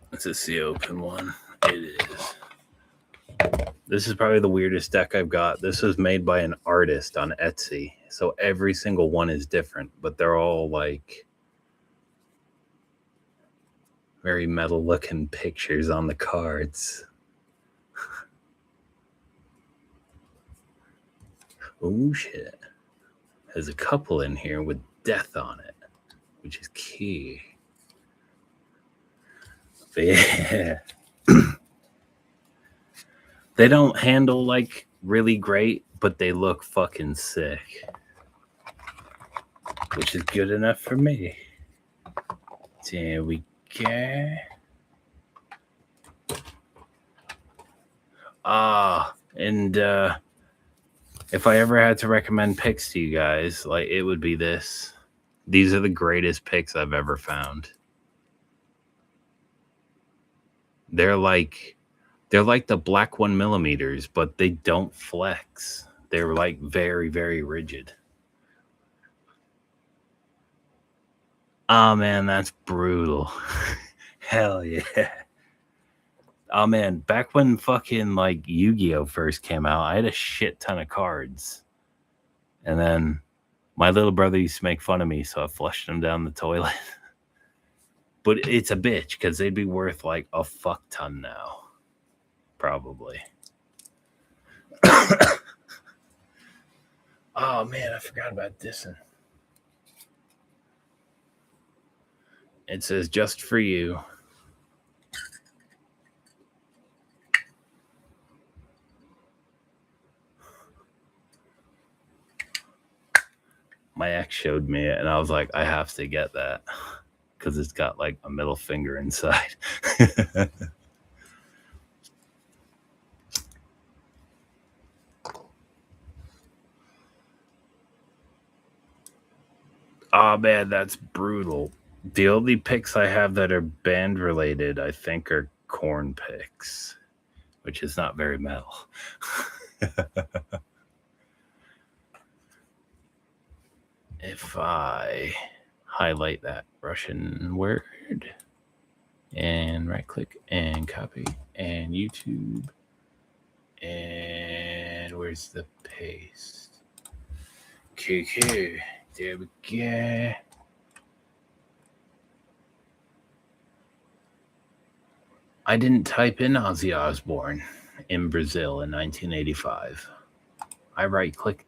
Let's just see, open one. It is. This is probably the weirdest deck I've got. This was made by an artist on Etsy. So every single one is different, but they're all like very metal looking pictures on the cards. Oh shit. There's a couple in here with death on it, which is key. But yeah. They don't handle like really great, but they look fucking sick. Which is good enough for me. There we go. And if I ever had to recommend picks to you guys, like it would be this. These are the greatest picks I've ever found. They're like the black 1mm, but they don't flex. They're like very, very rigid. Oh man, that's brutal. Hell yeah. Oh man, back when fucking like Yu-Gi-Oh first came out, I had a shit ton of cards. And then my little brother used to make fun of me, so I flushed them down the toilet. But it's a bitch because they'd be worth like a fuck ton now. Probably. Oh man, I forgot about this one. It says just for you. My ex showed me it, and I was like, I have to get that because it's got like a middle finger inside. Oh man, that's brutal. The only picks I have that are band related, I think, are corn picks, which is not very metal. If I highlight that Russian word and right click and copy and YouTube, and where's the paste? Okay, there we go. I didn't type in Ozzy Osbourne in Brazil in 1985. I right click.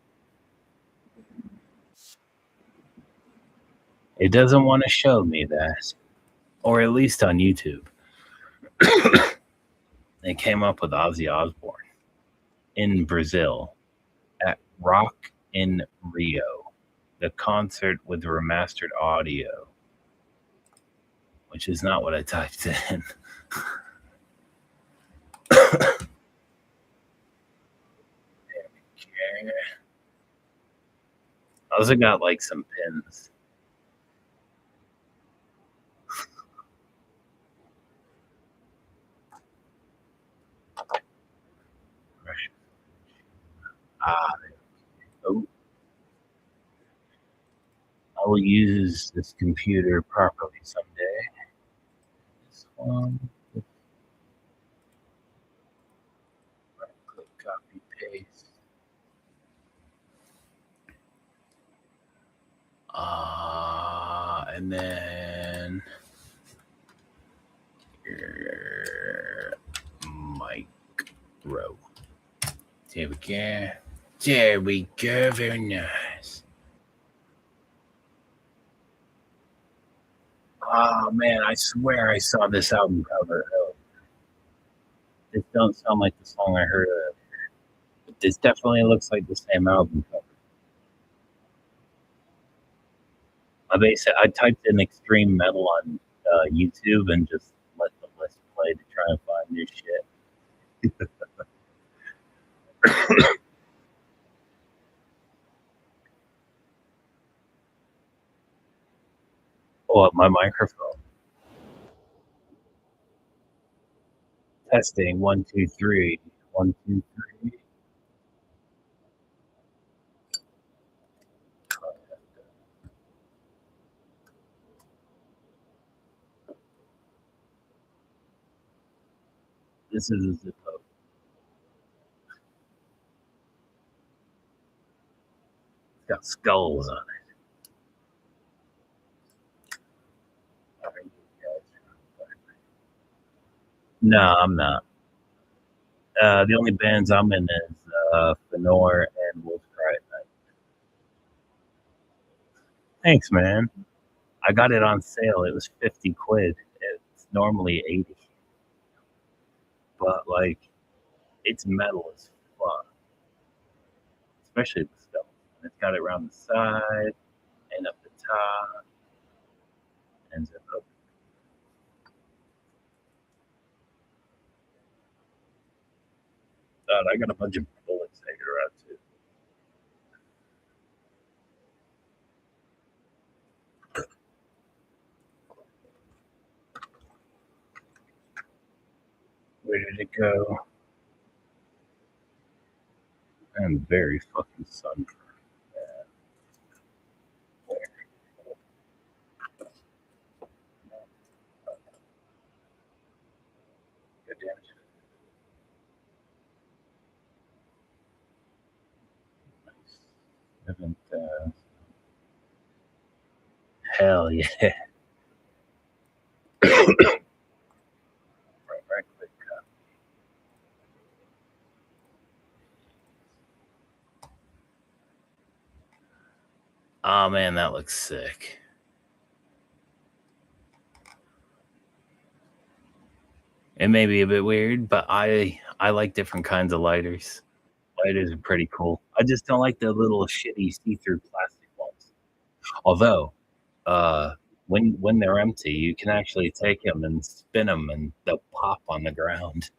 It doesn't want to show me that, or at least on YouTube. It came up with Ozzy Osbourne in Brazil at Rock in Rio, the concert with remastered audio, which is not what I typed in. I also got like some pins. Ah, oh, will use this computer properly someday. This one, right click, copy, paste. And then micro. There we go. There we go. Very nice. Oh man, I swear I saw this album cover. This don't sound like the song I heard earlier. But this definitely looks like the same album cover. I typed in extreme metal on YouTube and just let the list play to try and find new shit. Oh, my microphone. Testing 1, 2, 3. 1, 2, 3. This is a zip up. It's got skulls on it. No, I'm not. The only bands I'm in is Fenor and Wolf Cry at Night. Thanks, man. I got it on sale. It was 50 quid. It's normally 80. But like, it's metal as fuck. Especially the stuff. And it's got it around the side and up the top. And zip up. God, I got a bunch of bullets hanging around too. Where did it go? I'm very fucking sunburned. Good damn it. Haven't, hell yeah. right click. Oh man, that looks sick. It may be a bit weird, but I like different kinds of lighters. Lighters are pretty cool. I just don't like the little shitty see-through plastic ones. Although, when they're empty, you can actually take them and spin them, and they'll pop on the ground.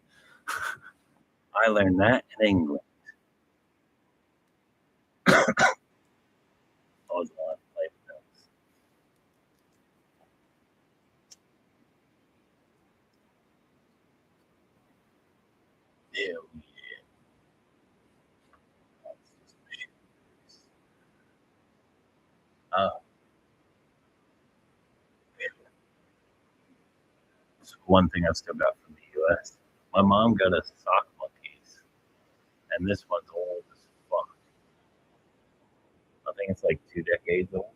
I learned that in England. Always wanted to play with those. Hell yeah. One thing I still got from the US. My mom got a sock monkeys, and this one's old as fuck. I think it's like 2 decades old.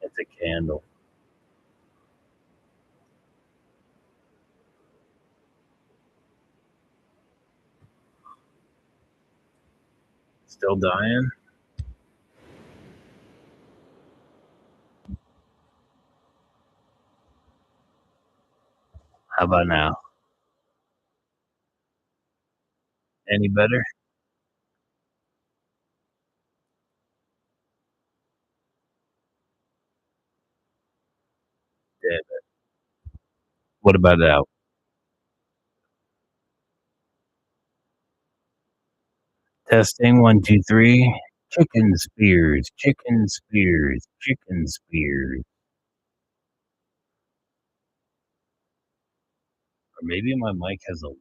It's a candle. Still dying? How about now? Any better? Dead. What about now? Testing 1, 2, 3. Chicken spears, chicken spears, chicken spears. Or maybe my mic has a limit.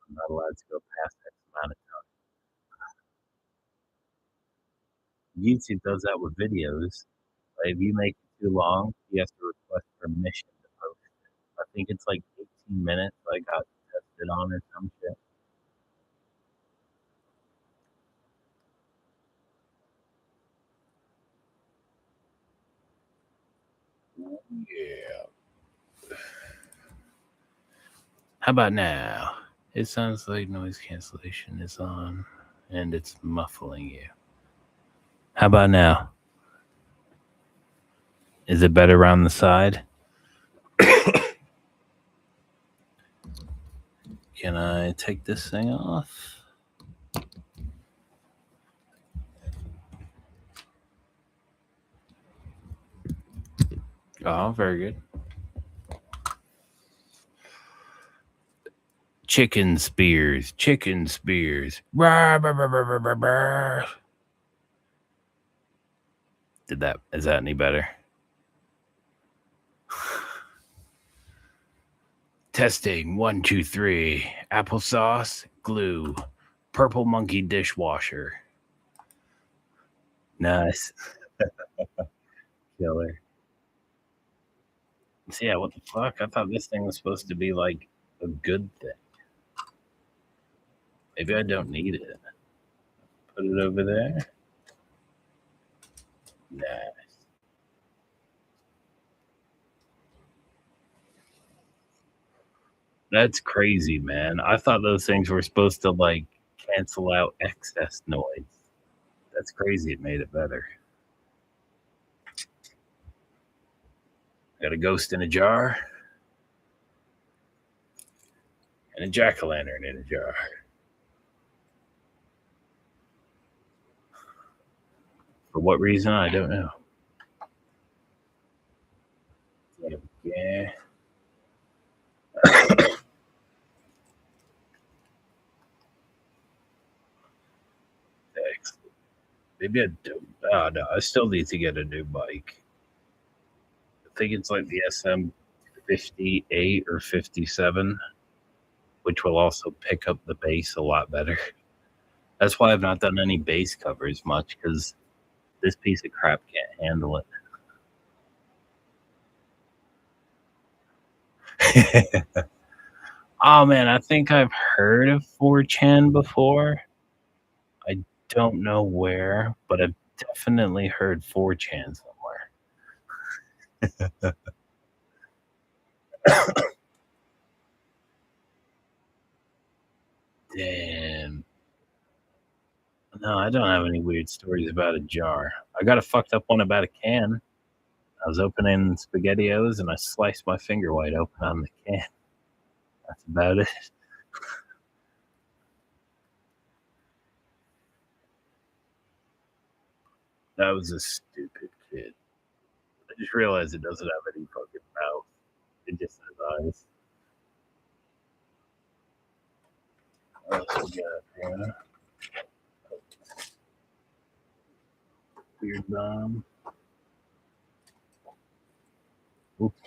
I'm not allowed to go past X amount of time. YouTube does that with videos. Like, if you make it too long, you have to request permission to post it. I think it's like 18 minutes I got tested on or some shit. Yeah. How about now? It sounds like noise cancellation is on and it's muffling you. How about now? Is it better around the side? Can I take this thing off? Oh, very good. Chicken spears. Rawr, brr, brr, brr, brr, brr, brr. Is that any better? Testing 1, 2, 3. Applesauce, glue, purple monkey dishwasher. Nice. Killer. So yeah, what the fuck? I thought this thing was supposed to be like a good thing. Maybe I don't need it. Put it over there. Nice. That's crazy, man. I thought those things were supposed to like cancel out excess noise. That's crazy. It made it better. Got a ghost in a jar and a jack o' lantern in a jar. For what reason? I don't know. Yeah. Excellent. Maybe I don't. Oh, no, I still need to get a new bike. I think it's like the SM58 or 57, which will also pick up the bass a lot better. That's why I've not done any bass covers much, because this piece of crap can't handle it. Oh man, I think I've heard of 4chan before. I don't know where, but I've definitely heard 4chan somewhere. Damn. No, I don't have any weird stories about a jar. I got a fucked up one about a can. I was opening SpaghettiOs and I sliced my finger wide open on the can. That's about it. That was a stupid kid. I just realized it doesn't have any fucking mouth. It just has eyes. What else we got here? Weird bomb. Oops.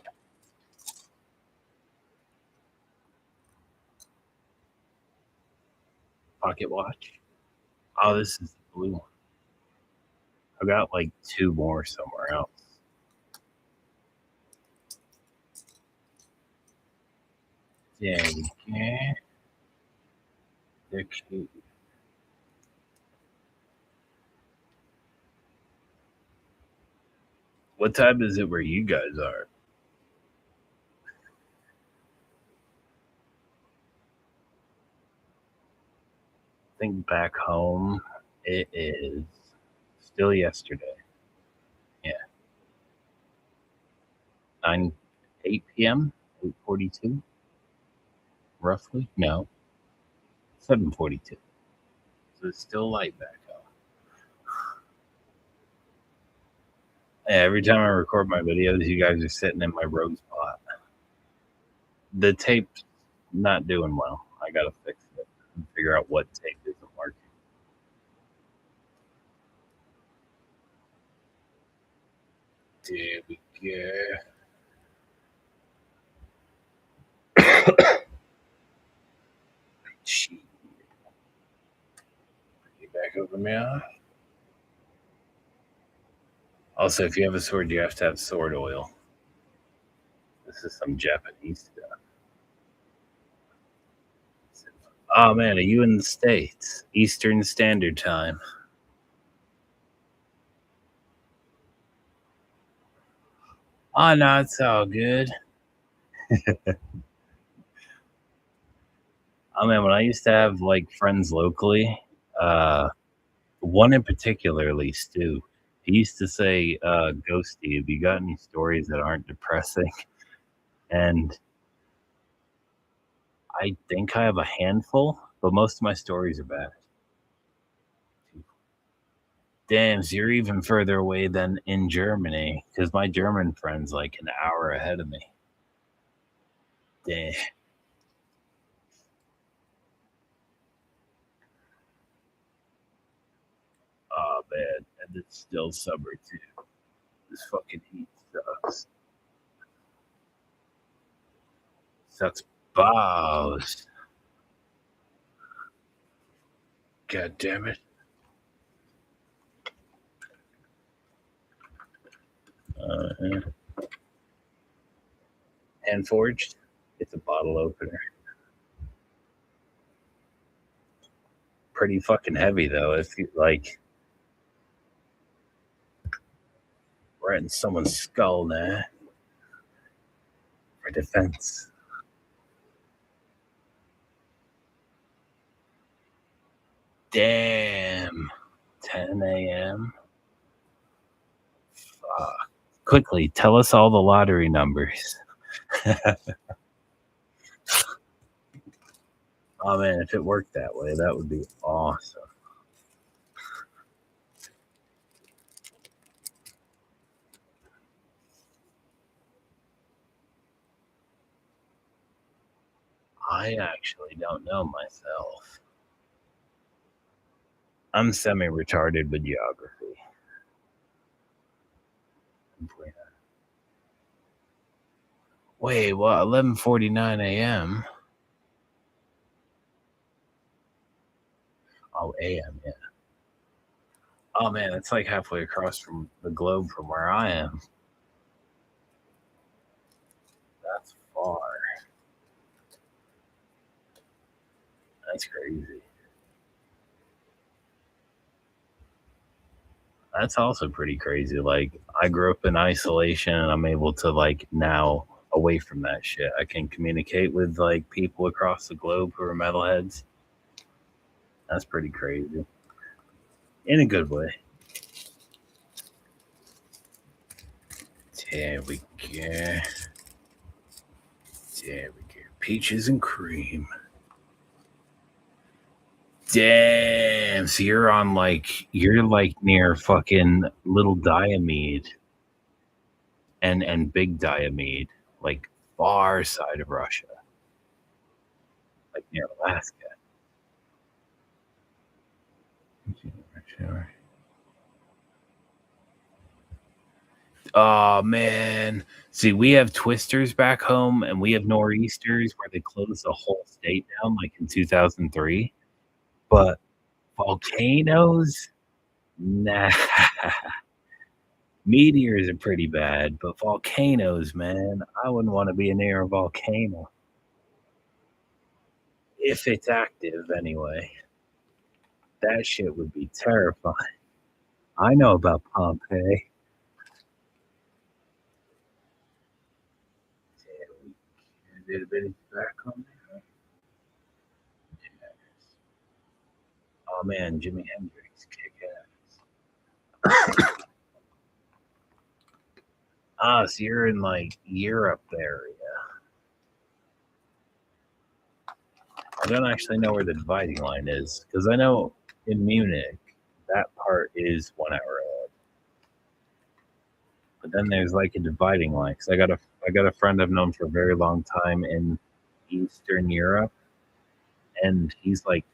Pocket watch. Oh, this is the blue one. I got like two more somewhere else. There we go. They're cute. What time is it where you guys are? I think back home it is still yesterday. Yeah. 8 p.m. 8:42 roughly. No. 7:42. So it's still light back home. Yeah, every time I record my videos, you guys are sitting in my rose pot. The tape's not doing well. I gotta fix it and figure out what tape isn't working. There we go. Shit. Get back over me. Also, if you have a sword, you have to have sword oil. This is some Japanese stuff. Oh man, are you in the States? Eastern Standard Time. Oh no, it's all good. Oh man, when I used to have like friends locally, uh, one in particularly, Stu, he used to say, Ghosty, have you got any stories that aren't depressing? And I think I have a handful, but most of my stories are bad. Damn, so you're even further away than in Germany, because my German friend's like an hour ahead of me. Damn. Oh man, and it's still summer too. This fucking heat sucks. Sucks balls. God damn it. Uh, Hand forged. It's a bottle opener. Pretty fucking heavy though. If you like, right in someone's skull now for defense. Damn. 10 a.m. Fuck. Quickly, tell us all the lottery numbers. Oh man, if it worked that way, that would be awesome. I actually don't know myself. I'm semi retarded with geography. Wait, what? 11:49 a.m. Oh, a.m. Yeah. Oh man, it's like halfway across from the globe from where I am. That's far. That's crazy. That's also pretty crazy. Like I grew up in isolation and I'm able to like now away from that shit. I can communicate with like people across the globe who are metalheads. That's pretty crazy. In a good way. There we go. There we go. Peaches and cream. Damn. So you're like near fucking Little Diomede and Big Diomede, like far side of Russia, like near Alaska. Oh man. See, we have twisters back home and we have nor'easters where they closed the whole state down like in 2003. But volcanoes, nah. Meteors are pretty bad, but volcanoes, man, I wouldn't want to be near a volcano. If it's active anyway. That shit would be terrifying. I know about Pompeii. Did a bit of back on there. Oh man, Jimi Hendrix, kick ass. Ah, so you're in like Europe area. I don't actually know where the dividing line is because I know in Munich that part is 1 hour ahead. But then there's like a dividing line because I got a friend I've known for a very long time in Eastern Europe, and he's like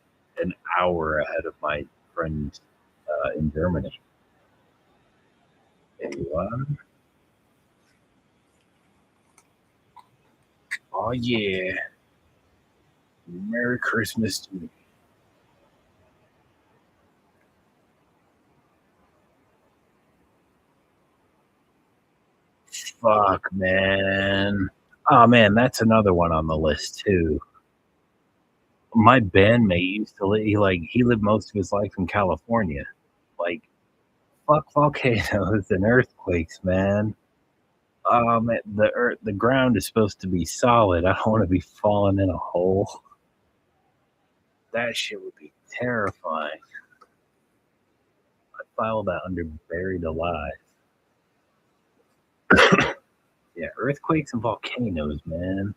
an hour ahead of my friend in Germany. There you are. Oh yeah. Merry Christmas to me. Fuck, man. Oh man, that's another one on the list too. My bandmate used to he lived most of his life in California. Like, fuck volcanoes and earthquakes, man. Man, the ground is supposed to be solid. I don't want to be falling in a hole. That shit would be terrifying. I file that under buried alive. Yeah, earthquakes and volcanoes, man.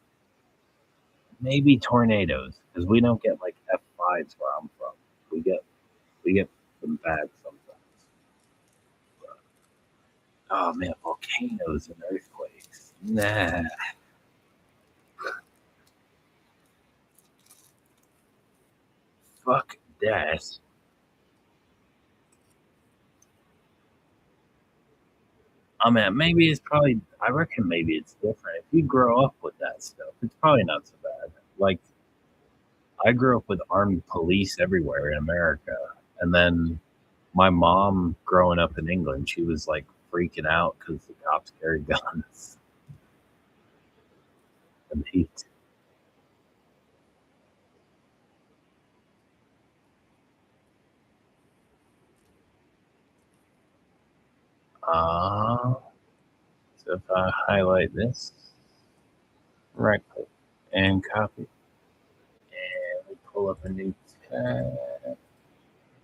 Maybe tornadoes, because we don't get like F5s where I'm from. We get them bad sometimes. Oh man, volcanoes and earthquakes. Nah. Fuck that. Oh man, maybe it's probably. I reckon maybe it's different. If you grow up with that stuff, it's probably not so bad. Like I grew up with armed police everywhere in America, and then my mom, growing up in England, she was like freaking out because the cops carried guns. And he, uh, so if I highlight this, right click and copy, and we pull up a new tab,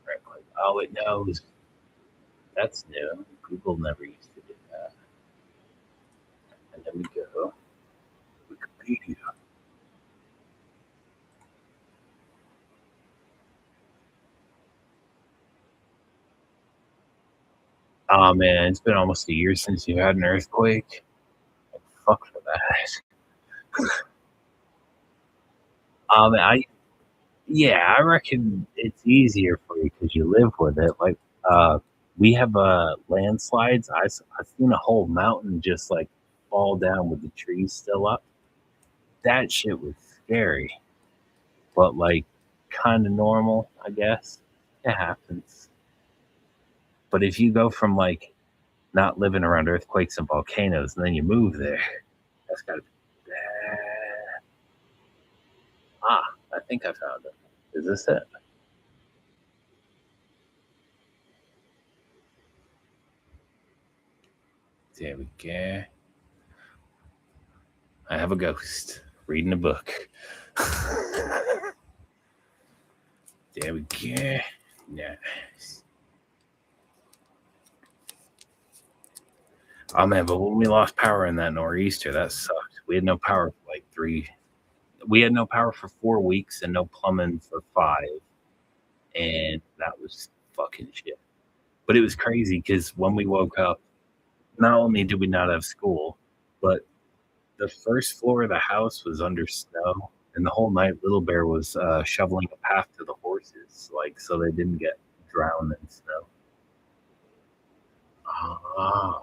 right click. Oh, it knows. That's new. Google never used to do that. And then we go Wikipedia. Oh man, it's been almost a year since you had an earthquake. Fuck for that. I Yeah, I reckon it's easier for you because you live with it. Like, we have landslides. I've seen a whole mountain just like fall down with the trees still up. That shit was scary, but like kind of normal, I guess. It happens. But if you go from like not living around earthquakes and volcanoes and then you move there, that's gotta be bad. Ah, I think I found it. Is this it? There we go. I have a ghost reading a book. There we go. Nice. Oh man, but when we lost power in that nor'easter, that sucked. We had no power for like three. We had no power for 4 weeks and no plumbing for 5, and that was fucking shit. But it was crazy because when we woke up, not only did we not have school, but the first floor of the house was under snow, and the whole night Little Bear was shoveling a path to the horses, like so they didn't get drowned in snow. Ah,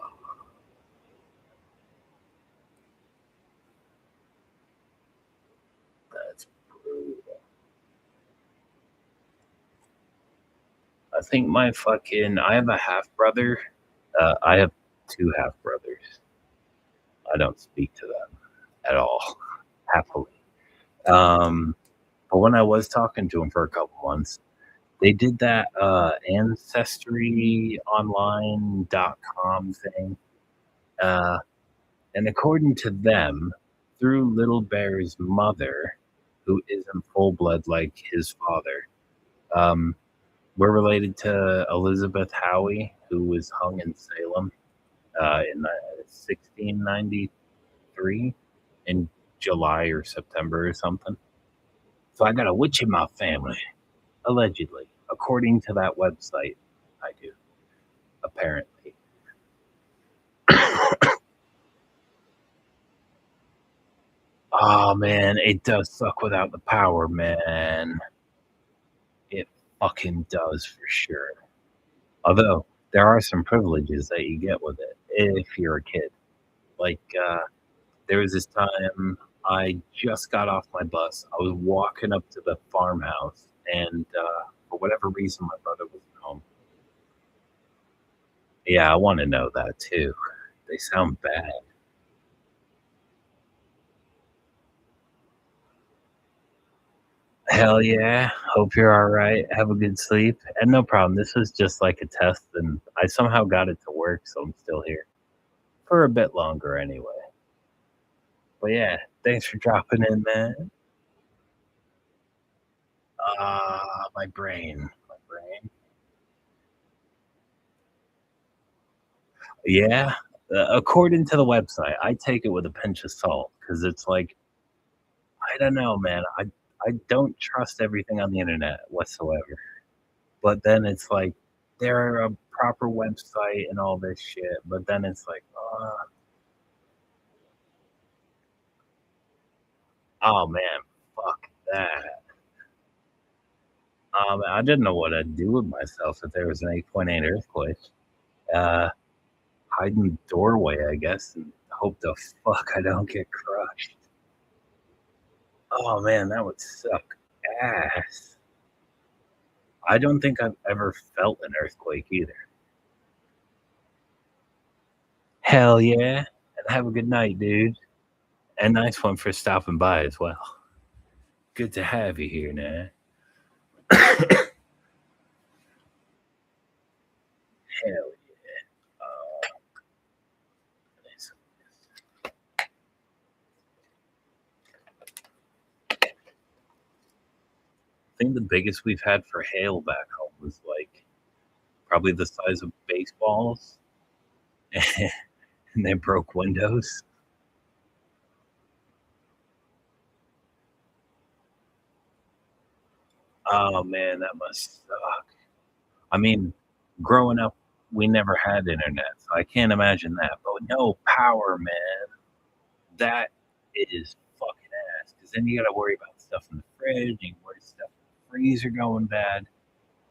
that's brutal. I think I have a half brother. I have two half brothers. I don't speak to them at all, happily. Um, but when I was talking to them for a couple months, they did that ancestryonline.com thing. Uh, and according to them, through Little Bear's mother, who isn't full blood like his father, um, we're related to Elizabeth Howie, who was hung in Salem in 1693 in July or September or something. So I got a witch in my family, allegedly, according to that website. I do, apparently. Oh man, it does suck without the power, man. It fucking does for sure. Although there are some privileges that you get with it if you're a kid. Like there was this time. I just got off my bus. I was walking up to the farmhouse, and for whatever reason, my brother wasn't home. Yeah, I want to know that too. They sound bad. Hell yeah. Hope you're all right. Have a good sleep. And no problem. This was just like a test, and I somehow got it to work, so I'm still here for a bit longer anyway. But yeah, thanks for dropping in, man. My brain. My brain. Yeah. According to the website, I take it with a pinch of salt because it's like, I don't know, man. I don't trust everything on the internet whatsoever. But then it's like, they're a proper website and all this shit. But then it's like, oh man, fuck that. I didn't know what I'd do with myself if there was an 8.8 earthquake. Uh, Hide in the doorway, I guess, and hope the fuck I don't get crushed. Oh man, that would suck ass. I don't think I've ever felt an earthquake either. Hell yeah, and have a good night, dude. And nice one for stopping by as well. Good to have you here, man. Hell yeah. I think the biggest we've had for hail back home was like probably the size of baseballs, and they broke windows. Oh man, that must suck. I mean, growing up, we never had internet, so I can't imagine that. But no power, man, that is fucking ass. Because then you got to worry about stuff in the fridge, you worry stuff in the freezer going bad.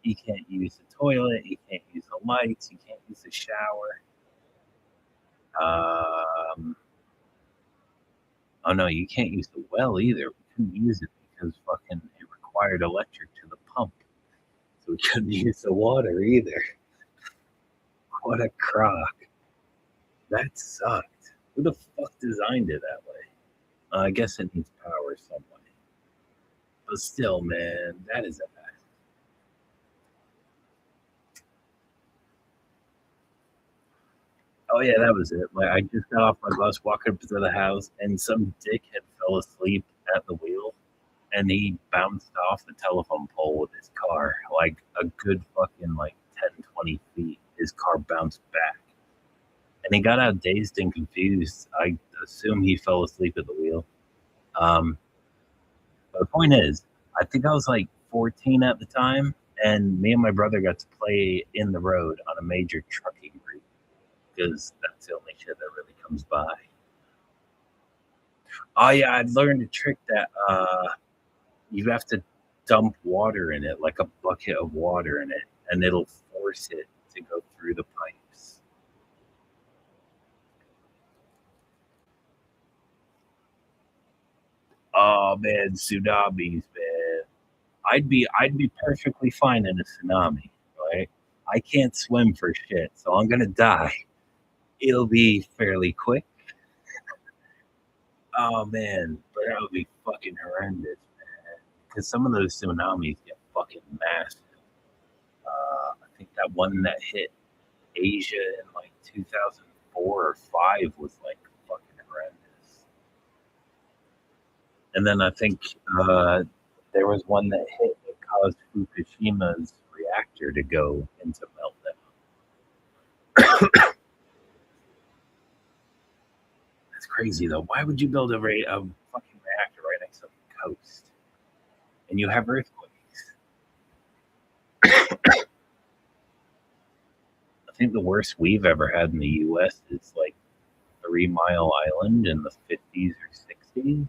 You can't use the toilet, you can't use the lights, you can't use the shower. Um, oh no, you can't use the well either. We couldn't use it because fucking it required electric to the pump, so we couldn't use the water either. What a crock. That sucked. Who the fuck designed it that way? I guess it needs power some way. But still, man, that is a mess. Oh yeah, that was it. Like I just got off my bus, walking up to the house, and some dickhead fell asleep at the wheel, and he bounced off the telephone pole with his car, like a good fucking like 10, 20 feet. His car bounced back, and he got out dazed and confused. I assume he fell asleep at the wheel. Um, But the point is, I think I was like 14 at the time, and me and my brother got to play in the road on a major trucking route because that's the only shit that really comes by. Oh yeah, I'd learned a trick that you have to dump water in it, like a bucket of water in it, and it'll force it to go through the pipes. Oh man, tsunamis, man. I'd be perfectly fine in a tsunami, right? I can't swim for shit, so I'm gonna die. It'll be fairly quick. Oh man, but that would be fucking horrendous, man. Because some of those tsunamis get fucking massive. I think that one that hit Asia in like 2004 or five was like fucking horrendous. And then I think there was one that hit that caused Fukushima's reactor to go into meltdown. That's crazy though. Why would you build a fucking reactor right next to the coast? And you have earthquakes. I think the worst we've ever had in the U.S. is like 3 Mile Island in the 50s or 60s.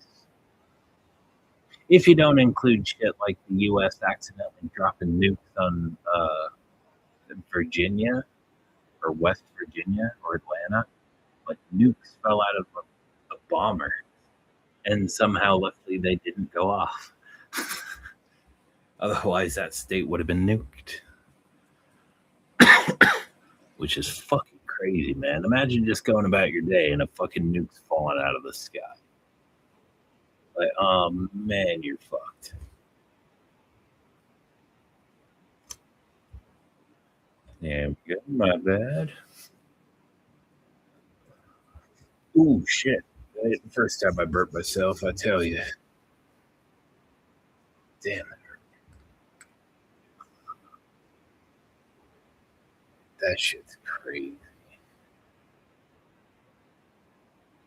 If you don't include shit like the U.S. accidentally dropping nukes on Virginia or West Virginia or Atlanta, like nukes fell out of a bomber. And somehow, luckily, they didn't go off. Otherwise, that state would have been nuked. Which is fucking crazy, man. Imagine just going about your day and a fucking nuke's falling out of the sky. Like, oh man, you're fucked. Yeah, good. My bad. Ooh, shit. First time I burped myself, I tell you. Damn it. That shit's crazy.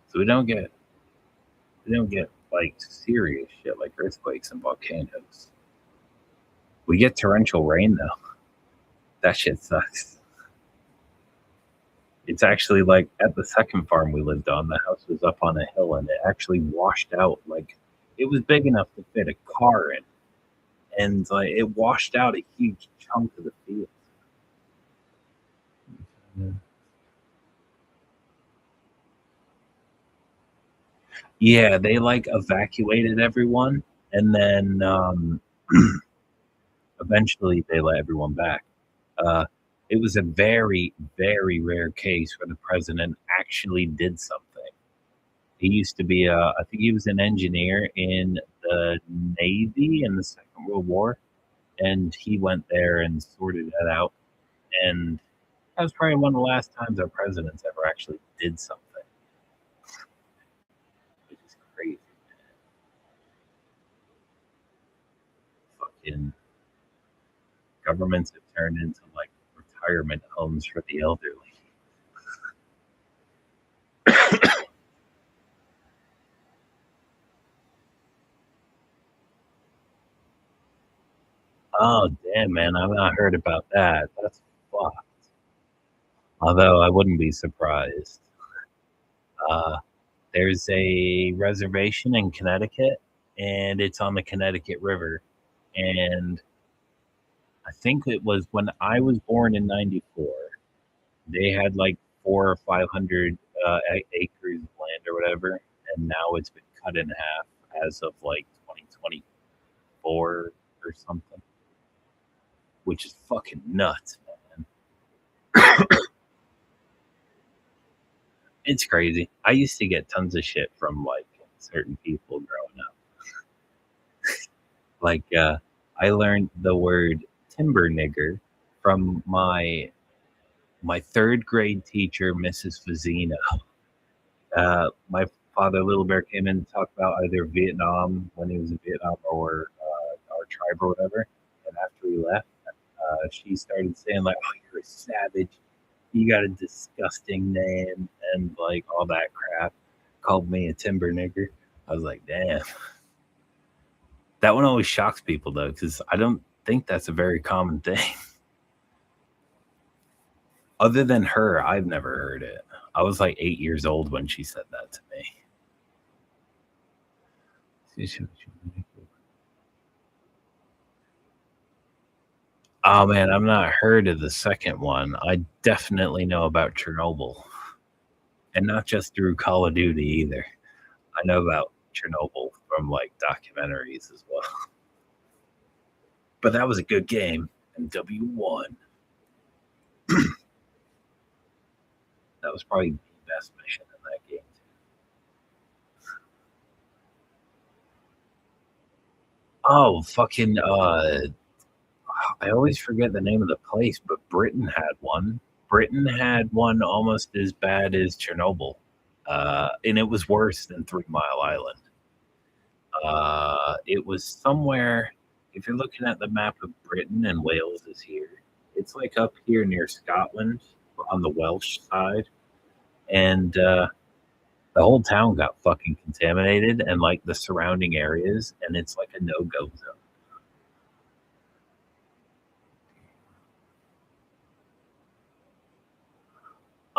So we don't get like serious shit like earthquakes and volcanoes. We get torrential rain though. That shit sucks. It's actually like at the second farm we lived on, the house was up on a hill and it actually washed out. Like it was big enough to fit a car in. And like it washed out a huge chunk of the field. Yeah, they like evacuated everyone and then eventually they let everyone back. Uh, it was a very, very rare case where the president actually did something. He used to be I think he was an engineer in the Navy in the Second World War, and he went there and sorted that out. And that was probably one of the last times our presidents ever actually did something, which is crazy. Fucking governments have turned into like retirement homes for the elderly. Oh damn, man! I've not heard about that. That's fucked. Although I wouldn't be surprised. Uh, there's a reservation in Connecticut, and it's on the Connecticut River. And I think it was when I was born in '94. They had like 400 or 500 acres of land or whatever, and now it's been cut in half as of like 2024 or something, which is fucking nuts, man. It's crazy. I used to get tons of shit from like certain people growing up. Like, I learned the word timber nigger from my third grade teacher, Mrs. Fazino. My father, Little Bear, came in and talked about either Vietnam when he was in Vietnam or our tribe or whatever. And after he left, she started saying like, "Oh, you're a savage. You got a disgusting name," and like all that crap. Called me a timber nigger. I was like, "Damn." That one always shocks people though, because I don't think that's a very common thing. Other than her, I've never heard it. I was like 8 years old when she said that to me. Oh man, I've not heard of the second one. I definitely know about Chernobyl. And not just through Call of Duty either. I know about Chernobyl from like documentaries as well. But that was a good game, and W won. That was probably the best mission in that game. Oh, fucking I always forget the name of the place, but Britain had one. Britain had one almost as bad as Chernobyl. And it was worse than 3 Mile Island. It was somewhere, if you're looking at the map of Britain and Wales is here, it's like up here near Scotland on the Welsh side. And the whole town got fucking contaminated and like the surrounding areas, and it's like a no go zone.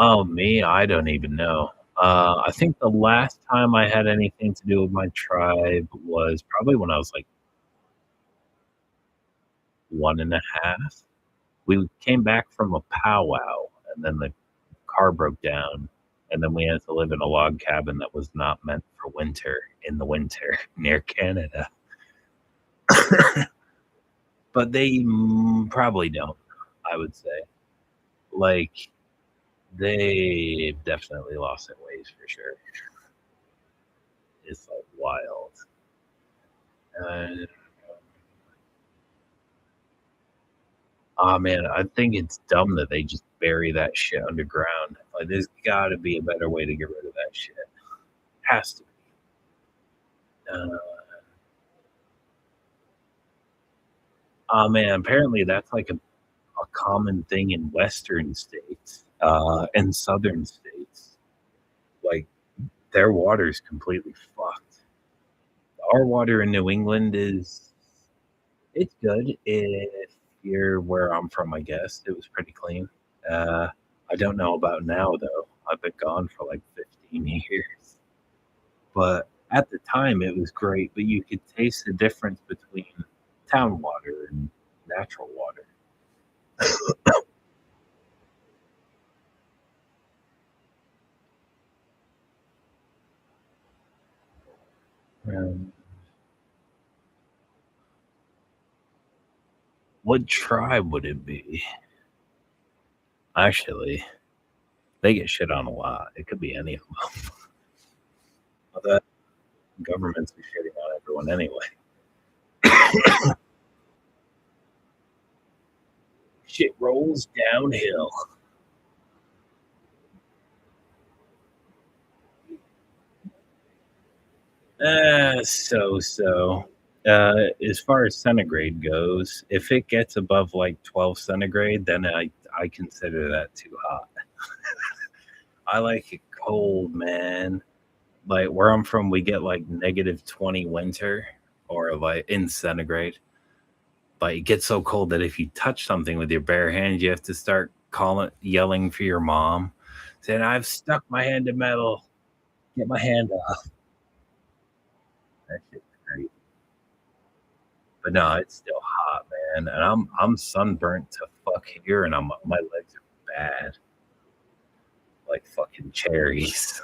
Oh, me, I don't even know. I think the last time I had anything to do with my tribe was probably when I was like 1.5. We came back from a powwow, and then the car broke down, And then we had to live in a log cabin that was not meant for winter in the winter near Canada. But they probably don't, I would say. Like, they've definitely lost their ways for sure. It's like wild. Uh, oh man, I think it's dumb that they just bury that shit underground. Like, there's got to be a better way to get rid of that shit. Has to be. Oh man, apparently that's like a common thing in Western states and Southern states. Like, their water's completely fucked. Our water in New England is it's good if you're where I'm from, I guess. It was pretty clean. I don't know about now though. I've been gone for like 15 years. But at the time it was great, but you could taste the difference between town water and natural water. Um, what tribe would it be? Actually, they get shit on a lot. It could be any of them. Well, the governments are shitting on everyone anyway. Shit rolls downhill. So. As far as centigrade goes, if it gets above like 12 centigrade, then I consider that too hot. I like it cold, man. Like where I'm from, we get like -20 winter or like in centigrade. But it gets so cold that if you touch something with your bare hands, you have to start yelling for your mom, saying, "I've stuck my hand to metal. Get my hand off." That shit's crazy. But no, it's still hot, man. And I'm sunburnt to fuck here, and my legs are bad, like fucking cherries.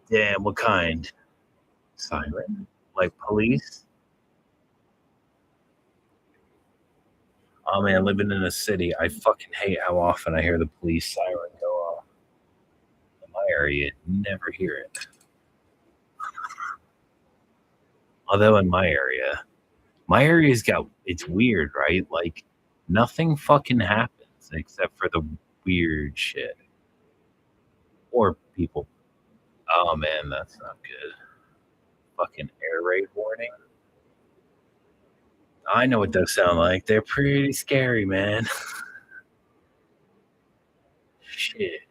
Damn, what kind? Siren? Like police? Oh man, living in a city, I fucking hate how often I hear the police siren go off. In my area, never hear it. Although in my area's got it's weird, right? Like nothing fucking happens except for the weird shit. Or people. Oh man, that's not good. Fucking air raid warning. I know what those sound like. They're pretty scary, man. Shit.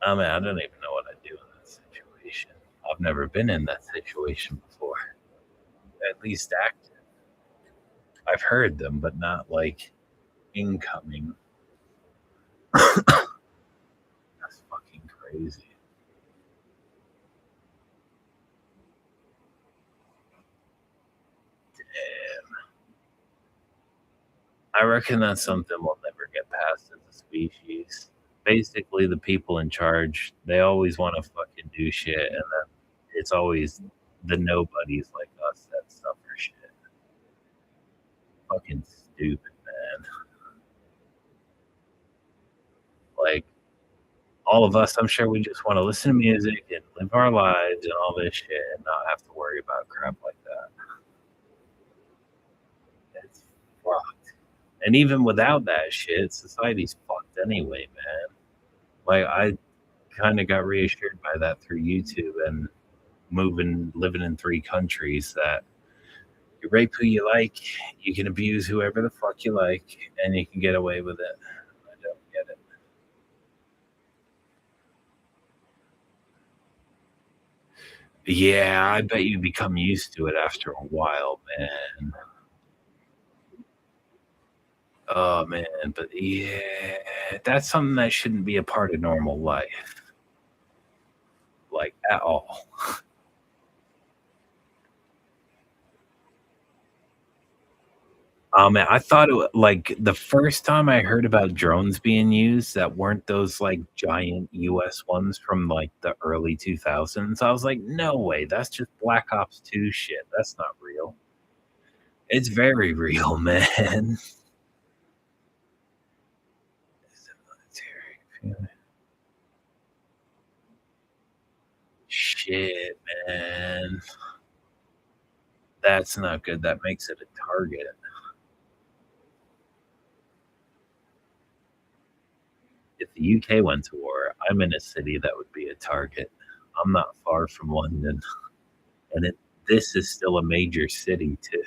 I mean, I don't even know what I'd do in that situation. I've never been in that situation before. At least active. I've heard them, but not like incoming. That's fucking crazy. Damn. I reckon that's something we'll never get past as a species. Basically, the people in charge, they always want to fucking do shit, and then it's always the nobodies like us that suffer shit. Fucking stupid, man. Like, all of us, I'm sure we just want to listen to music and live our lives and all this shit and not have to worry about crap like that. It's fucked. And even without that shit, society's fucked anyway, man. Like, I kind of got reassured by that through YouTube and living in 3 countries that you rape who you like, you can abuse whoever the fuck you like, and you can get away with it. I don't get it. Yeah, I bet you become used to it after a while, man. Oh man, but yeah, that's something that shouldn't be a part of normal life, like at all. Man, I thought like the first time I heard about drones being used that weren't those like giant US ones from like the early 2000s, I was like, no way, that's just Black Ops 2 shit. That's not real. It's very real, man. Shit, man. That's not good. That makes it a target. If the UK went to war, I'm in a city that would be a target. I'm not far from London, and this is still a major city too.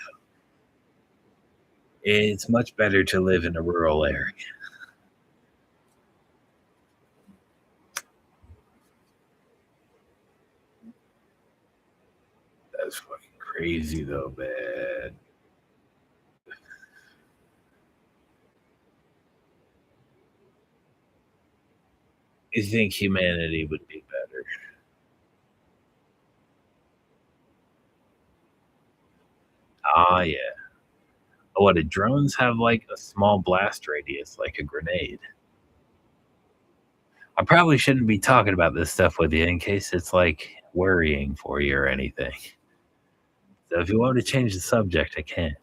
It's much better to live in a rural area. That's fucking crazy though, man. You think humanity would be better? Ah, yeah. What, do drones have like a small blast radius, like a grenade? I probably shouldn't be talking about this stuff with you in case it's like worrying for you or anything. So if you want to change the subject, I can.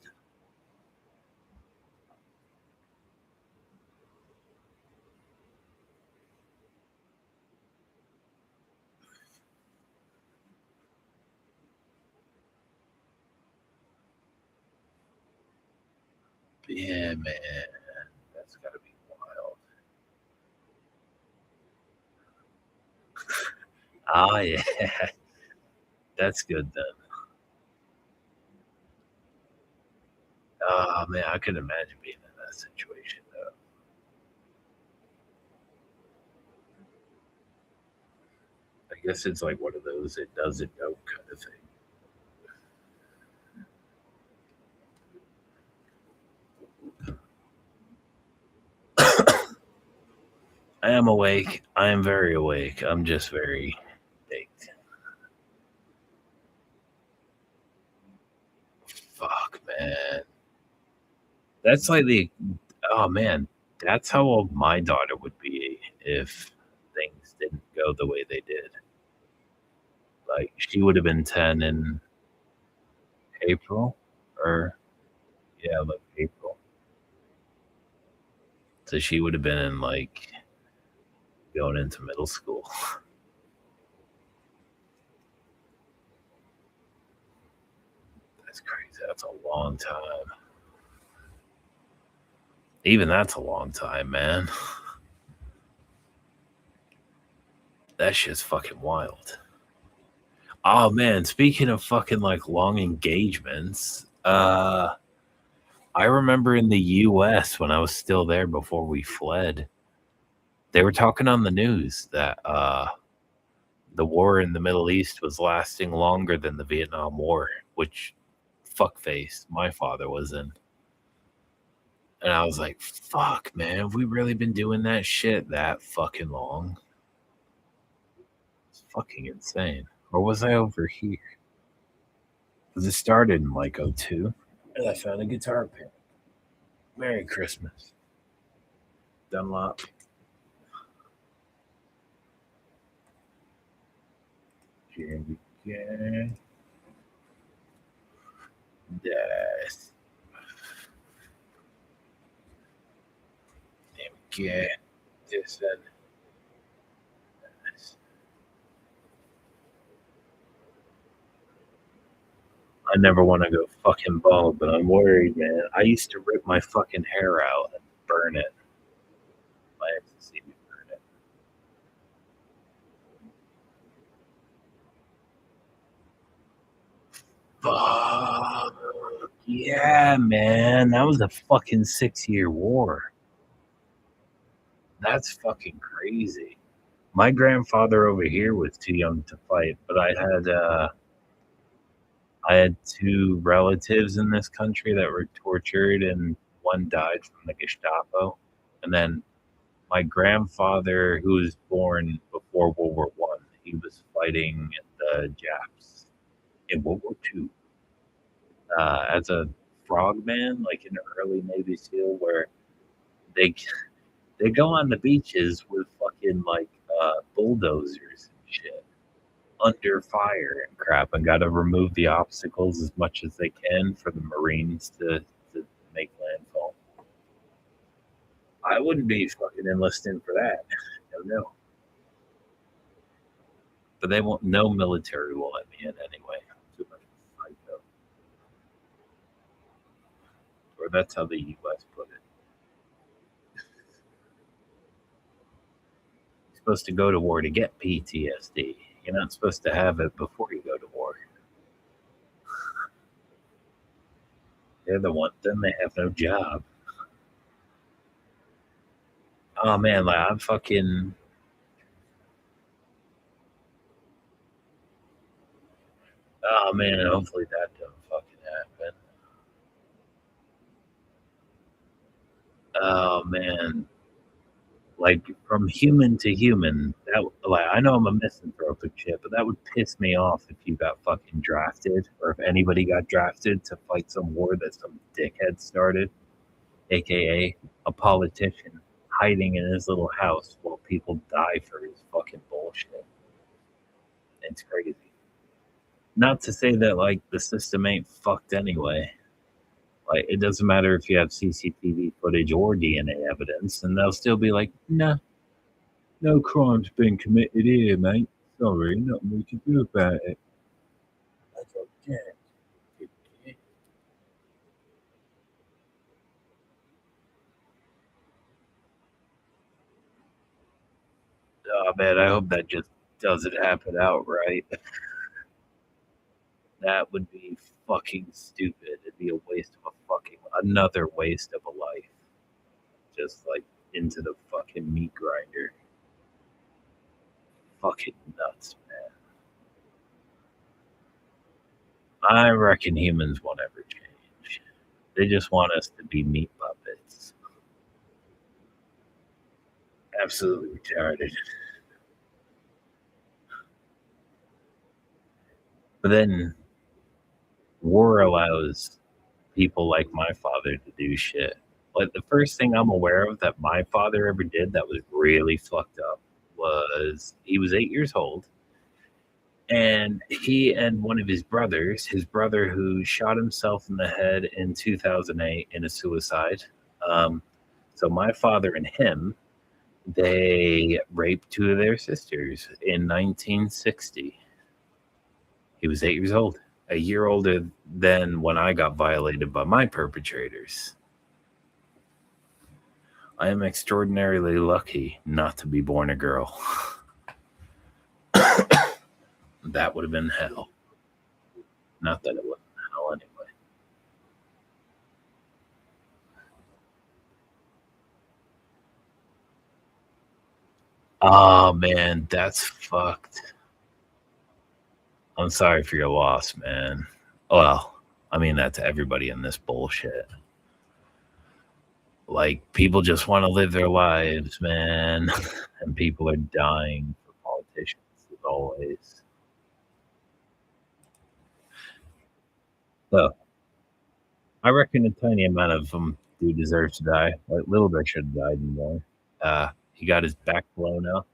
Yeah, man. That's gotta be wild. Oh, yeah. That's good then. Oh, man, I could imagine being in that situation, though. I guess it's like one of those it does, it don't kind of thing. I am awake. I am very awake. I'm just very baked. Fuck, man. That's like the oh, man. That's how old my daughter would be if things didn't go the way they did. Like, she would have been 10 in April or yeah, like April. So she would have been in like going into middle school. That's crazy. That's a long time. Even that's a long time, man. That shit's fucking wild. Oh man, speaking of fucking like long engagements, I remember in the US when I was still there before we fled, they were talking on the news that the war in the Middle East was lasting longer than the Vietnam War, which fuckface my father was in. And I was like, fuck, man, have we really been doing that shit that fucking long? It's fucking insane. Or was I over here? Because it started in like '02, and I found a guitar pick. Merry Christmas. Dunlop. Here we go. Yes. There we go. This and this. I never want to go fucking bald, but I'm worried, man. I used to rip my fucking hair out and burn it. My ex see me burn it. Fuck. Yeah, man. That was a fucking 6-year war. That's fucking crazy. My grandfather over here was too young to fight, but I had two relatives in this country that were tortured, and one died from the Gestapo. And then my grandfather, who was born before World War One, he was fighting the Japs in World War Two as a Frogman, like in early Navy SEAL, where they they go on the beaches with fucking like bulldozers and shit under fire and crap, and got to remove the obstacles as much as they can for the Marines to make landfall. I wouldn't be fucking enlisting for that. No. But they won't. No military will let me in anyway. Too much psycho. Or that's how the U.S. put it. You're supposed to go to war to get PTSD. You're not supposed to have it before you go to war. They're the one. Then they have no job. Oh man, like I'm fucking. Oh man, hopefully that don't fucking happen. Oh man, like from human to human. That like I know I'm a misanthropic shit, but that would piss me off if you got fucking drafted, or if anybody got drafted to fight some war that some dickhead started, aka a politician hiding in his little house while people die for his fucking bullshit. It's crazy. Not to say that like the system ain't fucked anyway. Like it doesn't matter if you have CCTV footage or DNA evidence, and they'll still be like, "Nah, no crime's been committed here, mate. Sorry, nothing we can do about it." That's okay. Oh man, I hope that just doesn't happen outright. That would be fucking stupid. It'd be a waste of a fucking another waste of a life. Just like into the fucking meat grinder. Fucking nuts, man. I reckon humans won't ever change. They just want us to be meat puppets. Absolutely retarded. But then war allows people like my father to do shit. Like the first thing I'm aware of that my father ever did that was really fucked up was he was 8 years old, and he and one of his brother who shot himself in the head in 2008 in a suicide. Um, so my father and him, they raped two of their sisters in 1960. He was 8 years old, a year older than when I got violated by my perpetrators. I am extraordinarily lucky not to be born a girl. That would have been hell. Not that it wasn't hell anyway. Oh man, that's fucked. I'm sorry for your loss, man. Well, I mean that to everybody in this bullshit. Like people just want to live their lives, man, and people are dying for politicians as always. So I reckon a tiny amount of them do deserve to die. Like Little Bit should have died more. He got his back blown up,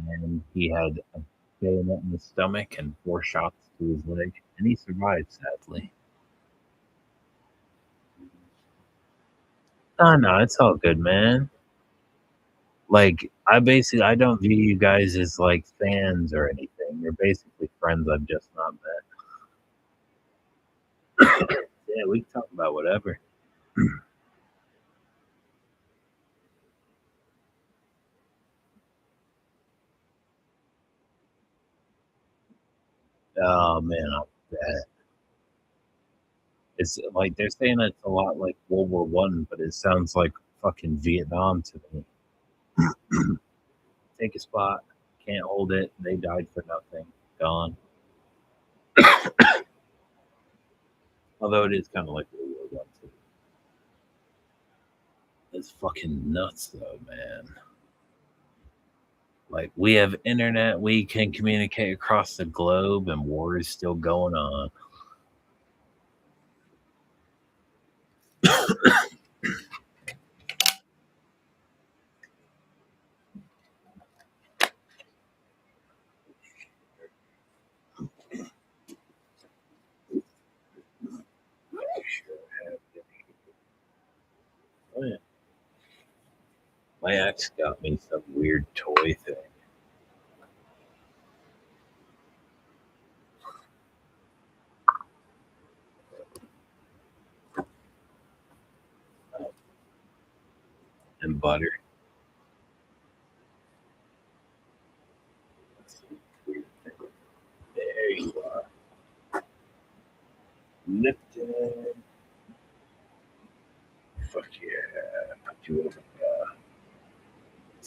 and he had a bayonet in his stomach and 4 shots to his leg, and he survived, sadly. Oh no, it's all good, man. Like I don't view you guys as like fans or anything. You're basically friends I've just not met. Yeah, we can talk about whatever. Oh man, I bet. It's like they're saying it's a lot like World War I, but it sounds like fucking Vietnam to me. Take a spot, can't hold it. They died for nothing. Gone. Although it is kind of like World War I too. It's fucking nuts though, man. Like we have internet, we can communicate across the globe, and war is still going on. Oh, yeah. My ex got me some weird toy thing. And butter. There you are. Lipton. Fuck yeah. Put you over.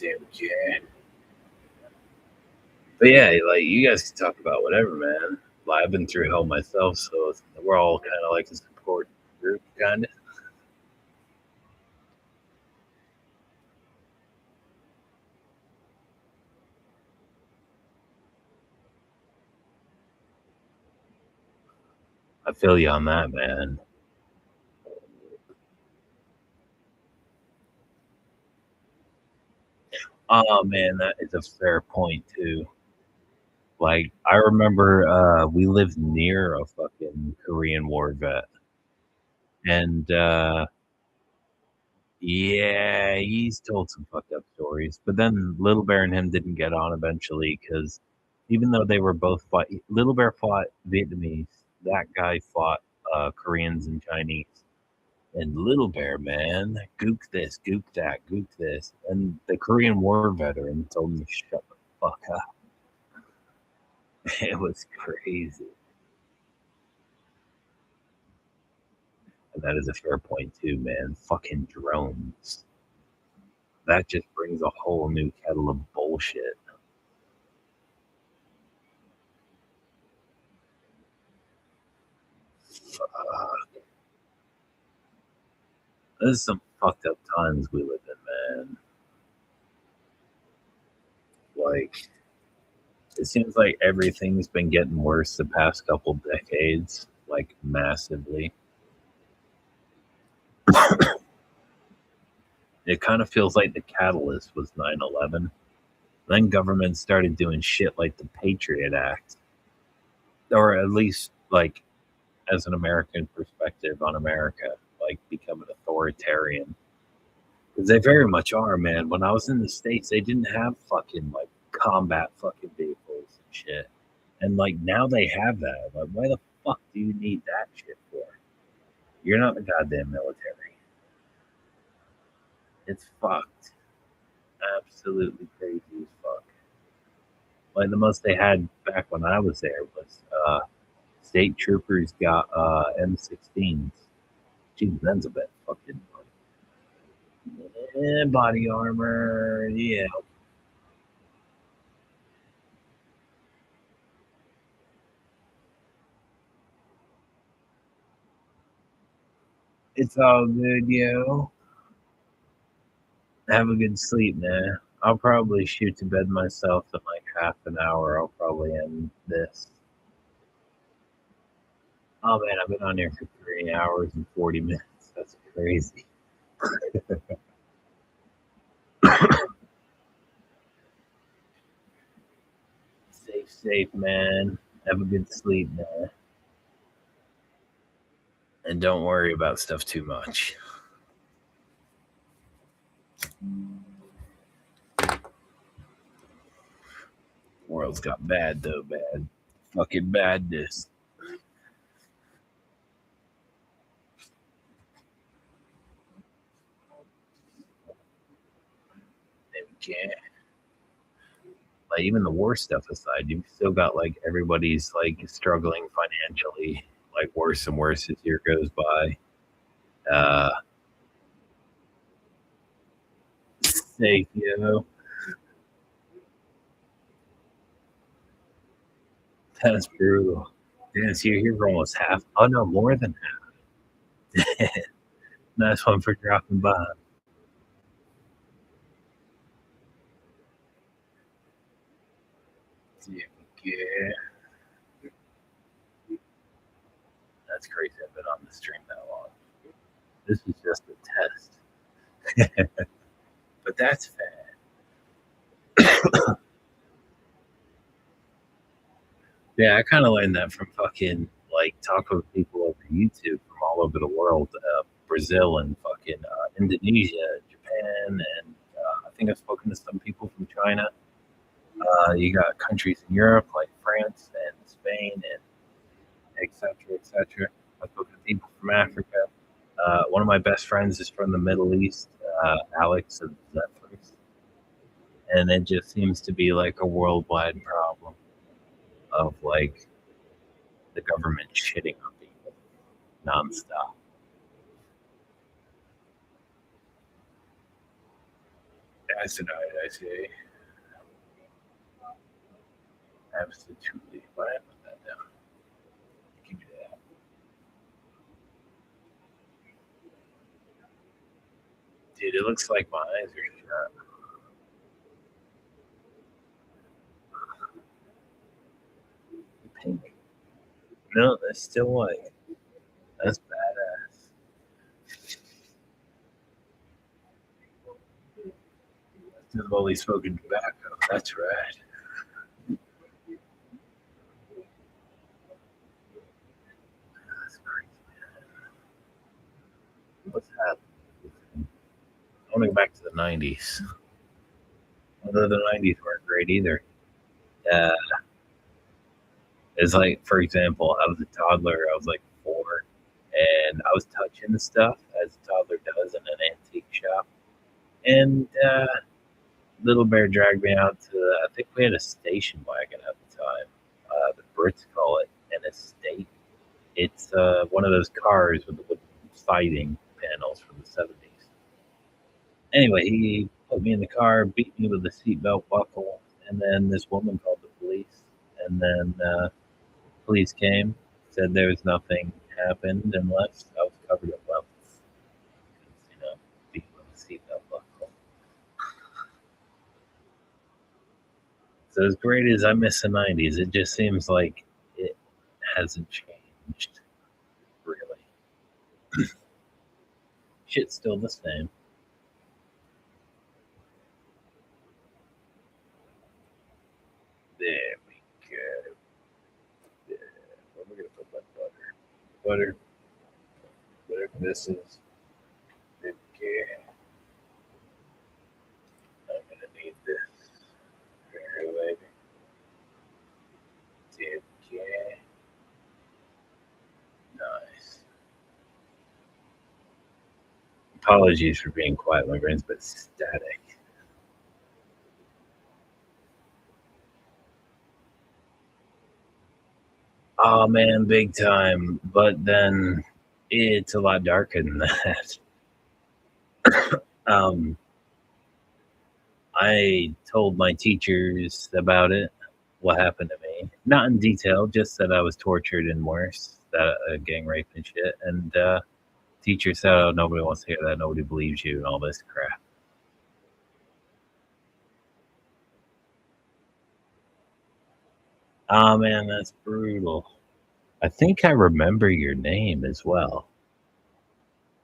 Damn yeah. But yeah, like you guys can talk about whatever, man. Like, I've been through hell myself, so we're all kind of like a support group, kind of. I feel you on that, man. Oh man, that is a fair point too. Like I remember we lived near a fucking Korean War vet. And yeah, he's told some fucked up stories. But then Little Bear and him didn't get on eventually because even though they were both Little Bear fought Vietnamese, that guy fought Koreans and Chinese. And Little Bear, man, gook this, gook that, gook this. And the Korean War veteran told him to shut the fuck up. It was crazy. And that is a fair point too, man. Fucking drones. That just brings a whole new kettle of bullshit. This is some fucked up times we live in, man. Like, it seems like everything's been getting worse the past couple decades, like massively. It kind of feels like the catalyst was 9/11. Then government started doing shit like the Patriot Act, or at least like as an American perspective on America, like becoming authoritarian. Because they very much are, man. When I was in the States, they didn't have fucking like combat fucking vehicles and shit. And like now they have that. Like, why the fuck do you need that shit for? You're not the goddamn military. It's fucked. Absolutely crazy as fuck. Like the most they had back when I was there was state troopers got M16s. Geez, that's a bit fucking body armor. Yeah, it's all good, yo. Have a good sleep, man. I'll probably shoot to bed myself in like half an hour. I'll probably end this. Oh man, I've been on here for 3 hours and 40 minutes. That's crazy. Safe, man. Have a good sleep, man. And don't worry about stuff too much. World's got bad though, bad. Fucking badness. And we can't. Like even the war stuff aside, you've still got like everybody's like struggling financially, like worse and worse as year goes by. Uh, Safe, you know. That's brutal. Yeah, so you're here for almost half. Oh no, more than half. Nice one for dropping by. Yeah, yeah. That's crazy. I've been on the stream that long. This is just a test. But that's fat. Yeah, I kind of learned that from fucking like talking with people over YouTube from all over the world, Brazil and fucking Indonesia, Japan, and I think I've spoken to some people from China. You got countries in Europe like France and Spain and etc. etc. I've spoken to people from Africa. One of my best friends is from the Middle East, Alex of Zephyrus, and it just seems to be like a worldwide problem of like the government shitting on people nonstop. Acidite, I say. Absolutely. Why did I put that down? Give me that. Dude, it looks like my eyes are shut. Pink. No, that's still white. That's badass. That's slowly smoking tobacco. That's right. That's crazy. What's happening? I want to go back to the 90s. Although the 90s weren't great either. Uh, it's like, for example, I was a toddler. I was like 4, and I was touching stuff as a toddler does in an antique shop. And Little Bear dragged me out to, I think we had a station wagon at the time. The Brits call it an estate. It's one of those cars with the wooden siding panels from the 70s. Anyway, he put me in the car, beat me with a seatbelt buckle, and then this woman called the police. And then police came, said there was nothing happened, and left. I was covered in welts. You know, beat with a seatbelt buckle. So as great as I miss the 90s, it just seems like it hasn't changed, really. Shit's still the same. There we go. Yeah. Where am I going to put my butter? Butter. Whatever this is. Okay. I'm going to need this. Very later. Okay. Nice. Apologies for being quiet, my brain's a bit static. Oh man, big time. But then it's a lot darker than that. um, I told my teachers about it, what happened to me. Not in detail, just that I was tortured and worse, that gang rape and shit. And teacher said, "Oh, nobody wants to hear that. Nobody believes you," and all this crap. Oh man, that's brutal. I think I remember your name as well,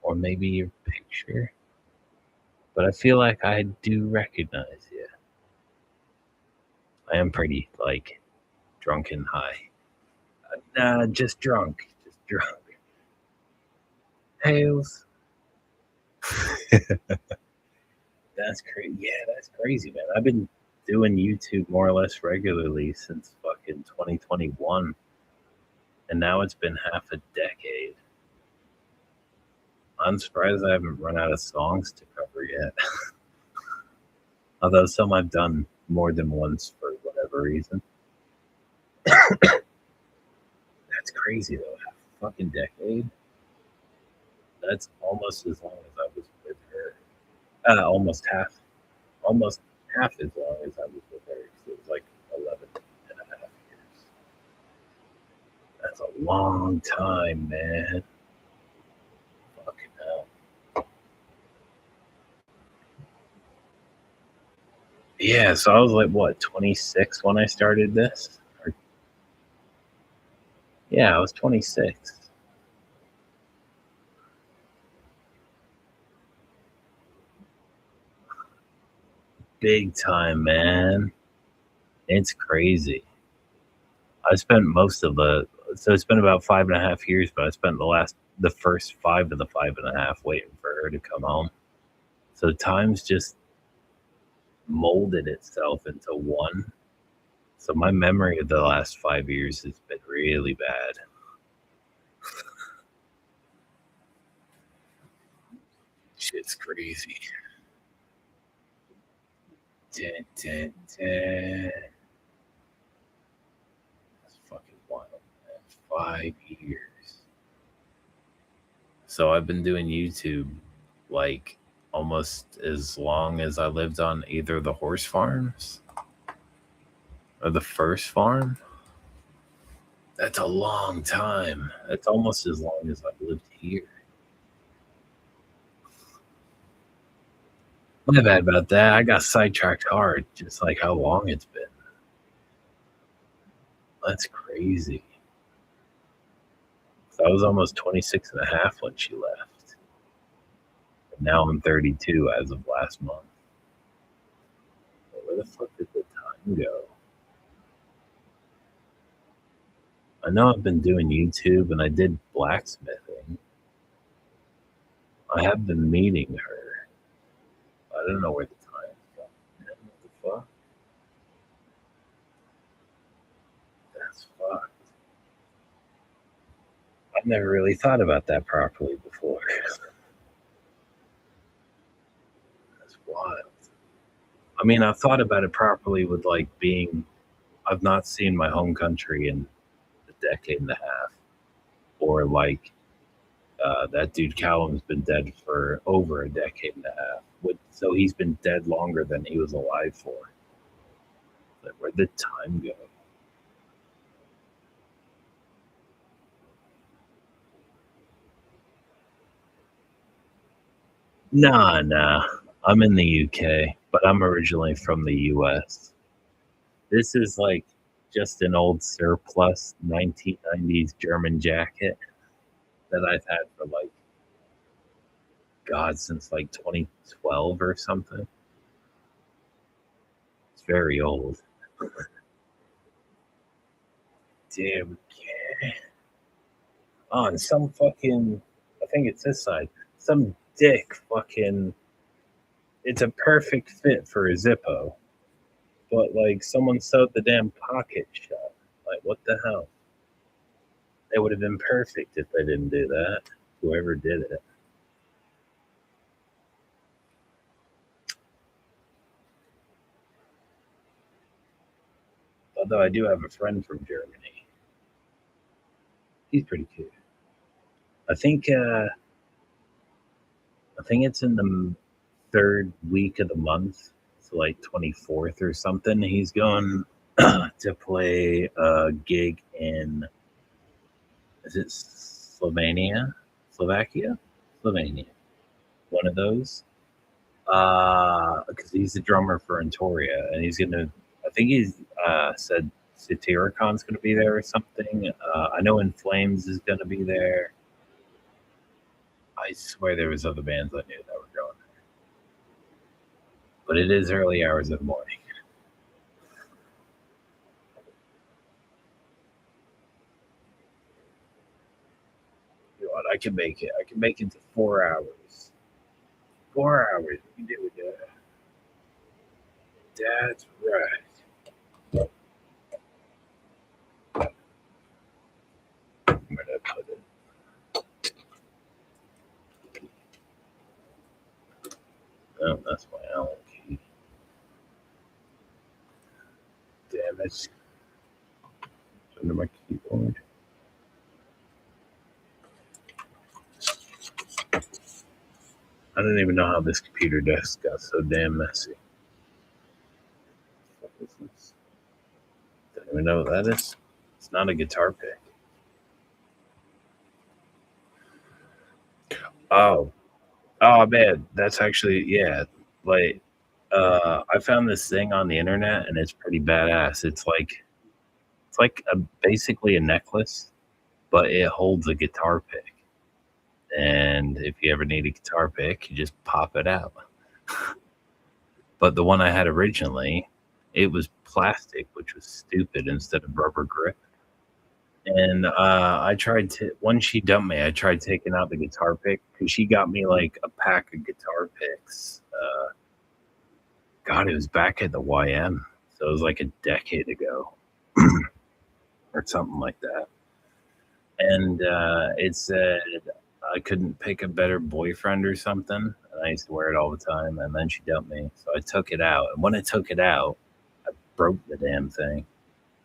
or maybe your picture, but I feel like I do recognize you. I am pretty like drunk and high. Nah, just drunk. Just drunk. Hales. That's crazy. Yeah, that's crazy, man. I've been doing YouTube more or less regularly since fucking 2021, and now it's been half a decade. I'm surprised I haven't run out of songs to cover yet. Although some I've done more than once for whatever reason. That's crazy though. Half a fucking decade. That's almost as long as I was with her. Almost half as long as I was with her. So it was like 11 and a half years. That's a long time, man. Fucking hell. Yeah, so I was like, what, 26 when I started this? Or, yeah, I was 26. big time, man. It's crazy. I spent most of so it's been about 5.5 years, but I spent the first 5 of the 5.5 waiting for her to come home. So time's just molded itself into one. So my memory of the last 5 years has been really bad. Shit's crazy. Dun, dun, dun. That's fucking wild, man. 5 years. So I've been doing YouTube like almost as long as I lived on either the horse farms or the first farm. That's a long time. That's almost as long as I've lived here. My bad about that. I got sidetracked hard, just like how long it's been. That's crazy. So I was almost 26 and a half when she left. And now I'm 32 as of last month. Where the fuck did the time go? I know I've been doing YouTube and I did blacksmithing. I have been meeting her. I don't know where the time's gone. Man, what the fuck? That's fucked. I've never really thought about that properly before. That's wild. I mean, I've thought about it properly with like being, I've not seen my home country in a decade and a half. Or like that dude Callum's been dead for over a decade and a half. So he's been dead longer than he was alive for. Like, where'd the time go? Nah. I'm in the UK, but I'm originally from the US. This is like just an old surplus 1990s German jacket that I've had for like, God, since like 2012 or something. It's very old. Damn. Yeah. Oh, and some fucking, I think it's this side, some dick fucking, it's a perfect fit for a Zippo, but like someone sewed the damn pocket shut. Like, what the hell? It would have been perfect if they didn't do that. Whoever did it. Although I do have a friend from Germany. He's pretty cute. I think it's in the third week of the month, so like 24th or something. He's going to play a gig in, is it Slovakia, Slovenia, one of those. Because he's the drummer for Antoria, and he's gonna. I think he's said Satiricon's gonna be there or something. I know In Flames is gonna be there. I swear there was other bands I knew that were going there, but it is early hours of the morning. You know what? I can make it. I can make it to 4 hours. 4 hours. We can do it. That's right. I'm gonna put it. Oh, that's my Allen key. Damn it. Under my keyboard. I don't even know how this computer desk got so damn messy. What is this? Don't even know what that is. It's not a guitar pick. Oh, man, that's actually, yeah. Like, I found this thing on the internet and it's pretty badass. It's like basically a necklace, but it holds a guitar pick. And if you ever need a guitar pick, you just pop it out. But the one I had originally, it was plastic, which was stupid instead of rubber grip. And I tried to when she dumped me, I tried taking out the guitar pick because she got me like a pack of guitar picks. God, it was back at the YM, so it was like a decade ago or something like that. And it said I couldn't pick a better boyfriend or something. And I used to wear it all the time. And then she dumped me, so I took it out. And when I took it out, I broke the damn thing.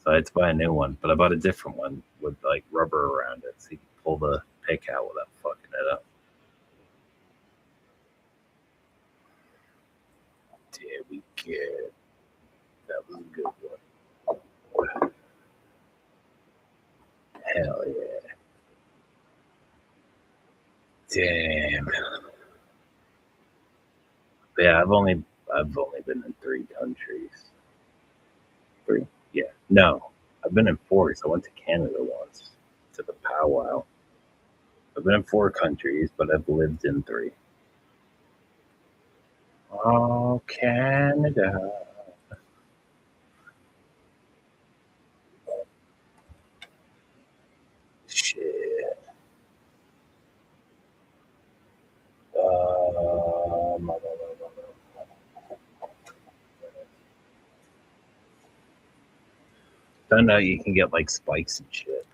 So I had to buy a new one, but I bought a different one with like rubber around it, so you can pull the pick out without fucking it up. There we go. That was a good one. Hell yeah! Damn. Yeah, I've only been in 3 countries. 3? Yeah. No, I've been in 4. So I went to Canada once to the powwow. I've been in 4 countries, but I've lived in 3. Oh, Canada. Shit. Um, Found out you can get like spikes and shit.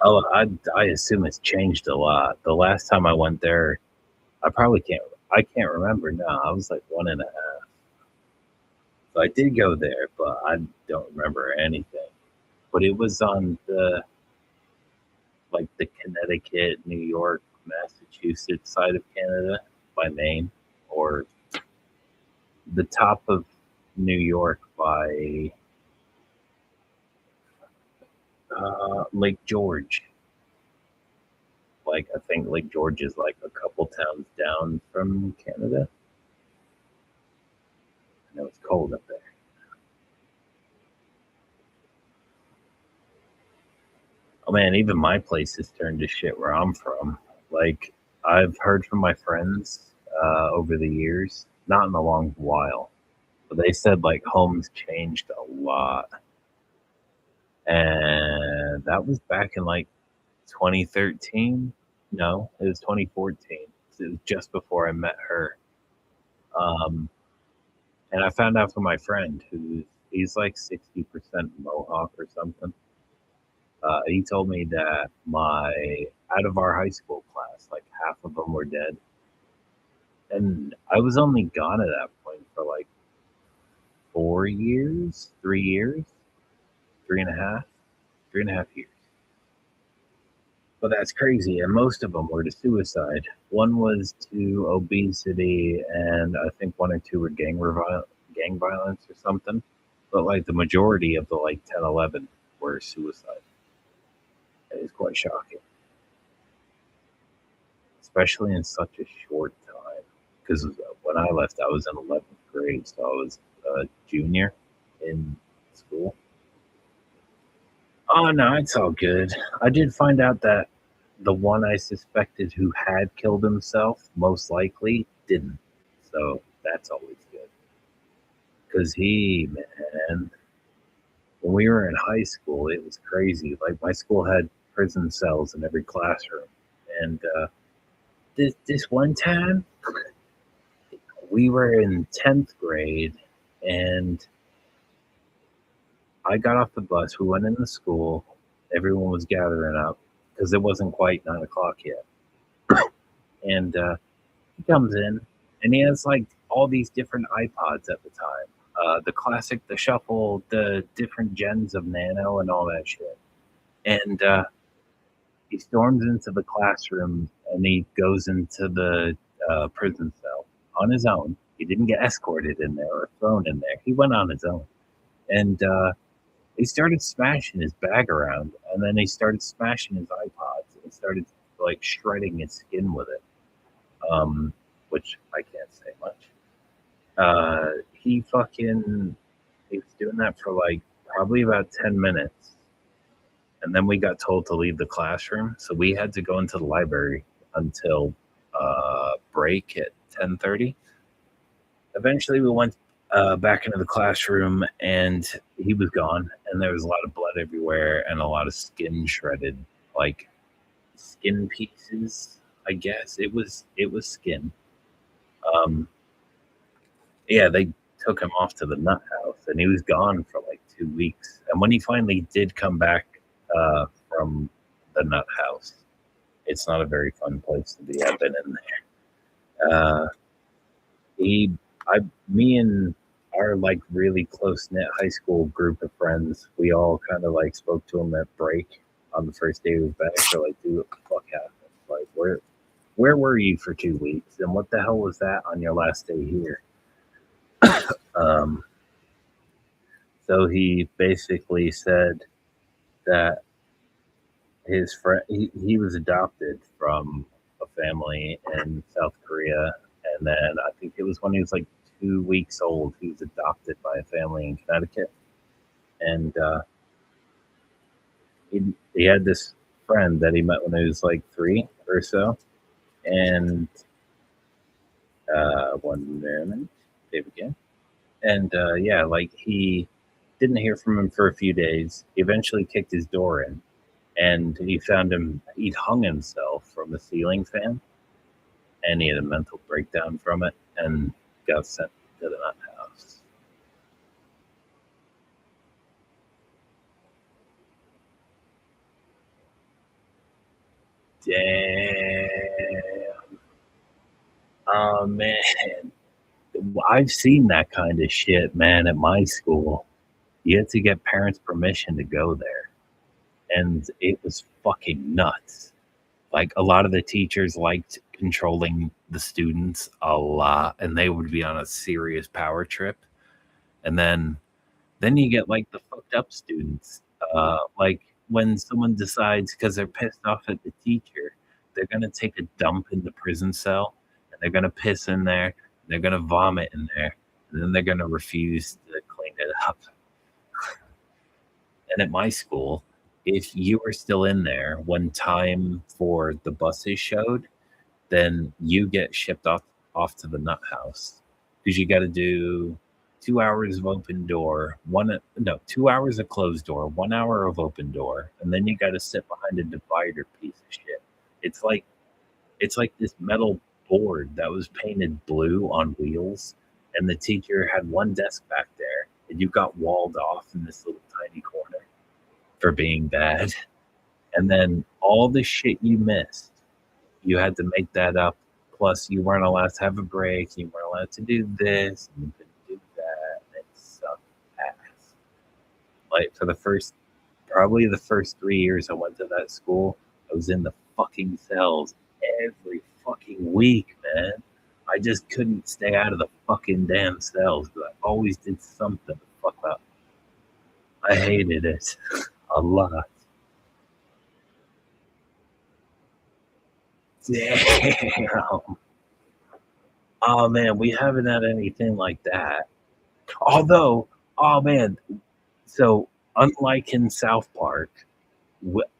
Oh, I assume it's changed a lot. The last time I went there, I probably can't. I can't remember now. I was like 1.5. So I did go there, but I don't remember anything. But it was on the like the Connecticut, New York, Massachusetts side of Canada by Maine, or the top of New York by Lake George. Like I think Lake George is like a couple towns down from Canada. I know it's cold up there. Oh man, even my place has turned to shit where I'm from. Like I've heard from my friends over the years, not in a long while, but they said like homes changed a lot, and that was back in like 2013. No, it was 2014. It was just before I met her. Um, and I found out from my friend who he's like 60% Mohawk or something. He told me that my out of our high school class, like half of them were dead, and I was only gone at that point for like 4 years, 3 years, 3.5, 3.5 years. But that's crazy, and most of them were to suicide. One was to obesity, and I think 1 or 2 were gang violence or something. But like the majority of the like 10, 11 were suicide. It is quite shocking, especially in such a short time. Because when I left, I was in 11th grade, so I was a junior in school. Oh no, it's all good. I did find out that the one I suspected who had killed himself most likely didn't. So that's always good. Because man, when we were in high school, it was crazy. Like my school had prison cells in every classroom, and this one time we were in 10th grade, and I got off the bus. We went into school. Everyone was gathering up because it wasn't quite 9 o'clock yet. And he comes in, and he has like all these different iPods at the time. The classic, the shuffle, the different gens of Nano, and all that shit. And he storms into the classroom, and he goes into the prison cell on his own. He didn't get escorted in there or thrown in there. He went on his own, and he started smashing his bag around, and then he started smashing his iPods, and he started like shredding his skin with it, which I can't say much. He was doing that for like probably about 10 minutes, and then we got told to leave the classroom, so we had to go into the library until break at 10:30. Eventually, we went back into the classroom, and he was gone. And there was a lot of blood everywhere, and a lot of skin shredded, like skin pieces. I guess it was skin. Um, yeah, they took him off to the nut house, and he was gone for like 2 weeks. And when he finally did come back from the nut house, it's not a very fun place to be. I've been in there. He, me and our like really close knit high school group of friends, we all kind of like spoke to him at break on the first day he was back. They're like, "Dude, what the fuck happened? Like, where were you for 2 weeks? And what the hell was that on your last day here?" Um, so he basically said that his friend he was adopted from a family in South Korea, and then I think it was when he was like 2 weeks old, he was adopted by a family in Connecticut, and he had this friend that he met when he was like 3 or so, and one minute, Dave again, and yeah, like he didn't hear from him for a few days. He eventually kicked his door in, and he found he'd hung himself from a ceiling fan, and he had a mental breakdown from it and got sent to the nut house. Damn. Oh man. I've seen that kind of shit, man, at my school. You had to get parents' permission to go there. And it was fucking nuts. Like a lot of the teachers liked controlling the students a lot, and they would be on a serious power trip. And then you get like the fucked up students. Like when someone decides because they're pissed off at the teacher, they're gonna take a dump in the prison cell, and they're gonna piss in there, and they're gonna vomit in there, and then they're gonna refuse to clean it up. And at my school, if you were still in there when time for the buses showed, then you get shipped off to the nut house because you got to do 2 hours of open door, 2 hours of closed door, 1 hour of open door, and then you got to sit behind a divider piece of shit. It's like it's like this metal board that was painted blue on wheels, and the teacher had one desk back there, and you got walled off in this little tiny corner for being bad. And then all the shit you missed, you had to make that up. Plus, you weren't allowed to have a break. You weren't allowed to do this. And you couldn't do that. And it sucked ass. Like for probably the first 3 years I went to that school, I was in the fucking cells every fucking week, man. I just couldn't stay out of the fucking damn cells because I always did something to fuck up. I hated it a lot. Damn. Oh man, we haven't had anything like that. Although, oh man, so unlike in South Park,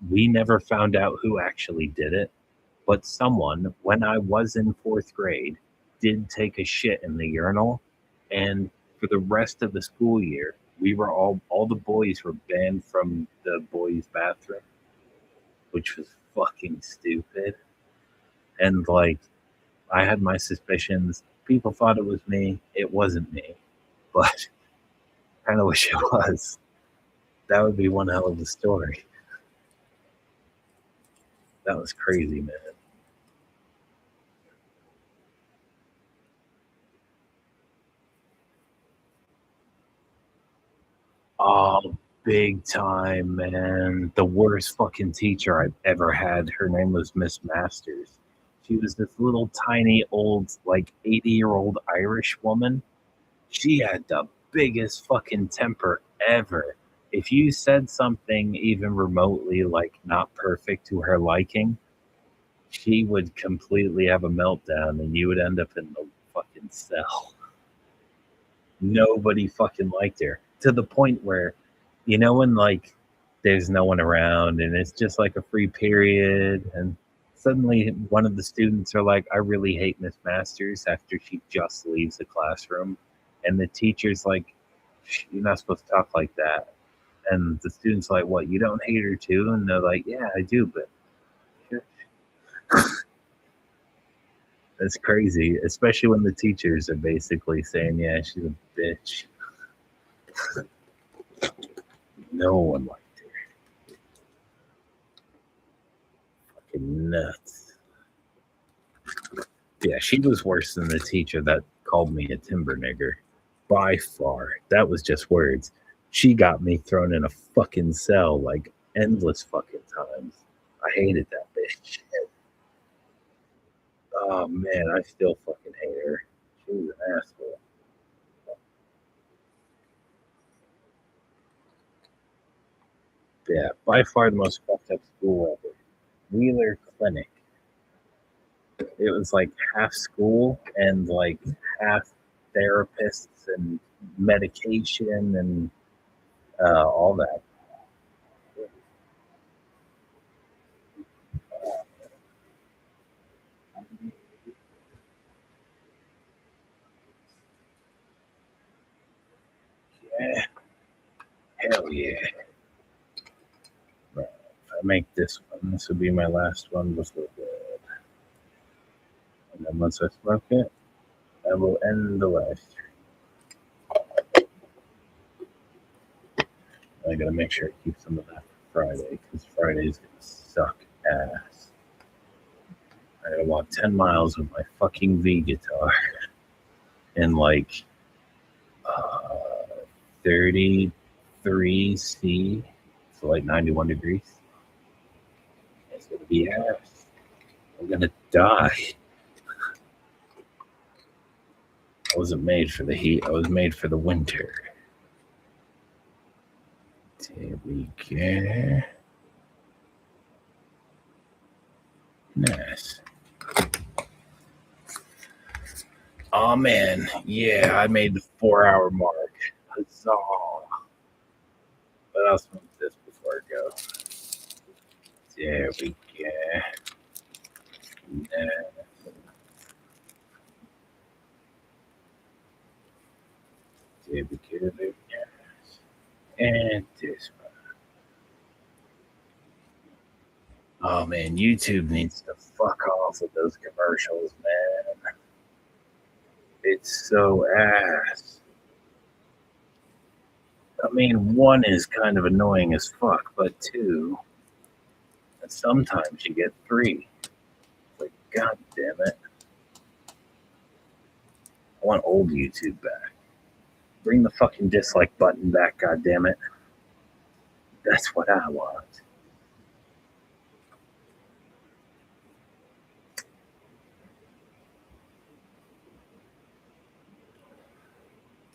we never found out who actually did it, but someone, when I was in fourth grade, did take a shit in the urinal, and for the rest of the school year, we were all the boys were banned from the boys' bathroom, which was fucking stupid. And like, I had my suspicions. People thought it was me. It wasn't me, but kind of wish it was. That would be one hell of a story. That was crazy, man. Oh, big time, man. The worst fucking teacher I've ever had. Her name was Miss Masters. She was this little tiny old, like 80-year-old Irish woman. She had the biggest fucking temper ever. If you said something even remotely like not perfect to her liking, she would completely have a meltdown and you would end up in the fucking cell. Nobody fucking liked her to the point where, when like there's no one around and it's just like a free period and Suddenly, one of the students are like, "I really hate Miss Masters," after she just leaves the classroom, and the teacher's like, "You're not supposed to talk like that." And the student's like, "What? You don't hate her too?" And they're like, "Yeah, I do, but." That's crazy, especially when the teachers are basically saying, "Yeah, she's a bitch." No one liked her. Fucking nuts. Yeah, she was worse than the teacher that called me a timber nigger. By far. That was just words. She got me thrown in a fucking cell like endless fucking times. I hated that bitch. Oh man, I still fucking hate her. She was an asshole. Yeah, by far the most fucked up school ever. Wheeler Clinic. It was like half school and like half therapists and medication and all that. Yeah, hell yeah. Right. If I make this one, this will be my last one before bed. And then once I smoke it, I will end the live stream. I gotta make sure I keep some of that for Friday, because Friday's gonna suck ass. I gotta walk 10 miles with my fucking V guitar in like 33C, so like 91 degrees. It's gonna be ass. I'm gonna die. I wasn't made for the heat, I was made for the winter. There we go. Nice. Oh man, yeah, I made the 4 hour mark. Huzzah. But I'll smoke this before I go. There we go. Nice. There we go. Nice. And this one. Oh man, YouTube needs to fuck off with those commercials, man. It's so ass. I mean, one is kind of annoying as fuck, but two, sometimes you get three. Like, god damn it. I want old YouTube back. Bring the fucking dislike button back, god damn it. That's what I want.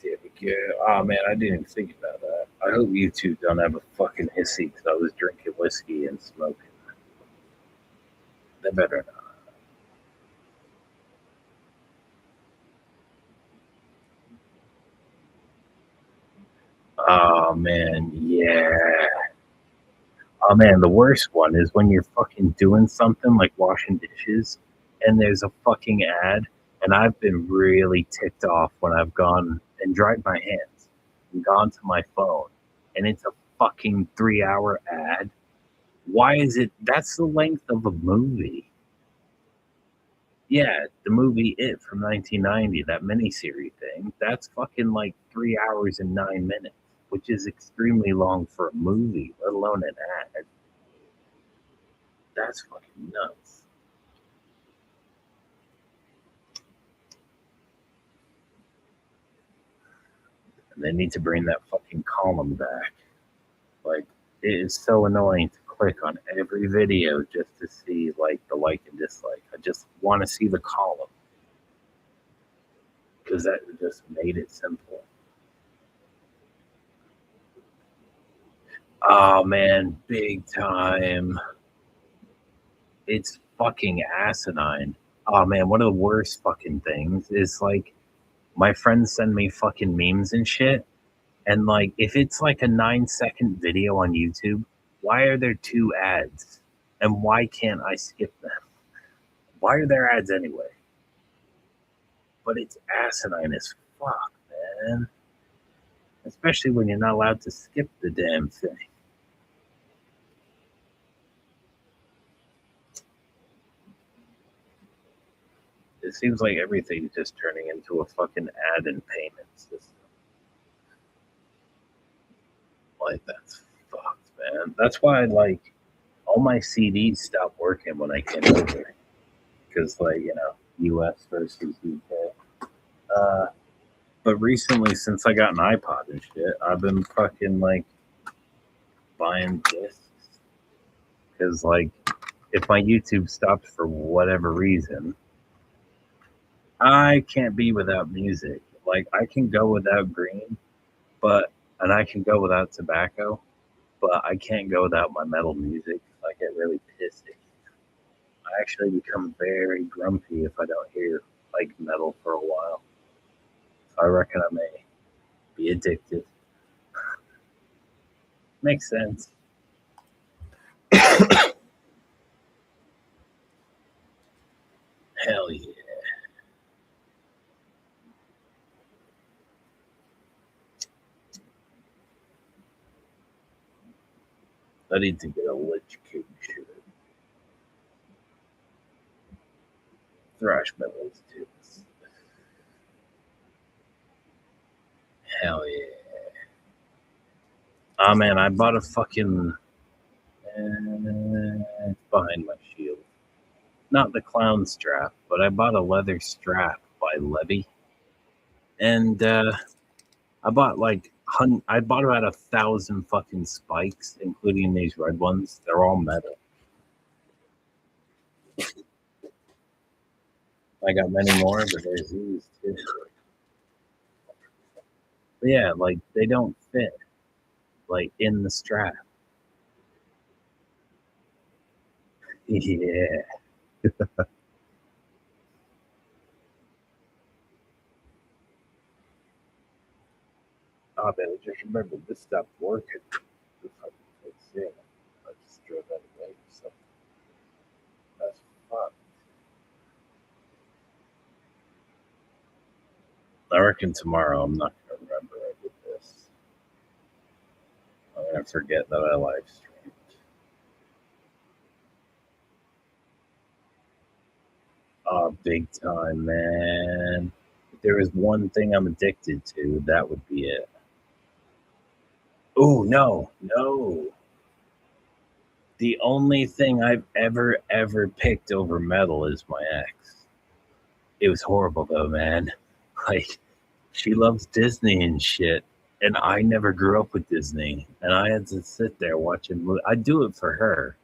There we go. Oh man, I didn't even think about that. I hope YouTube don't have a fucking hissy because I was drinking whiskey and smoking. They better not. Oh man, yeah. Oh man, the worst one is when you're fucking doing something like washing dishes and there's a fucking ad, and I've been really ticked off when I've gone and dried my hands and gone to my phone and it's a fucking 3 hour ad. Why is it that's the length of a movie? Yeah, the movie It from 1990, that miniseries thing, that's fucking like 3 hours and 9 minutes, which is extremely long for a movie, let alone an ad. That's fucking nuts. And they need to bring that fucking column back. Like, it is so annoying to click on every video just to see like the like and dislike. I just want to see the column because that just made it simple. Oh man, big time. It's fucking asinine. Oh man, one of the worst fucking things is like my friends send me fucking memes and shit. And like if it's like a 9 second video on YouTube, why are there two ads? And why can't I skip them? Why are there ads anyway? But it's asinine as fuck, man. Especially when you're not allowed to skip the damn thing. It seems like everything's just turning into a fucking ad and payment system. Like, that's fucked, man. That's why, like, all my CDs stopped working when I came over. Because, like, US versus UK. But recently, since I got an iPod and shit, I've been fucking, like, buying discs. Because, like, if my YouTube stopped for whatever reason, I can't be without music. Like, I can go without green, and I can go without tobacco, but I can't go without my metal music. I get really pissy. I actually become very grumpy if I don't hear, like, metal for a while. So I reckon I may be addicted. Makes sense. Hell yeah. I need to get a Lich King shirt. Thrash metal is too. Hell yeah. Oh man, I bought a fucking. It's behind my shield. Not the clown strap, but I bought a leather strap by Levy. And I bought I bought about 1,000 fucking spikes, including these red ones. They're all metal. I got many more, but there's these too. But yeah, like they don't fit like in the strap. Yeah. Oh man, I just remembered this stopped working. The fucking thing. I just drove that away or something. That's fun. I reckon tomorrow I'm not gonna remember I did this. I'm gonna forget that I live streamed. Oh, big time, man. If there was one thing I'm addicted to, that would be it. Oh, no, no. The only thing I've ever picked over metal is my ex. It was horrible though, man. Like, she loves Disney and shit. And I never grew up with Disney. And I had to sit there watching movies. I'd do it for her.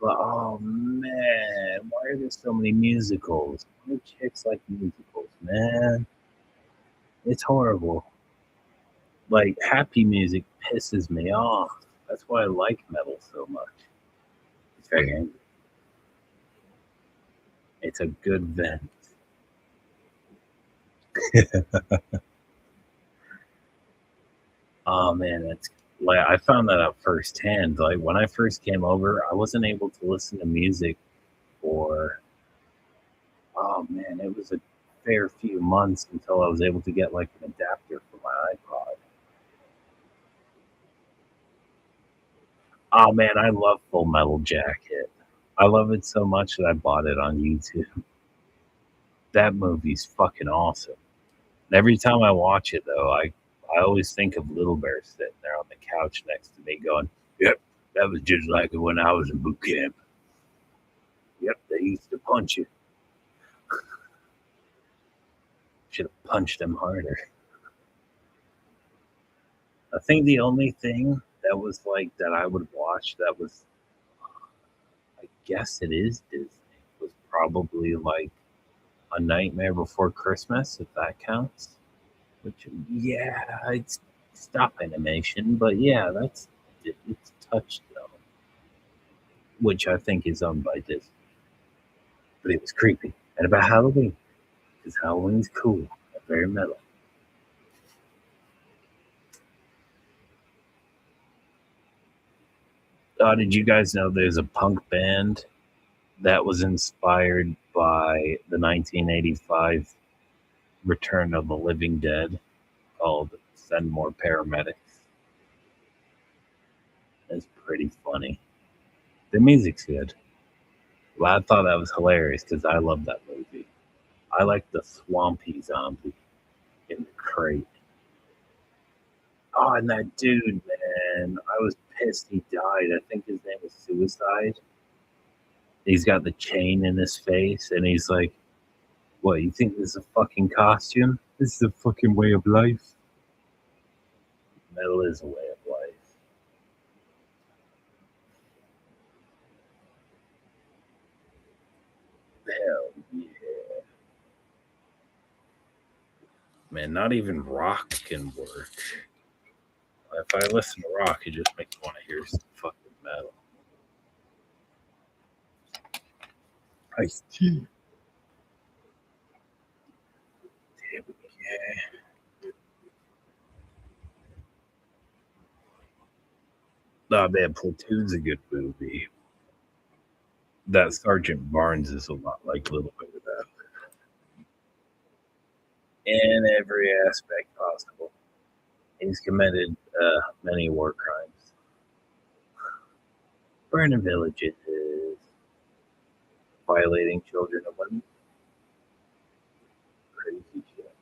But oh man, why are there so many musicals? Why do chicks like musicals, man? It's horrible. Like, happy music pisses me off. That's why I like metal so much. It's very angry. It's a good vent. Oh man, it's like I found that out firsthand. Like when I first came over, I wasn't able to listen to music for oh man, it was a fair few months until I was able to get like an adapter for my iPod. Oh man, I love Full Metal Jacket. I love it so much that I bought it on YouTube. That movie's fucking awesome. And every time I watch it though, I always think of Little Bear sitting there on the couch next to me going, "Yep, that was just like it when I was in boot camp. Yep, they used to punch you. Should have punched him harder." I think the only thing that was like that I would watch that was, I guess it is Disney, was probably like A Nightmare Before Christmas, if that counts. Which, yeah, it's stop animation, but yeah, it's Touchstone, which I think is owned by Disney. But it was creepy and about Halloween because Halloween's cool and very metal. Did you guys know there's a punk band that was inspired by the 1985 Return of the Living Dead called Send More Paramedics. It's pretty funny. The music's good. Well, I thought that was hilarious because I love that movie. I like the swampy zombie in the crate. Oh, and that dude, man, I was pissed he died. I think his name was Suicide. He's got the chain in his face, and he's like, "What? You think this is a fucking costume? This is a fucking way of life." Metal is a way of life. Hell yeah. Man, not even rock can work. If I listen to rock, it just makes me want to hear some fucking metal. Ice-T. Damn, yeah. Nah, man, Platoon's a good movie. That Sergeant Barnes is a lot like Little Bit of that. In every aspect possible. He's committed many war crimes. Burning villages, violating children and women. Crazy shit.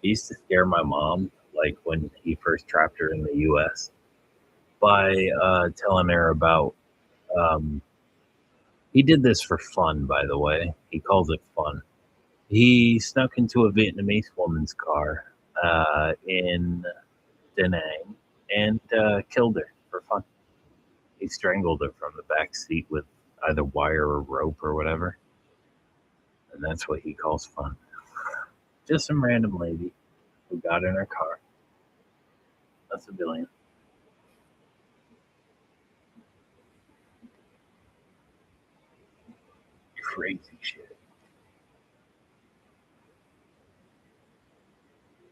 He used to scare my mom, like when he first trapped her in the U.S., by telling her about. Um, he did this for fun, by the way. He calls it fun. He snuck into a Vietnamese woman's car in Da Nang and killed her for fun. He strangled her from the back seat with either wire or rope or whatever. And that's what he calls fun. Just some random lady who got in her car. A civilian. Crazy shit.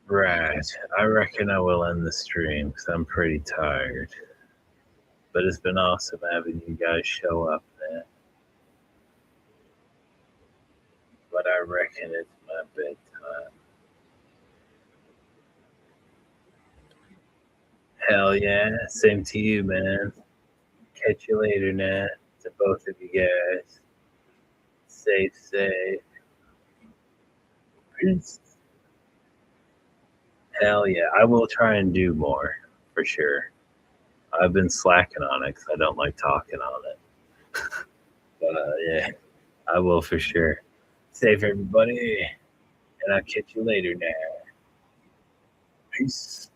Right. I reckon I will end the stream because I'm pretty tired. But it's been awesome having you guys show up, man. But I reckon it's my bedtime. Hell yeah. Same to you, man. Catch you later, Nat. To both of you guys. Safe. Peace. Hell yeah. I will try and do more for sure. I've been slacking on it because I don't like talking on it. But yeah, I will for sure. Safe, everybody. And I'll catch you later now. Peace.